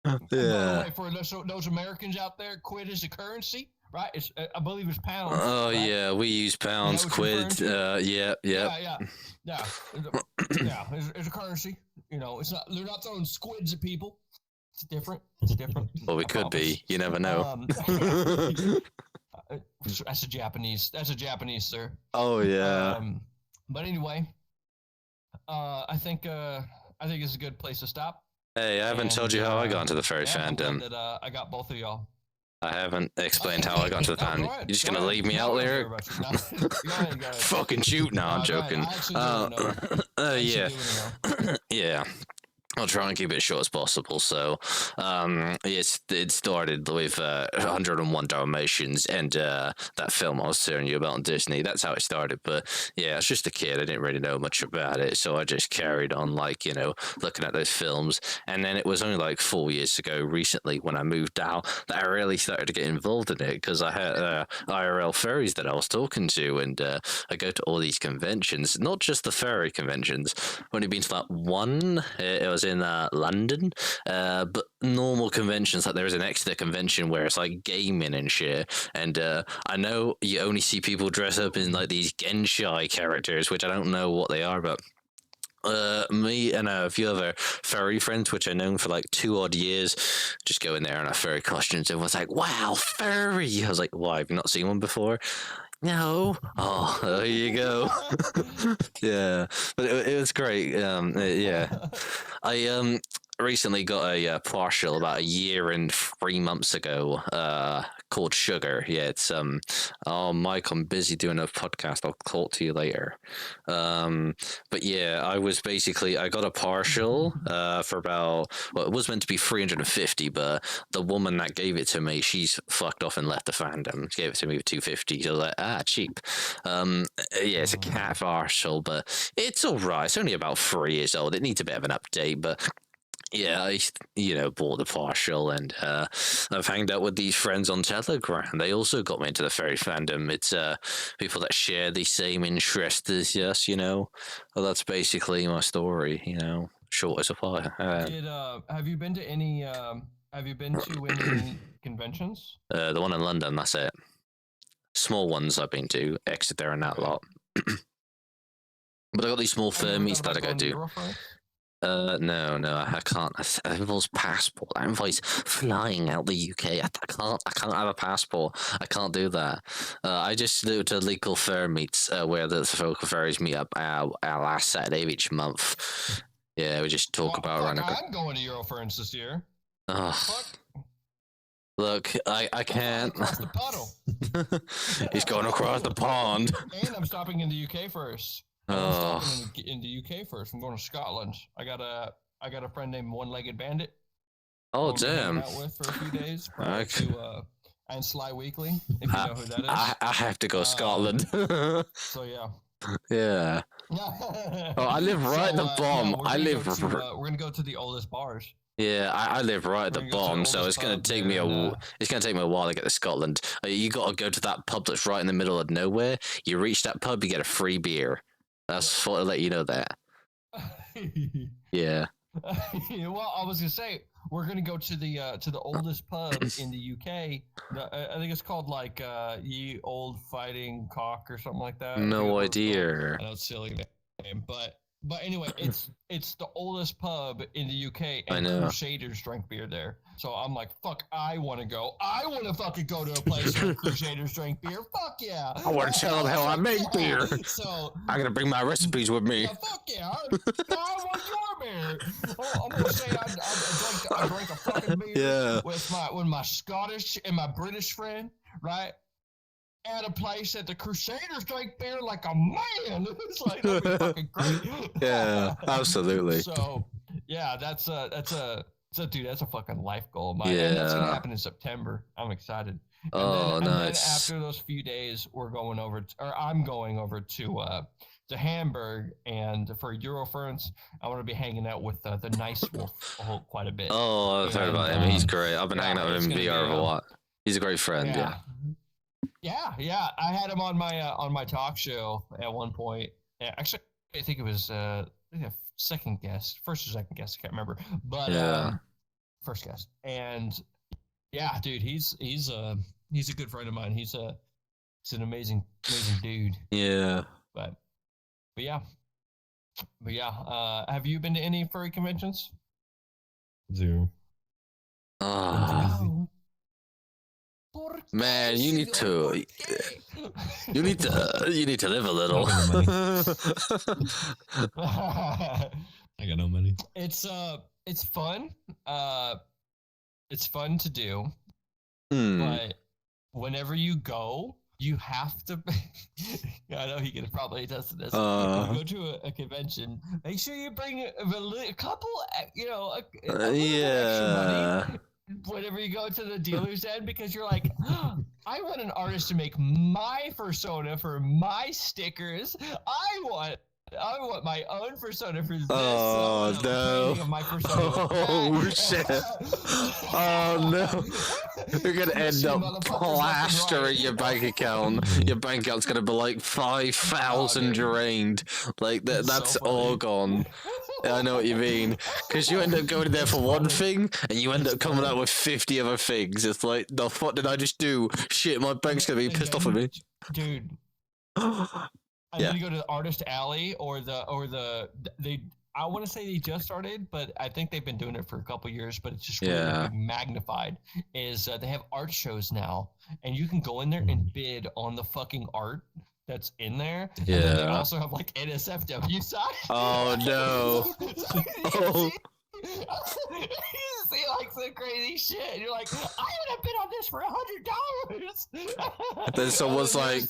By the Yeah. way, for those Americans out there, quid is a currency, right? It's I believe it's pounds. Oh right? yeah, we use pounds, what you're quid. referring Yeah. Yeah. It's a currency. You know, it's not. They're not throwing squids at people. It's different. It's different. Well, we I could promise. be. You never know. That's a Japanese. That's a Japanese, sir. Oh yeah. But anyway, I think it's a good place to stop. Hey, I haven't told you how I got into the furry I'm glad fandom. that I got both of y'all. I haven't explained how I got into the fandom. You're just gonna leave me out there? Go ahead. Fucking shoot! No, I'm joking. Yeah. Yeah. I'll try and keep it as short as possible. So, it started with 101 Dalmatians and that film I was telling you about on Disney. That's how it started. But yeah, I was just a kid. I didn't really know much about it, so I just carried on, like, you know, looking at those films. And then it was only like 4 years ago, recently, when I moved out, that I really started to get involved in it because I had IRL furries that I was talking to, and I go to all these conventions, not just the furry conventions. I've only been to that one. It was in London, but normal conventions, like there is an Aeither convention where it's like gaming and shit, and I know you only see people dress up in like these Genshai characters, which I don't know what they are, but me and a few other furry friends, which I've known for like 2 odd years, just go in there in our furry costumes and was like, "Wow, furry!" I was like, "Why, have you not seen one before?" No. Oh, there you go. Yeah, but it was great. Yeah, I recently got a partial about 1.3 months ago. Called Sugar. Yeah, it's Oh, Mike, I'm busy doing a podcast. I'll talk to you later. But yeah, I got a partial for about, well, it was meant to be 350, but the woman that gave it to me, she's fucked off and left the fandom. She gave it to me for 250. So I was like, cheap. Yeah, it's a cat partial, but it's all right. It's only about 3 years old. It needs a bit of an update, but yeah, I bought the partial, and I've hanged out with these friends on Telegram. They also got me into the furry fandom. It's people that share the same interest as us, you know. Well, that's basically my story, you know. Short as a pie. Have you been to any conventions? The one in London, that's it. Small ones I've been to, Exeter and that lot. But I got these small firmies that I go to. No, I can't. That involves passport. That involves flying out the UK. I can't have a passport. I can't do that. I just do to legal fair meets where the local fairies meet up our last Saturday of each month. Yeah, we just talk about fuck, around. I'm going to Euroference this year. Oh, look, I can't. Across the puddle. He's going across the pond. And I'm stopping in the UK first. I'm stopping in the UK first. I'm going to Scotland. I got a friend named One-Legged Bandit. Oh damn! Out with for a few days. Okay. To and Sly Weekly, if you know who that is. I have to go Scotland. So yeah. Yeah. Oh, I live right at the bottom. We're gonna go to the oldest bars. Yeah, I live right at the bottom, so it's gonna take me it's gonna take me a while to get to Scotland. You gotta go to that pub that's right in the middle of nowhere. You reach that pub, you get a free beer. That's what to let you know that. Yeah. Well, I was gonna say we're gonna go to the oldest pub in the UK. I think it's called like Ye Old Fighting Cock or something like that. No idea. I know it's silly name, but anyway, it's the oldest pub in the UK, and Crusaders drank beer there. So I'm like, fuck, I want to go. I want to fucking go to a place where Crusaders drank beer. Fuck yeah! I want to tell them how I make beer. So I'm gonna bring my recipes with me. Yeah, fuck yeah! I want your beer. Oh, I'm gonna say I drank a fucking beer with my Scottish and my British friend, right? At a place that the Crusaders drank beer like a man. It's like that'd be fucking great. Yeah, absolutely. So yeah, that's a fucking life goal of mine. And that's gonna happen in September. I'm excited. And then after those few days, I'm going over to Hamburg, and for Euroference, I want to be hanging out with the Nice Wolf quite a bit. Oh, I've heard about him. He's great. I've been hanging out with him in VR for a while. He's a great friend. Yeah. I had him on my talk show at one point. Actually, I think it was first or second guest. I can't remember, but first guest. And yeah, dude, he's a good friend of mine. He's an amazing dude. Yeah. But yeah. Have you been to any furry conventions? Zero. Man, you need to live a little. I got no money. It's fun. It's fun to do. But whenever you go, you have to. I know he can probably attest to this. When you go to a convention, make sure you bring a couple. A extra money whenever you go to the dealer's end, because you're like, I want an artist to make my persona for my stickers. I want my own persona for this. Oh no! My persona oh shit! Oh no! You're gonna end up plastering your bank account. Your bank account's gonna be like 5,000 drained. Like that's so all gone. I know what you mean. Because you end up going there for one thing, and you end up coming out with 50 other things. It's like, the fuck did I just do? Shit, my bank's gonna be pissed off at me. Dude. I need to go to the Artist Alley or I want to say they just started, but I think they've been doing it for a couple years, but it's just really magnified. They have art shows now, and you can go in there and bid on the fucking art that's in there. Yeah. And then they also have like NSFW side. Oh no. Oh. You see like some crazy shit, and you're like, I would have bid on this for $100. Then someone's like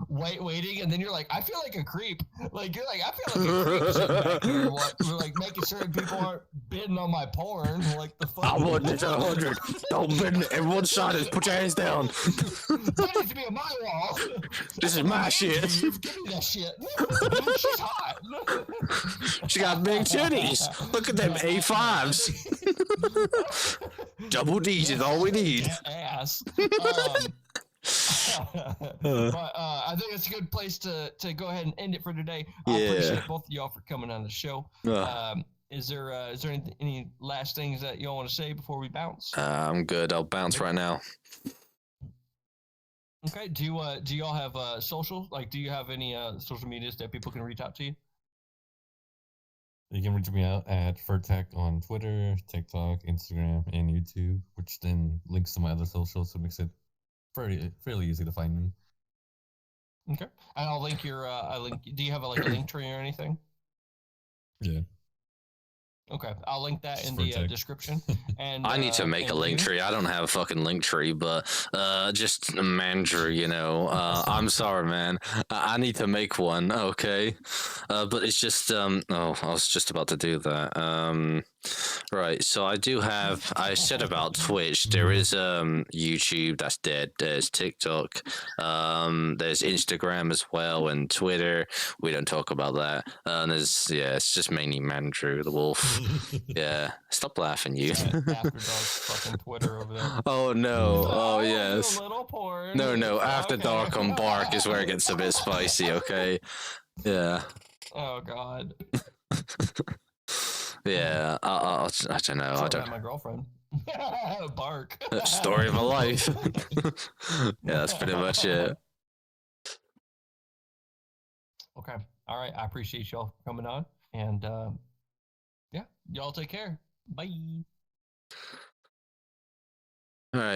waiting, and then you're like, I feel like a creep. Like you're like, I feel like a creep sitting back here, we're like making sure people aren't bidding on my porn. Like the fuck. I want this 100. Don't bid. Everyone shot us. Put your hands down. That needs to be on my wall. This is my shit. Give me that shit. She's hot. She got big titties. Look at them A5s. Double D's is all we need. Ass. But I think it's a good place to go ahead and end it for today. I appreciate both of y'all for coming on the show. Is there any last things that y'all want to say before we bounce? I'm good. I'll bounce right now. Okay. Do y'all have social? Like, do you have any social medias that people can reach out to you? You can reach me out at Furtech on Twitter, TikTok, Instagram, and YouTube, which then links to my other socials, so it makes it fairly easy to find me. Okay, and I'll link your. Do you have a link tree or anything? Yeah. Okay, I'll link that Just in for the tech. description. And I need to make a and link you? tree. I don't have a fucking link tree, but just Mandrew, you know. I'm sorry, man. I need to make one, okay? But it's just oh, I was just about to do that. Right, so I do have. I said about Twitch. There is YouTube that's dead. There's TikTok. There's Instagram as well, and Twitter. We don't talk about that. And there's it's just mainly Mandrew the wolf. Yeah, stop laughing, you. After Dark fucking Twitter over there. Oh no! Oh yes. You little porn. No. After Okay. Dark on Bark is where it gets a bit spicy. Okay. Yeah. Oh God. Yeah. I don't know. I I don't. my girlfriend. Bark. Story of my life. Yeah, that's pretty much it. Okay. All right. I appreciate y'all coming on, and yeah, y'all take care. Bye.